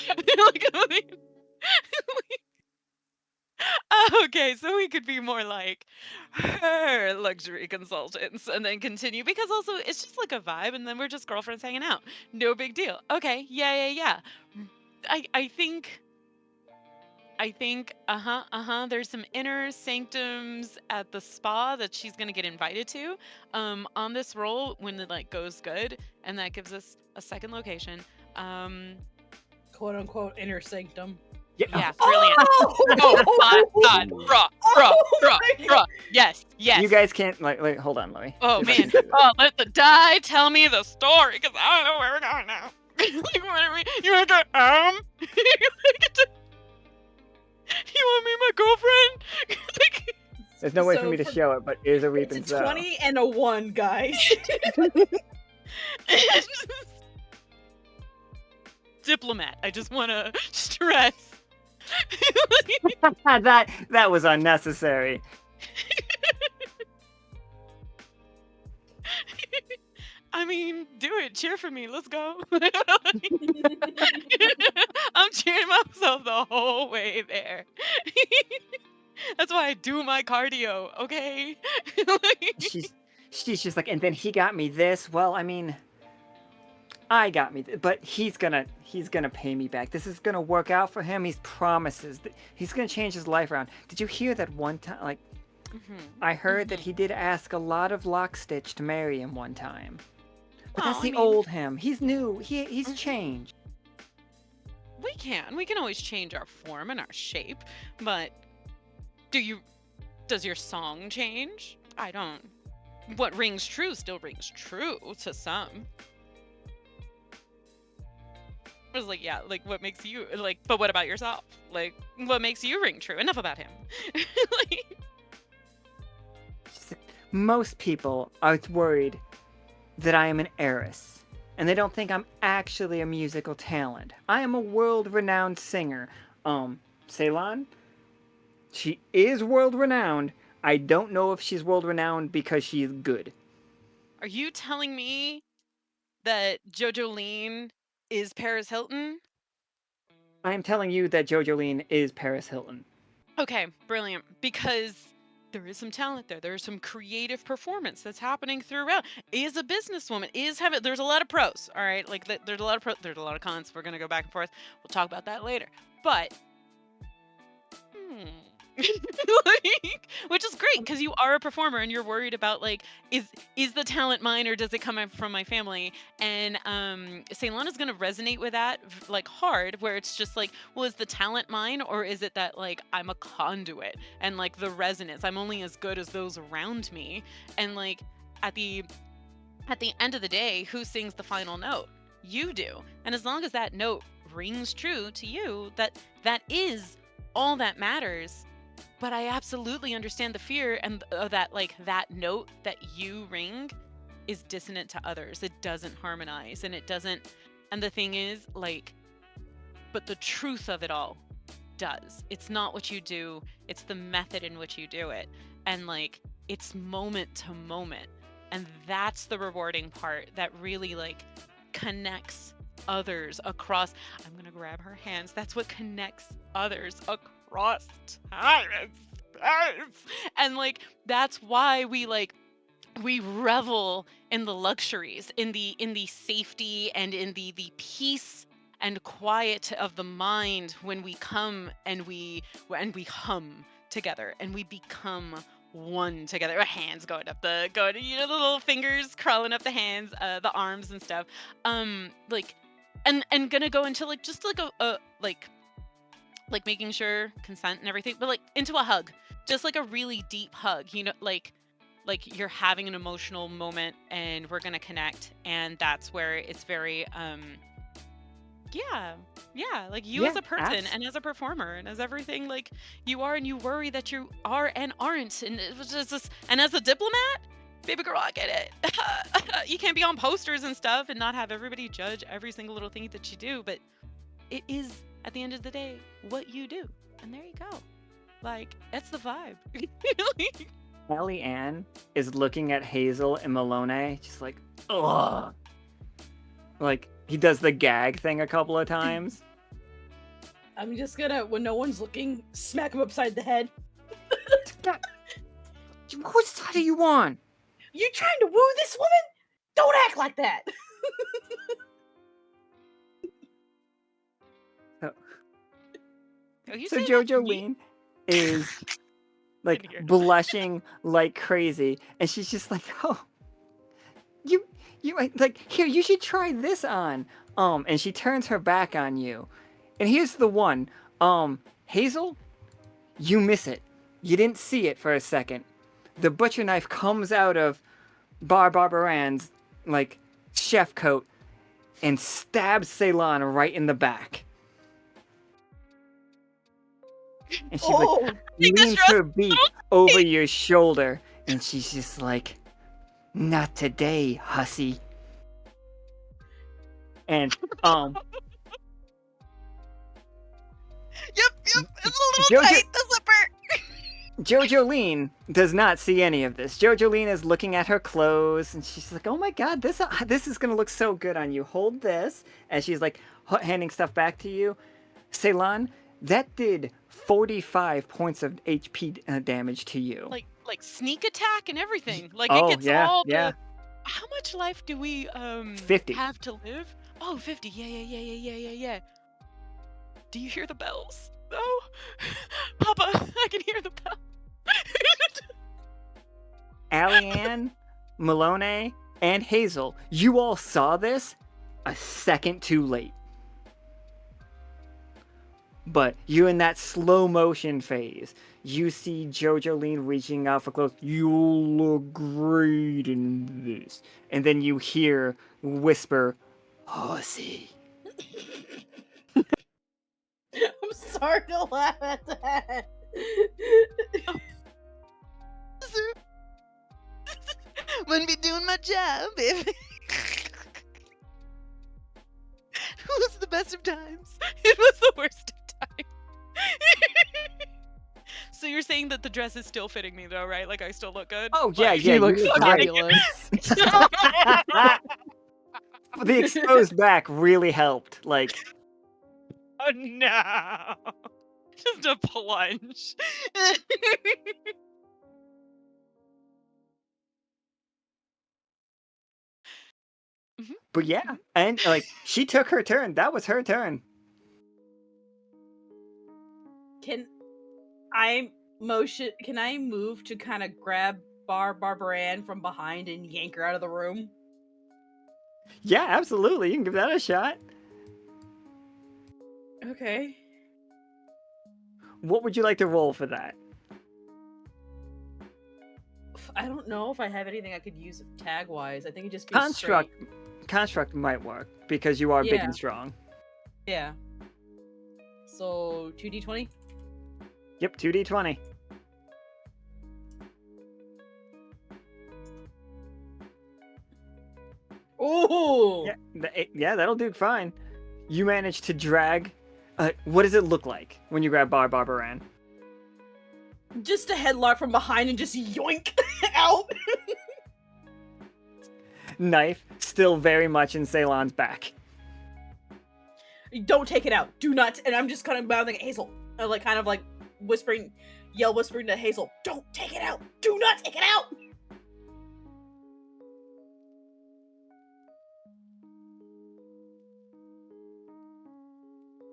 Okay, so we could be more like her luxury consultants and then continue because also it's just like a vibe and then we're just girlfriends hanging out. No big deal. Okay, yeah. I think I think, there's some inner sanctums at the spa that she's gonna get invited to. On this roll, when it like goes good, and that gives us a second location. Quote unquote inner sanctum. Yeah, brilliant. Oh, Oh my God, bruh, my God. yes. You guys can't like hold on, Louie. Oh If I man. can do this. Oh, let the die tell me the story, because I don't know where we're going now. Like, what are we? You want to you want to meet my girlfriend? Like, There's no way for So me to for- show it, but it is a It's reaping a so. 20 and a 1, guys. Diplomat. I just want to stress. that was unnecessary. I mean, do it. Cheer for me. Let's go. I'm cheering myself the whole way there. That's why I do my cardio, okay? She's just like, and then he got me this. Well, I mean, I got me, but he's gonna pay me back. This is gonna work out for him. He's promises that he's gonna change his life around. Did you hear that one time? Like, I heard that he did ask a lot of Lockstitch to marry him one time. But Well, that's I the mean- old him. He's new. He's changed. We can always change our form and our shape, but does your song change? I don't. What rings true still rings true to some. I was like, yeah, like what makes you like, but what about yourself? Like, what makes you ring true? Enough about him. Like, She's like, most people are worried that I am an heiress, and they don't think I'm actually a musical talent. I am a world-renowned singer. Ceylon? She is world-renowned. I don't know if she's world-renowned because she's good. are you telling me that Jojoline is Paris Hilton? I am telling you that Jojoline is Paris Hilton. Okay, brilliant. Because there is some talent there. There's some creative performance that's happening throughout. Is a businesswoman. There's a lot of pros. All right, like there's a lot of pros. There's a lot of cons. We're gonna go back and forth. We'll talk about that later. But, like, which is great because you are a performer and you're worried about like is the talent mine or does it come from my family? And Ceylon is gonna resonate with that like hard, where it's just like, well, is the talent mine or is it that like I'm a conduit and like the resonance? I'm only as good as those around me, and like at the end of the day, who sings the final note? You do. And as long as that note rings true to you, that is all that matters. But I absolutely understand the fear and that like that note that you ring is dissonant to others. It doesn't harmonize and it doesn't. And the thing is, like, but the truth of it all does. It's not what you do, it's the method in which you do it. And like, it's moment to moment. And that's the rewarding part that really like connects others across. I'm going to grab her hands. That's what connects others across time and space. And like, that's why we revel in the luxuries, in the safety and in the peace and quiet of the mind when we come and we hum together and we become one together. Our hands going, you know, the little fingers crawling up the hands, the arms and stuff. Like, and gonna go into like just like a like making sure consent and everything, but like into a hug, just like a really deep hug, you know, like you're having an emotional moment and we're gonna connect, and that's where it's very yeah, like you as a person and as a performer and as everything like you are, and you worry that you are and aren't, and it was just and as a diplomat, baby girl, I get it. You can't be on posters and stuff and not have everybody judge every single little thing that you do, but it is at the end of the day what you do, and there you go. Like, that's the vibe. Ellie Ann is looking at Hazel and Melinoë, just like, ugh. Like, he does the gag thing a couple of times. I'm just gonna, when no one's looking, smack him upside the head. Whose side are you on? You trying to woo this woman? Don't act like that. Are you So saying that's me? Jojoline is like Didn't hear it. blushing like crazy, and she's just like, "Oh, you like here, you should try this on." And she turns her back on you. And here's the one. Hazel, you miss it. You didn't see it for a second. The butcher knife comes out of Barbaran's like chef coat and stabs Ceylon right in the back. And she like Oh, Take this leans dress her beak over your shoulder, and she's just like, "Not today, hussy." And Yep, it's a little Jojo- tight, the zipper. Jojoline does not see any of this. Jojoline is looking at her clothes, and she's like, "Oh my god, this is gonna look so good on you. Hold this." And she's like handing stuff back to you. Ceylon, that did 45 points of HP damage to you. Like sneak attack and everything. Like Oh, it gets yeah, all yeah. the. How much life do we 50. have to live? Oh, 50. Yeah. Do you hear the bells? No, Papa, I can hear the bell. Allie-Ann, Melinoë, and Hazel, you all saw this a second too late. But you're in that slow motion phase. You see Jojoline reaching out for clothes. "You'll look great in this." And then you hear whisper, "Hussy." I'm sorry to laugh at that. Wouldn't be doing my job if. It was the best of times. It was the worst of times. So you're saying that the dress is still fitting me though, right? Like I still look good? Oh, yeah, Like- yeah, You look great. fabulous. The exposed back really helped. Like, Oh no! Just a plunge. but yeah. And, like, she took her turn. That was her turn. Can I move to kind of grab Barbaran from behind and yank her out of the room? Yeah, absolutely. You can give that a shot. Okay. What would you like to roll for that? I don't know if I have anything I could use tag wise. I think it just be Construct. straight- Construct might work because you are big Yeah. and strong. Yeah. So 2d20. Yep, 2d20. Ooh. Yeah, that'll do fine. You manage to drag. What does it look like when you grab Barbaran? Just a headlock from behind and just yoink out. Knife still very much in Ceylon's back. Don't take it out. Do not. And I'm just kind of mouthing at Hazel, like kind of like whispering to Hazel. Don't take it out. Do not take it out.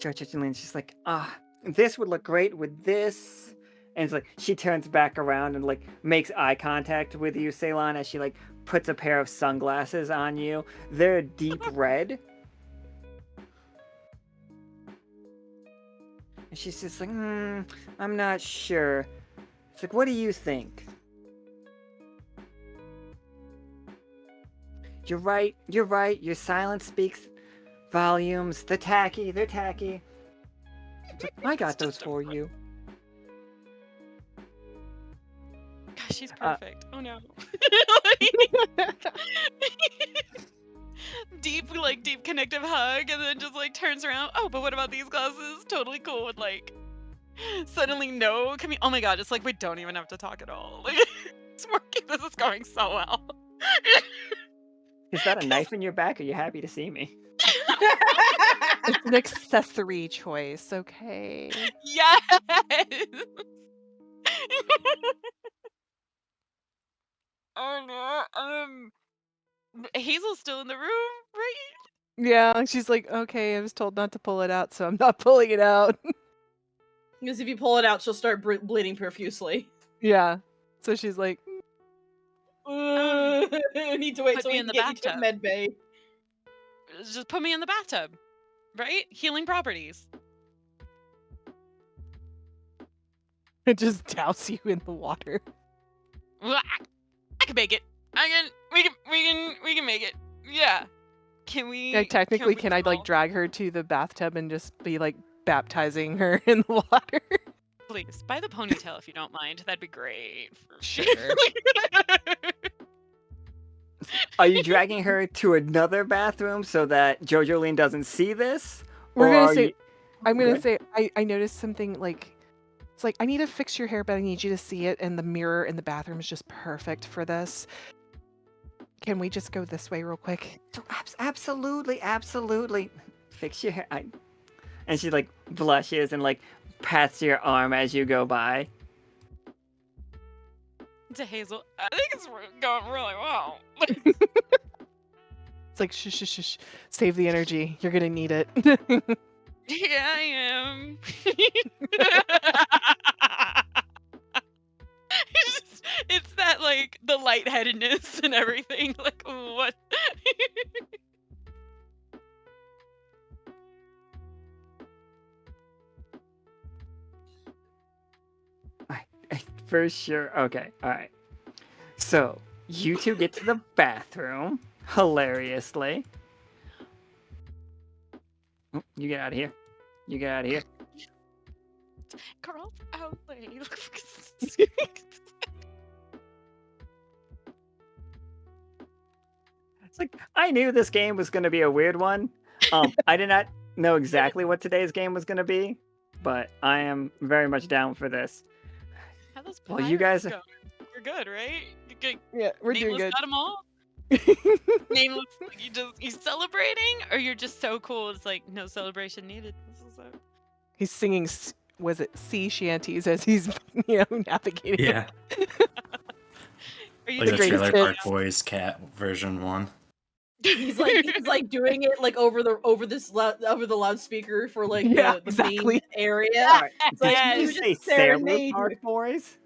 Jojolin's just like, this would look great with this. And it's like she turns back around and like makes eye contact with you, Ceylon, as she like puts a pair of sunglasses on you. They're deep red. And she's just like, I'm not sure. It's like, what do you think? You're right. Your silence speaks volumes. They're tacky. It's like, I got those for you. Gosh, she's perfect. Oh no. deep connective hug, and then just like turns around. Oh, but what about these glasses? Totally cool with like suddenly no. Oh my god, it's like we don't even have to talk at all. Like it's working. This is going so well. Is that a knife in your back? Are you happy to see me? It's an accessory choice, okay? Yes. Oh no. Hazel's still in the room, right? Yeah, she's like, okay, I was told not to pull it out, so I'm not pulling it out. Because if you pull it out, she'll start bleeding profusely. Yeah. So she's like, I need to wait Put till me we in can the get you to bathtub. med bay. Just put me in the bathtub, right? Healing properties. just douse you in the water. I can make it. We can make it. Yeah. Can we? Like, technically, we can I like all- drag her to the bathtub and just be like baptizing her in the water? Please, by the ponytail if you don't mind. That'd be great. Sure. Are you dragging her to another bathroom so that Jojoline doesn't see this? We're Or gonna are say, you- I'm gonna Good. say, I noticed something like, it's like, I need to fix your hair, but I need you to see it, and the mirror in the bathroom is just perfect for this. Can we just go this way real quick? Absolutely. Fix your hair. And she like blushes and like pats your arm as you go by. To Hazel, I think it's going really well. It's like, shh, save the energy. You're gonna need it. Yeah, I am. It's that like the lightheadedness and everything. Like what? For sure. Okay. All right. So you two get to the bathroom hilariously. Oh, you get out of here. You get out of here. Girls outlay. It's like I knew this game was going to be a weird one. I did not know exactly what today's game was going to be, but I am very much down for this. How those Well, you pirates guys- going? We're good, right? Yeah, we're doing Nameless good. got them all. Nameless, you celebrating, or you're just so cool? It's like no celebration needed. He's singing, was it sea shanties as he's, navigating. Yeah, Are you like the greatest Trailer hits. Park Boys cat version 1. He's like doing it like over the loudspeaker for like Yeah, the exactly. main area. All right. It's like, Did you you say just Sailor serenade Park you. Boys?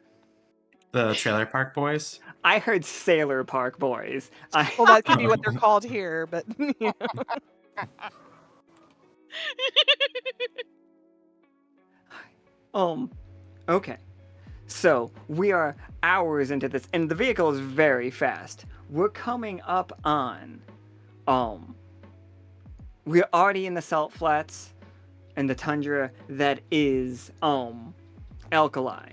The Trailer Park Boys. I heard Sailor Park Boys. Well, that could be what they're called here, but yeah. Okay. So we are hours into this, and the vehicle is very fast. We're coming up on, we're already in the salt flats and the tundra that is, Alkali.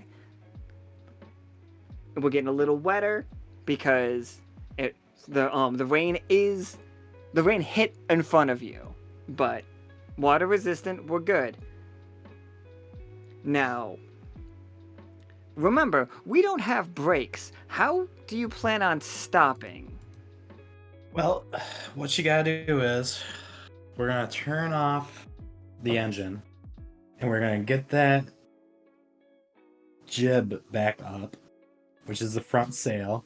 We're getting a little wetter because the rain hit in front of you, but water resistant, we're good. Now, remember, we don't have brakes. How do you plan on stopping? Well, what you gotta do is we're gonna turn off the engine and we're gonna get that jib back up, which is the front sail,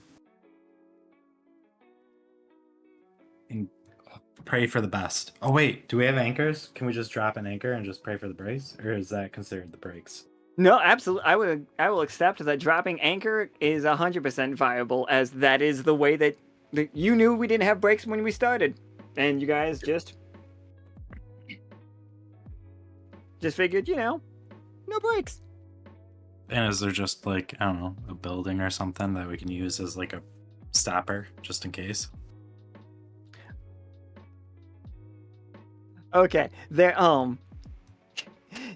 and pray for the best. Oh wait, do we have anchors? Can we just drop an anchor and just pray for the brakes, or is that considered the brakes? No, absolutely. I will accept that dropping anchor is 100% viable, as that is the way that you knew we didn't have brakes when we started, and you guys just figured, no brakes. And is there just like, I don't know, a building or something that we can use as like a stopper just in case? Okay, there.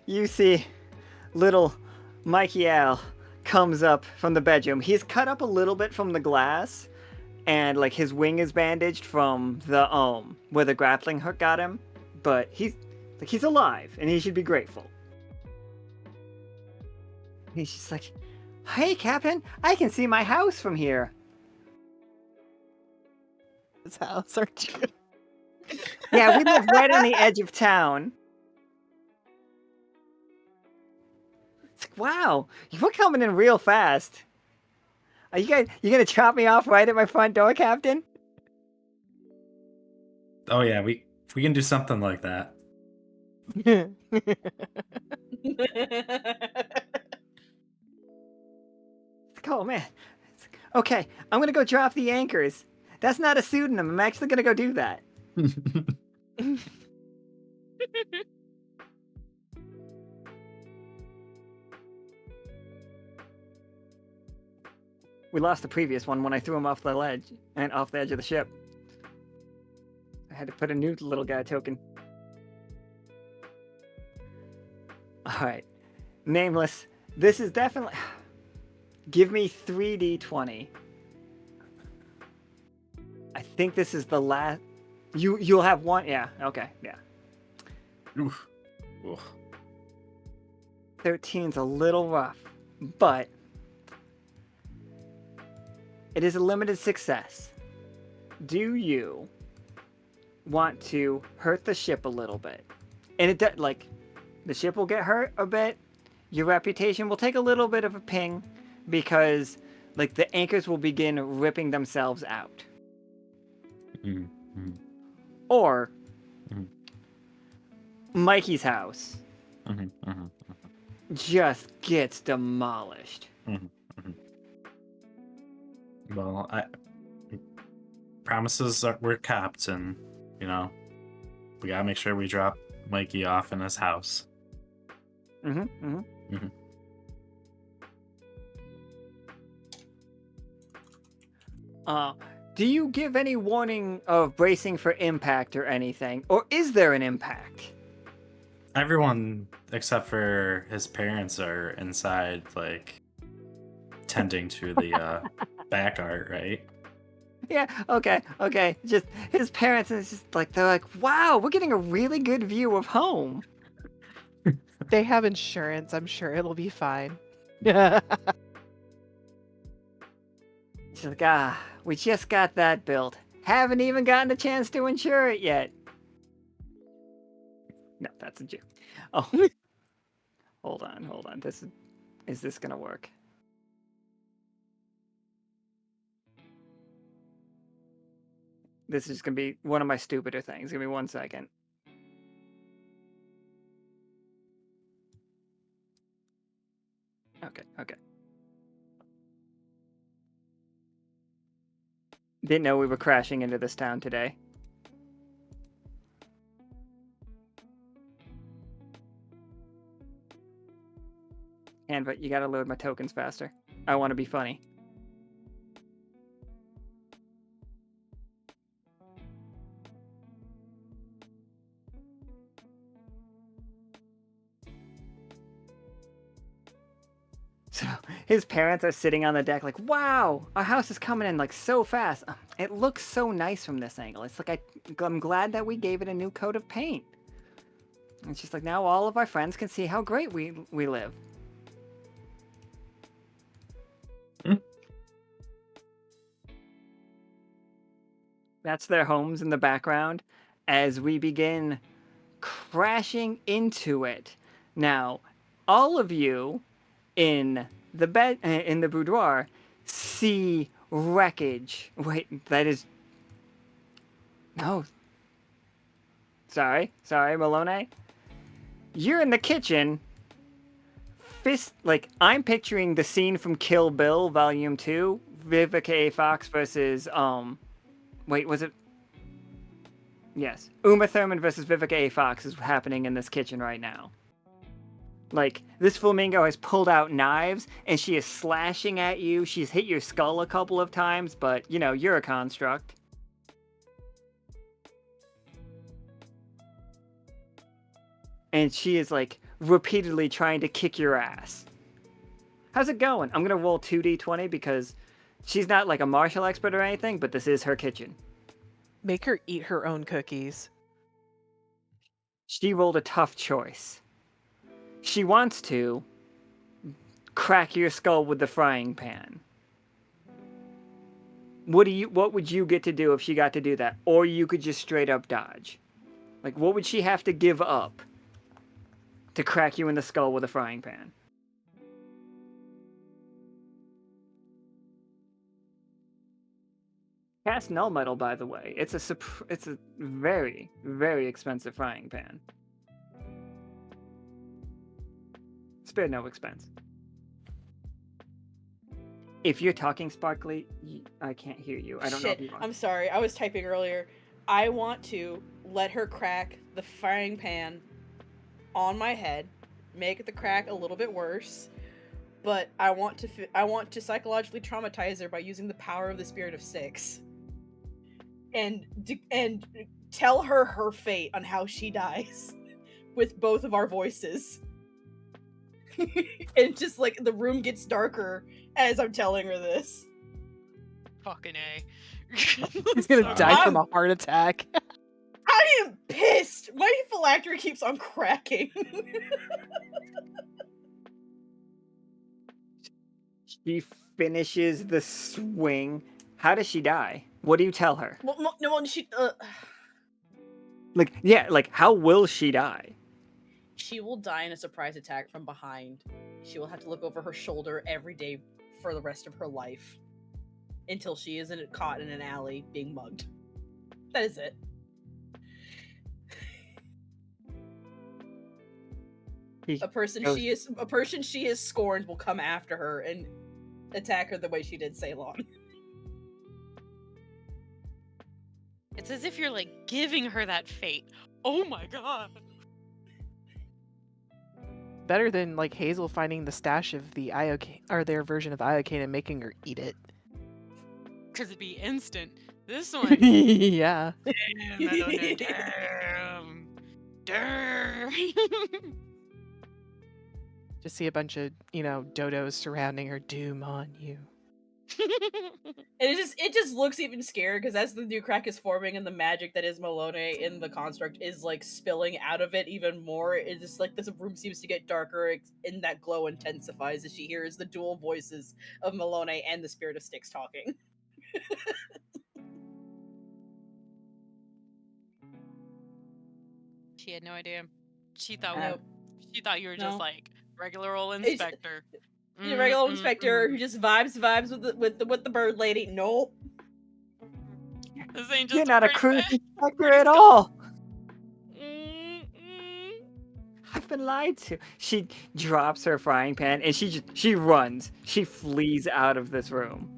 You see, little Mikey Al comes up from the bedroom. He's cut up a little bit from the glass, and like his wing is bandaged from the where the grappling hook got him. But he's alive, and he should be grateful. He's just like, "Hey, Captain, I can see my house from here." His house, aren't you? Yeah, we live right on the edge of town. It's like, wow, you're coming in real fast. Are you gonna chop me off right at my front door, Captain? Oh yeah, we can do something like that. Oh man. Okay, I'm gonna go drop the anchors. That's not a pseudonym. I'm actually gonna go do that. We lost the previous one when I threw him off the ledge and off the edge of the ship. I had to put a new little guy token. Alright. Nameless. This is definitely... Give me 3d20. I think this is the last... You'll have one... Yeah, okay, yeah. Oof. Oof. 13's a little rough, but... It is a limited success. Do you want to hurt the ship a little bit? And it does, like, the ship will get hurt a bit. Your reputation will take a little bit of a ping because, like, the anchors will begin ripping themselves out. Mm-hmm. Or Mhm. Mikey's house Mm-hmm. just gets demolished. Well, promises were kept, and you know, we gotta make sure we drop Mikey off in his house. Do you give any warning of bracing for impact or anything? Or is there an impact? Everyone except for his parents are inside, like tending to the back art, right? Yeah, okay. Just his parents, and it's just like, they're like, wow, we're getting a really good view of home. They have insurance. I'm sure it'll be fine. Yeah. She's like, we just got that built. Haven't even gotten a chance to insure it yet. No, that's a joke. Oh. Hold on. Is this gonna work? This is gonna be one of my stupider things. Give me 1 second. Okay. Didn't know we were crashing into this town today. Canva, you gotta load my tokens faster. I want to be funny. So his parents are sitting on the deck like, wow, our house is coming in like so fast. It looks so nice from this angle. It's like I'm glad that we gave it a new coat of paint. And she's like, now all of our friends can see how great we live. That's their homes in the background as we begin crashing into it. Now, all of you in the boudoir see wreckage. Wait, that is... No. Sorry, Melinoë. You're in the kitchen. I'm picturing the scene from Kill Bill Volume 2. Vivica A. Fox versus, wait, was it? Yes. Uma Thurman versus Vivica A. Fox is happening in this kitchen right now. Like, this flamingo has pulled out knives, and she is slashing at you. She's hit your skull a couple of times, but, you know, you're a construct. And she is, like, repeatedly trying to kick your ass. How's it going? I'm gonna roll 2d20 because she's not, like, a martial expert or anything, but this is her kitchen. Make her eat her own cookies. She rolled a tough choice. She wants to crack your skull with the frying pan. What would you get to do if she got to do that? Or you could just straight up dodge. Like, what would she have to give up to crack you in the skull with a frying pan? Cast null metal, by the way. It's a very, very expensive frying pan. Spare no expense. If you're talking Sparkly, I can't hear you. I don't know if Shit, you are. I'm sorry. I was typing earlier. I want to let her crack the frying pan on my head, make the crack a little bit worse, but I want to psychologically traumatize her by using the power of the Spirit of Six, and tell her fate on how she dies with both of our voices. And just like the room gets darker as I'm telling her this. Fucking A. He's gonna die from a heart attack. I am pissed. My phylactery keeps on cracking. She finishes the swing. How does she die? What do you tell her? Well, no, she Like, yeah, like, how will she die? she will die in a surprise attack from behind. She will have to look over her shoulder every day for the rest of her life until she isn't caught in an alley being mugged. That is it. A person she is scorned will come after her and attack her the way she did Ceylon. It's as if you're like giving her that fate. Oh my god. Better than like Hazel finding the stash of the iocane or their version of iocane and making her eat it. Because it'd be instant. This one. Yeah. Damn, Melinoë, damn. Damn. Just see a bunch of, dodos surrounding her. Doom on you. And it just looks even scarier because as the new crack is forming and the magic that is Melinoë in the construct is like spilling out of it even more, it's just like this room seems to get darker and that glow intensifies as she hears the dual voices of Melinoë and the Spirit of Styx talking. She had no idea. She thought you were No. just like regular old inspector. The regular old inspector who just vibes with the bird lady. Nope. This ain't just You're not a cruise man. inspector at all. I've been lied to. She drops her frying pan and she runs. She flees out of this room.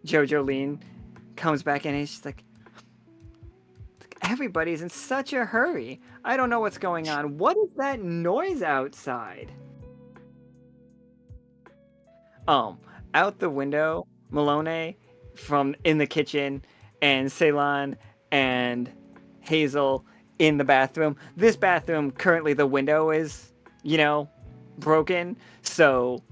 Jojoline comes back in and she's like, everybody's in such a hurry. I don't know what's going on. What is that noise outside? Out the window, Melinoë from in the kitchen, and Ceylon and Hazel in the bathroom. This bathroom, currently the window is, broken, so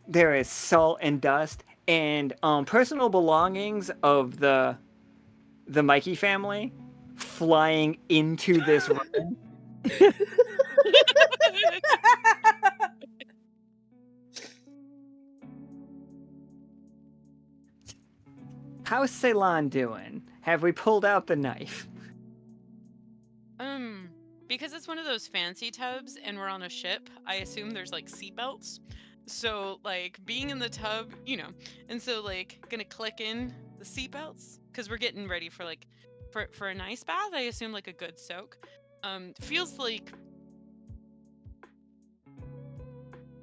there is salt and dust and personal belongings of the Mikey family flying into this room. How's Ceylon doing? Have we pulled out the knife? Because it's one of those fancy tubs and we're on a ship, I assume there's like seatbelts. So like being in the tub, and so like gonna click in the seatbelts because we're getting ready for like for a nice bath. I assume like a good soak. Feels like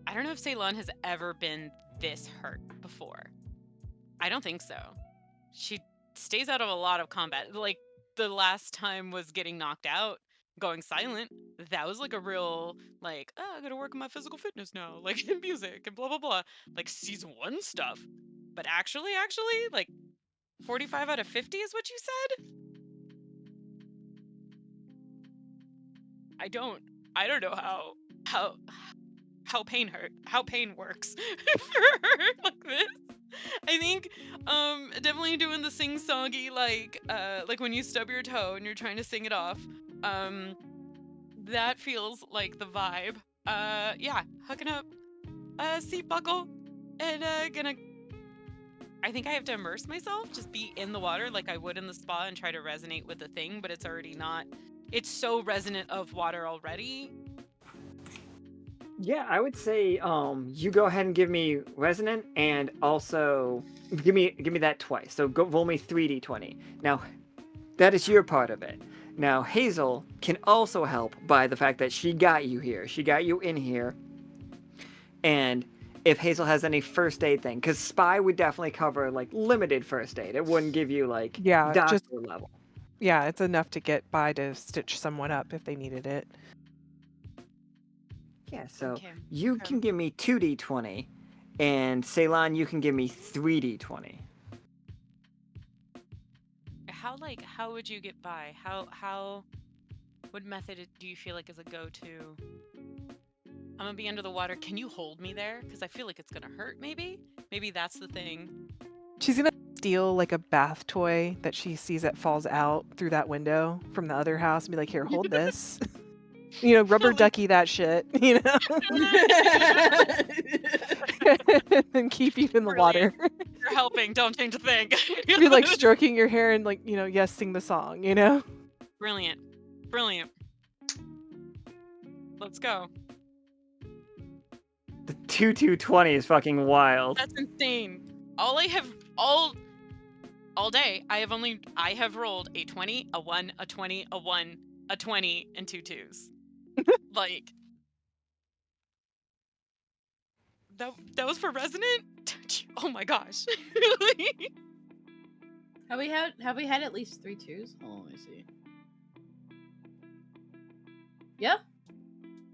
I don't know if Ceylon has ever been this hurt before. I don't think so. She stays out of a lot of combat. Like the last time was getting knocked out, going silent. That was like a real like, I gotta work on my physical fitness now, like music and blah blah blah, like season 1 stuff. But actually, like 45 out of 50 is what you said. I don't know how pain works for her like this. I think definitely doing the sing-songy like when you stub your toe and you're trying to sing it off. That feels like the vibe. Hooking up seat buckle and I think I have to immerse myself, just be in the water like I would in the spa and try to resonate with the thing, but it's already not. It's so resonant of water already. Yeah, I would say you go ahead and give me resonant and also give me that twice. So go roll me 3d20. Now, that is your part of it. Now, Hazel can also help by the fact that she got you here. She got you in here. And if Hazel has any first aid thing, because Spy would definitely cover like limited first aid. It wouldn't give you like Yeah, doctor just level. yeah, it's enough to get by to stitch someone up if they needed it. Yeah, so Okay, you okay. can give me 2d20, and Ceylon, you can give me 3d20. How would you get by? What method do you feel like is a go-to? I'm gonna be under the water. Can you hold me there? Because I feel like it's gonna hurt. Maybe that's the thing. She's gonna steal like a bath toy that she sees that falls out through that window from the other house and be like, "Here, hold this." Rubber Like- ducky that shit, and keep you in the water. You're helping. Don't change a thing. Be like stroking your hair and like, yes, sing the song, Brilliant. Let's go. The 2-2-20 is fucking wild. That's insane. All day, I have rolled a 20, a 1, a 20, a 1, a 20, and 2 2s. Like that was for resonant? Oh my gosh. Have we had at least 3 2s? Oh, let me see. Yeah.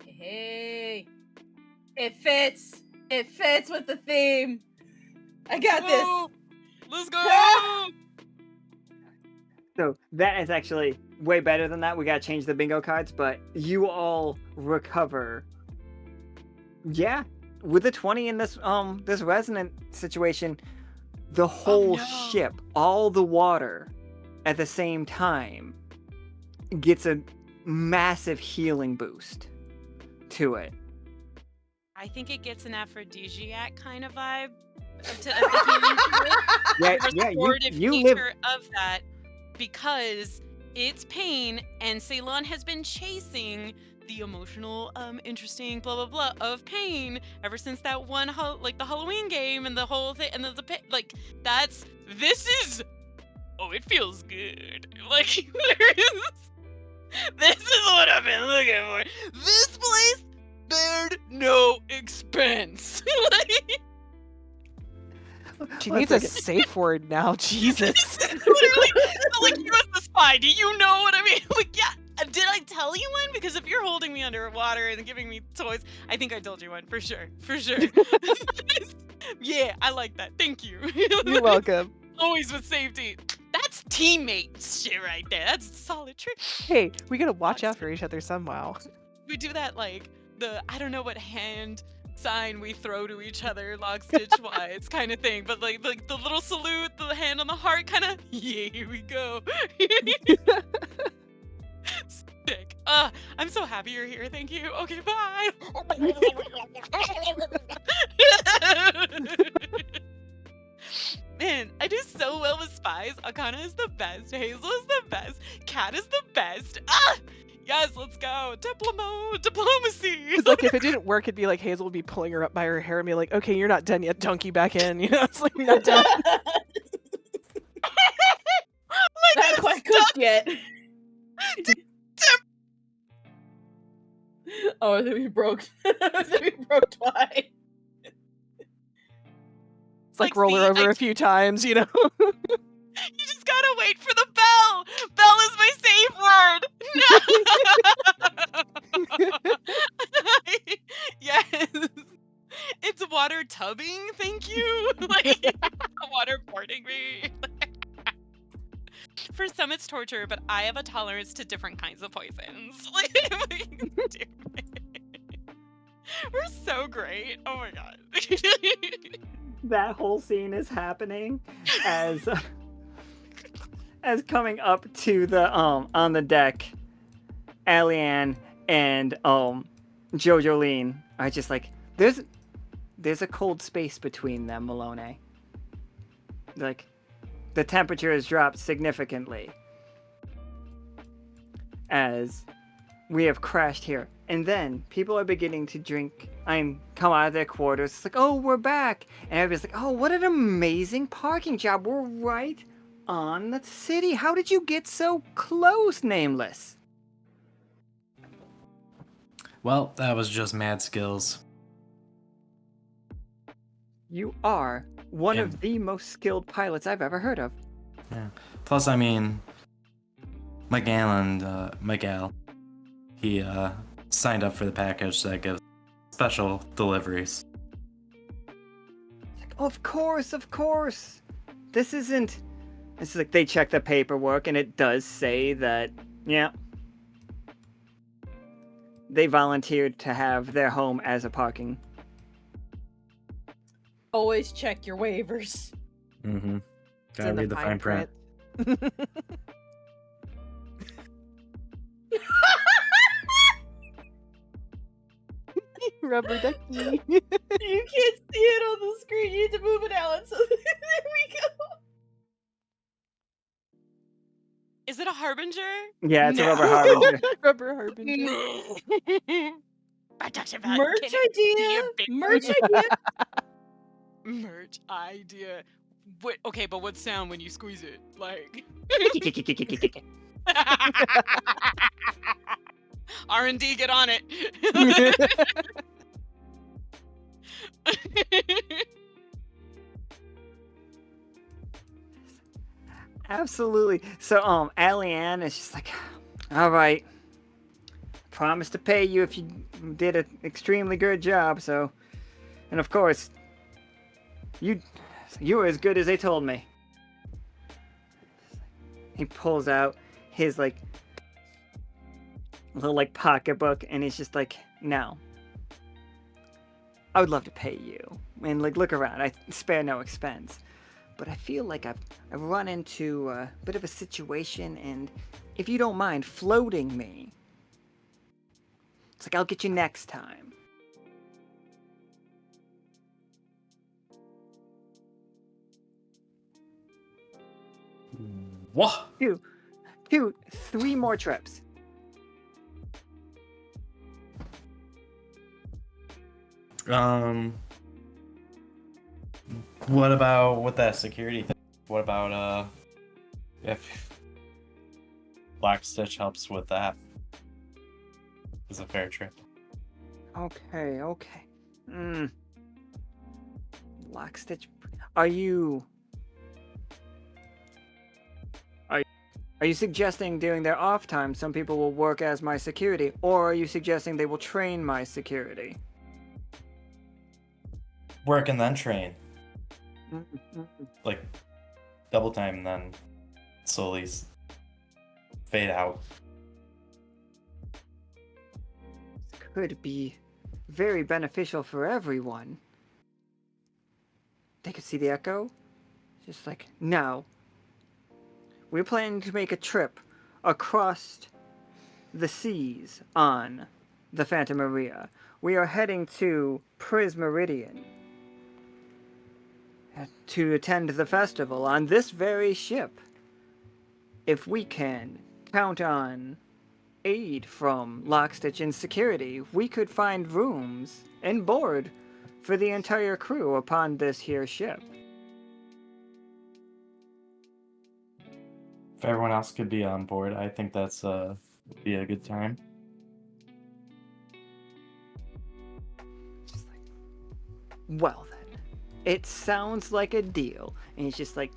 Hey, it fits. It fits with the theme. I got Whoa, let's go. So that is actually way better than that. We gotta change the bingo cards, but you all recover. Yeah, with the 20 in this this resonant situation, the whole no. ship, all the water at the same time gets a massive healing boost to it. I think it gets an aphrodisiac kind of vibe of the healing to it. Yeah, The yeah, restorative you live. nature of that, because it's pain, and Ceylon has been chasing the emotional, interesting, blah blah blah of pain ever since that one, the Halloween game and the whole thing, and it feels good. Like this is what I've been looking for. This place bared no expense. She One needs a second. safe word now. Jesus. Literally, like you as the spy, do you know what I mean? Like, yeah, did I tell you one? Because if you're holding me underwater and giving me toys, I think I told you one for sure. Yeah, I like that. Thank you. You're welcome. Always with safety. That's teammate shit right there. That's a solid trick. Hey, we gotta watch out for each other somehow. We do that like I don't know what hand sign we throw to each other, Lockstitch wise kind of thing, but like the little salute, the hand on the heart kind of. Yeah, here we go. Sick. I'm so happy you're here. Thank you. Okay, bye. Man, I do so well with spies. Akana is the best. Hazel is the best. Cat is the best. Yes, let's go. Diplomacy. It's like if it didn't work, it'd be like Hazel would be pulling her up by her hair and be like, "Okay, you're not done yet. Donkey back in." It's like you're not done. Not quite cooked yet. Oh, I think we broke. I think we broke twice. It's like roll her see, over a few times, You just gotta wait for the bell. Bell is my safe word. Yes. It's water tubbing, thank you. Like waterboarding me. For some it's torture, but I have a tolerance to different kinds of poisons. We're so great. Oh my god. That whole scene is happening as coming up to the on the deck, Alianne and Jojoline are just like, there's a cold space between them, Melinoë. Like, the temperature has dropped significantly as we have crashed here. And then people are beginning to come out of their quarters. It's like, oh, we're back. And everybody's like, oh, what an amazing parking job. We're right on the city? How did you get so close, Nameless? Well, that was just mad skills. You are one Yeah. of the most skilled pilots I've ever heard of. Yeah. Plus, I mean, Miguel, he signed up for the package that gives special deliveries. Of course, of course. This isn't. It's like they check the paperwork and it does say that, yeah, they volunteered to have their home as a parking. Always check your waivers. Mm-hmm. It's Gotta in read the fine print. Rubber ducky. You can't see it on the screen. You need to move it out. So there we go. Is it a harbinger? Yeah, it's a No. rubber harbinger. Rubber harbinger. I talked about Merch can it be idea. a big Merch idea. merch idea. What? Okay, but what sound when you squeeze it? Like R&D, get on it. Absolutely. So, Allie-Ann is just like, all right, promise to pay you if you did an extremely good job. So, and of course, you were as good as they told me. He pulls out his like little like pocketbook, and he's just like, no, I would love to pay you, and like look around. I spare no expense. But I feel like I've run into a bit of a situation, and if you don't mind floating me, it's like I'll get you next time. What? 3 more trips. What about with that security thing? What about if Lockstitch helps with that? It's a fair trip. Okay. Lockstitch, are you suggesting during their off time some people will work as my security, or are you suggesting they will train my security? Work and then train. Like double time and then slowly fade out. Could be very beneficial for everyone. They could see the echo. Just like, no. We're planning to make a trip across the seas on the Phantom Maria. We are heading to Prismeridian to attend the festival on this very ship. If we can count on aid from Lockstitch and security, we could find rooms and board for the entire crew upon this here ship. If everyone else could be on board, I think that's would be a good time. Just like, well then, it sounds like a deal. And he's just like,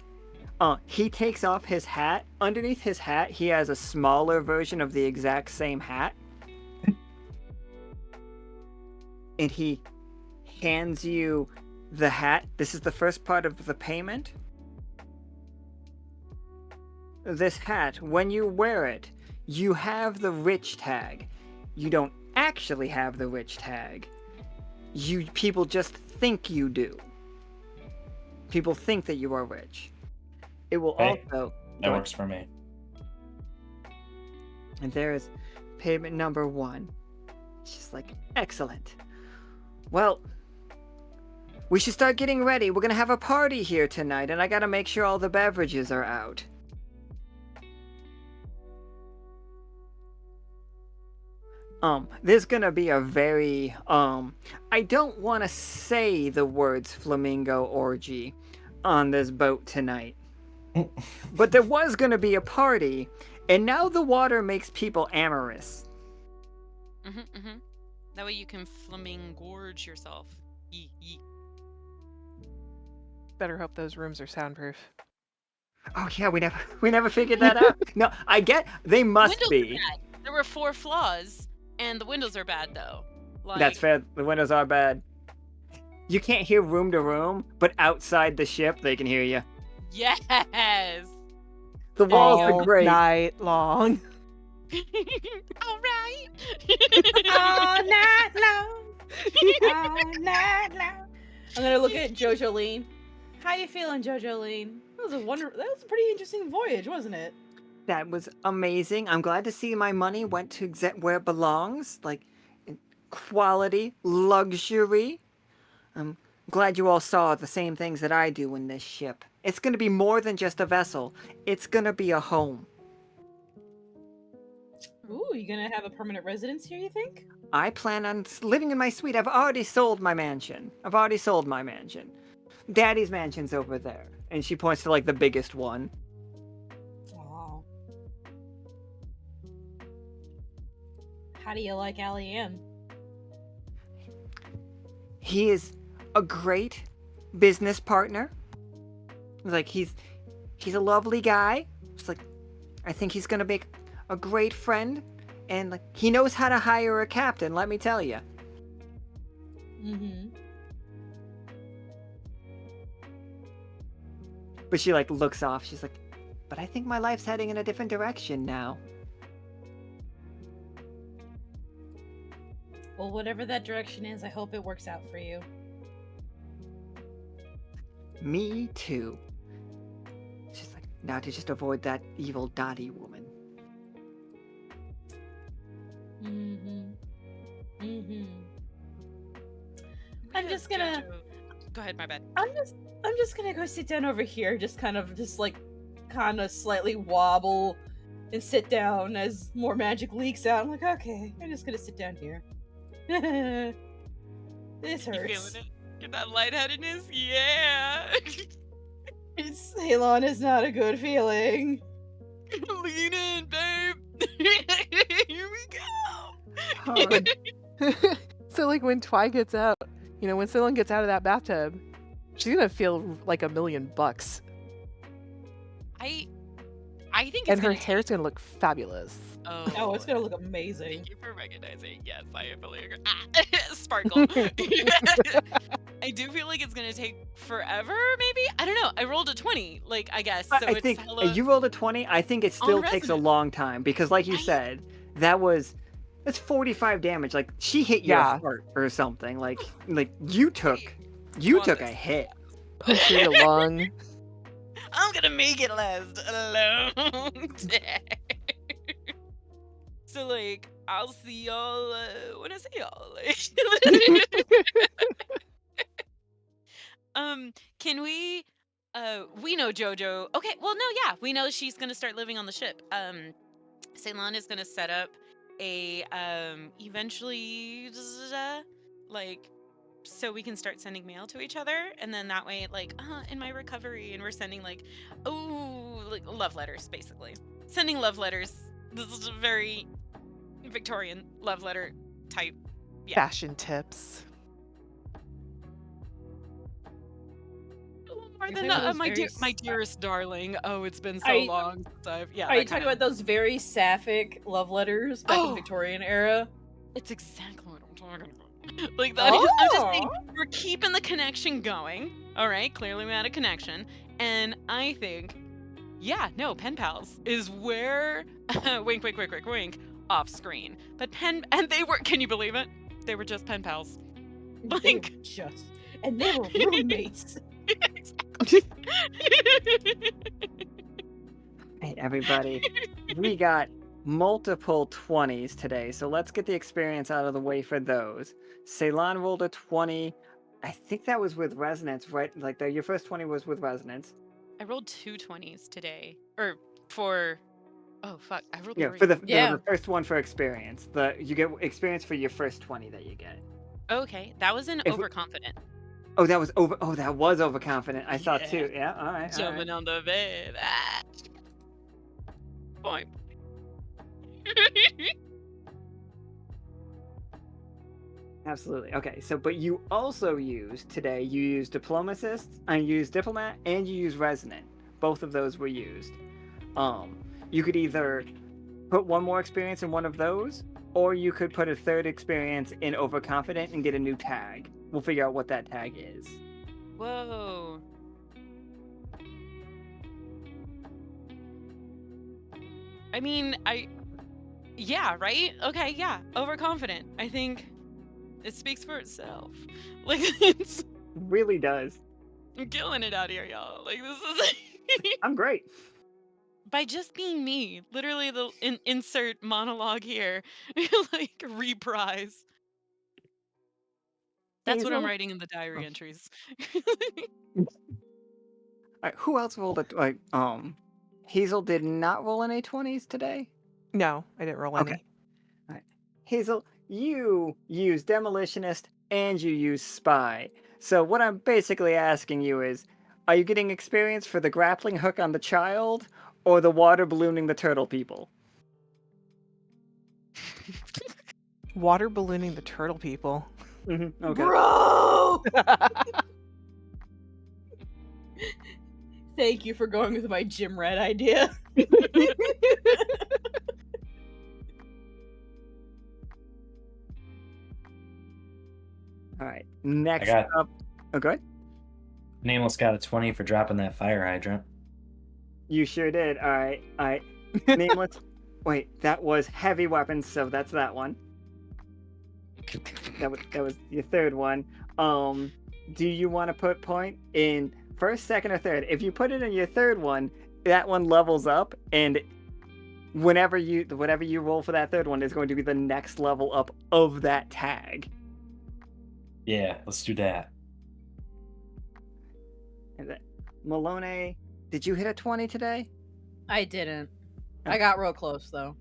he takes off his hat. Underneath his hat, he has a smaller version of the exact same hat. And he hands you the hat. This is the first part of the payment. This hat, when you wear it, you have the rich tag. You don't actually have the rich tag. People just think you do. People think that you are rich. It will Hey, also... That works for me. And there is payment number 1. It's just like, excellent. Well, we should start getting ready. We're gonna have a party here tonight, and I gotta make sure all the beverages are out. There's gonna be a very, I don't want to say the words flamingo orgy on this boat tonight. But there was going to be a party, and now the water makes people amorous. That way you can flamingorge yourself. Yee, yee. Better hope those rooms are soundproof. Oh yeah, we never figured that out. No, I get they must Windows be. are bad. There were 4 flaws, and the windows are bad though. Like, That's fair. The windows are bad. You can't hear room to room, but outside the ship they can hear you. Yes. The walls All are great. night long. All right. All night long. All night long. I'm gonna look at Jojoline. How you feeling, Jojoline? That was a pretty interesting voyage, wasn't it? That was amazing. I'm glad to see my money went to where it belongs, like in quality, luxury. I'm glad you all saw the same things that I do in this ship. It's going to be more than just a vessel. It's going to be a home. Ooh, you gonna have a permanent residence here, you think? I plan on living in my suite. I've already sold my mansion. Daddy's mansion's over there. And she points to like the biggest one. Oh. How do you like Allie-Ann? He is a great business partner. Like he's a lovely guy. It's like I think he's gonna make a great friend, and like he knows how to hire a captain. Let me tell you. Mm-hmm. But she like looks off. She's like, but I think my life's heading in a different direction now. Well, whatever that direction is, I hope it works out for you. Me too. She's like, now to just avoid that evil Dottie woman. Mm-hmm. Mm-hmm. I'm just gonna. Go ahead, my bad. I'm just gonna go sit down over here, just kind of slightly wobble and sit down as more magic leaks out. I'm like, okay, I'm just gonna sit down here. This You hurts. feeling it? Get that lightheadedness? Yeah. Ceylon is not a good feeling. Lean in, babe. Here we go. So like when Twy gets out, when Ceylon gets out of that bathtub, she's gonna feel like $1,000,000. I think it's And her gonna hair's gonna look fabulous. Oh, it's gonna look amazing. Thank you for recognizing. Yes, I fully agree. Sparkle. I do feel like it's gonna take forever, maybe? I don't know. I rolled a 20, I guess. So I think you rolled a 20. I think it still takes a resonance. long time because, like you said, that's 45 damage. Like she hit your Yeah. heart or something. Like you took a hit. Punctured a lung. I'm gonna make it last a long day. So I'll see y'all when I see y'all. Can we know Jojo. Okay, well no, yeah, we know she's gonna start living on the ship. Ceylon is gonna set up a eventually so we can start sending mail to each other, and then that way in my recovery, and we're sending love letters, basically sending love letters. This is a very Victorian love letter type. Yeah. Fashion tips. More You're than talking about my those my very dearest darling. Oh, it's been so Are you- long since I've Are you talking about those very sapphic love letters back in Oh! Victorian era? It's exactly what I'm talking about. That is, I'm just saying, Aw. we're keeping the connection going. All right, clearly we had a connection, and I think, yeah, no, pen pals is where wink, wink, wink, wink, wink, off screen. But they were. Can you believe it? They were just pen pals. They were and they were roommates. Hey everybody, we got multiple 20s today, so let's get the experience out of the way for those. Ceylon rolled a 20. I think that was with resonance, right? Your first 20 was with resonance. I rolled 2 20s today, or for. Oh fuck! I rolled Yeah, 3. for the Yeah. first one for experience. You get experience for your first 20 that you get. Okay, that was an If- overconfident. Oh, that was over. Oh, that was overconfident. I saw Yeah. two. Yeah. All right. Jumping on the bed. Ah. Point. Absolutely. Okay. So, but you also used today. You used diplomatist, and you used diplomat, and you used resonant. Both of those were used. You could either put one more experience in one of those, or you could put a third experience in overconfident and get a new tag. We'll figure out what that tag is. Whoa. I mean, yeah, right? Okay, yeah. Overconfident. I think it speaks for itself. Like, Really does. I'm killing it out here, y'all. Like, this is I'm great. by just being me. Literally, the insert monologue here. Like, reprise. That's what I'm Hazel? writing in the diary Oh. entries. All right, who else rolled Hazel did not roll any 20s today? No, I didn't roll any. Okay. All right. Hazel, you use demolitionist and you use spy. So what I'm basically asking you is, are you getting experience for the grappling hook on the child or the water ballooning the turtle people? Water ballooning the turtle people. Mm-hmm. Okay. Bro! Thank you for going with my gym rat idea. All right. Next got- up. Oh, go ahead. Nameless got a 20 for dropping that fire hydrant. You sure did. All right. All right. Nameless. Wait, that was heavy weapons, so that's that one. That was your third one. Do you want to put point in first, second, or third? If you put it in your third one, that one levels up, and whatever you roll for that third one is going to be the next level up of that tag. Yeah, let's do that. And that, Melinoë, did you hit a 20 today? I didn't. I got real close though.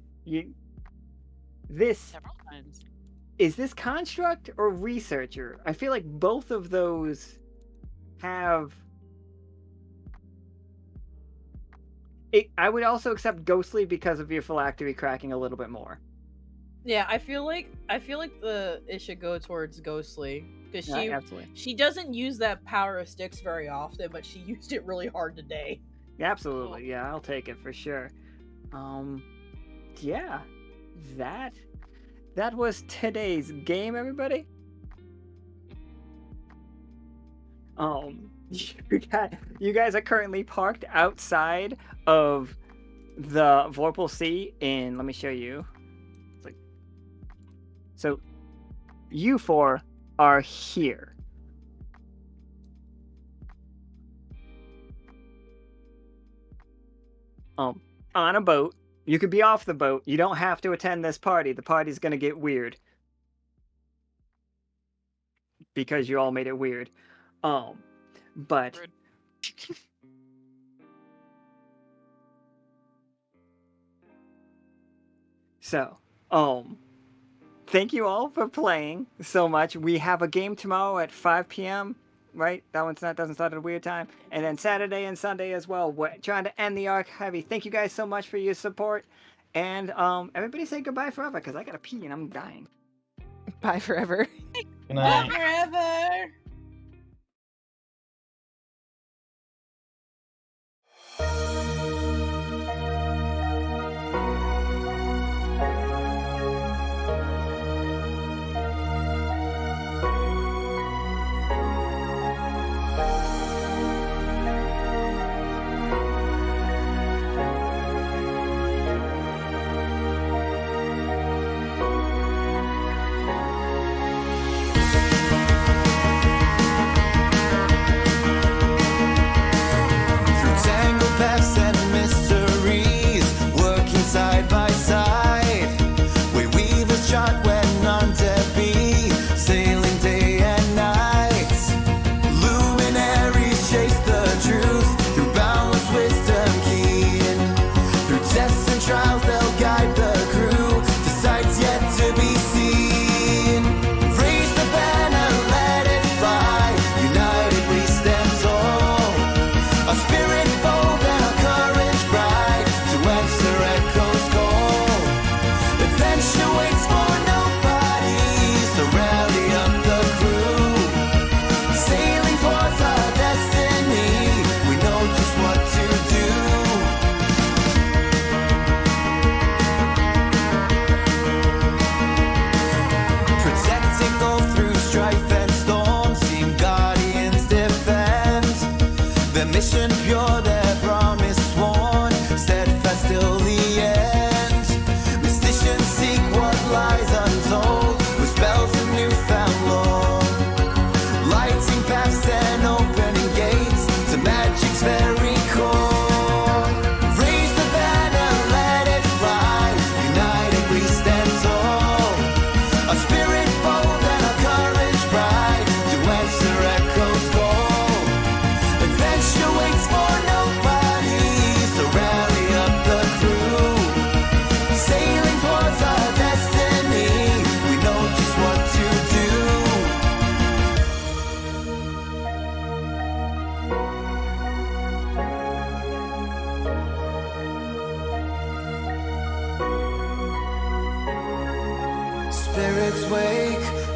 This Several times. is this construct or researcher? I feel like both of those have. I would also accept ghostly because of your phylactery cracking a little bit more. Yeah, I feel like it should go towards ghostly because Yeah, absolutely. she doesn't use that power of sticks very often, but she used it really hard today. Absolutely, yeah, I'll take it for sure. Yeah, that was today's game, everybody. You guys are currently parked outside of the Vorpal Sea in. Let me show you. It's like, so, you four are here. On a boat. You could be off the boat. You don't have to attend this party. The party's gonna get weird. Because you all made it weird. But Rude. so, thank you all for playing so much. We have a game tomorrow at 5 p.m. Right? That one's doesn't start at a weird time. And then Saturday and Sunday as well. We're trying to end the arc heavy. Thank you guys so much for your support. And everybody say goodbye forever because I gotta pee and I'm dying. Bye forever. Good night. Forever.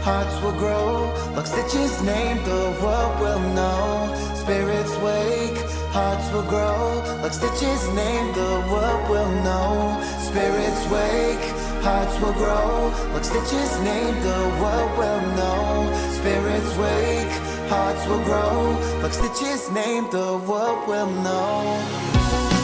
hearts will grow. Lockstitch's name, the world will know. Spirits wake, hearts will grow. Lockstitch's name, the world will know. Spirits wake, hearts will grow. Lockstitch's name, the world will know. Spirits wake, hearts will grow. Lockstitch's name, the world will know.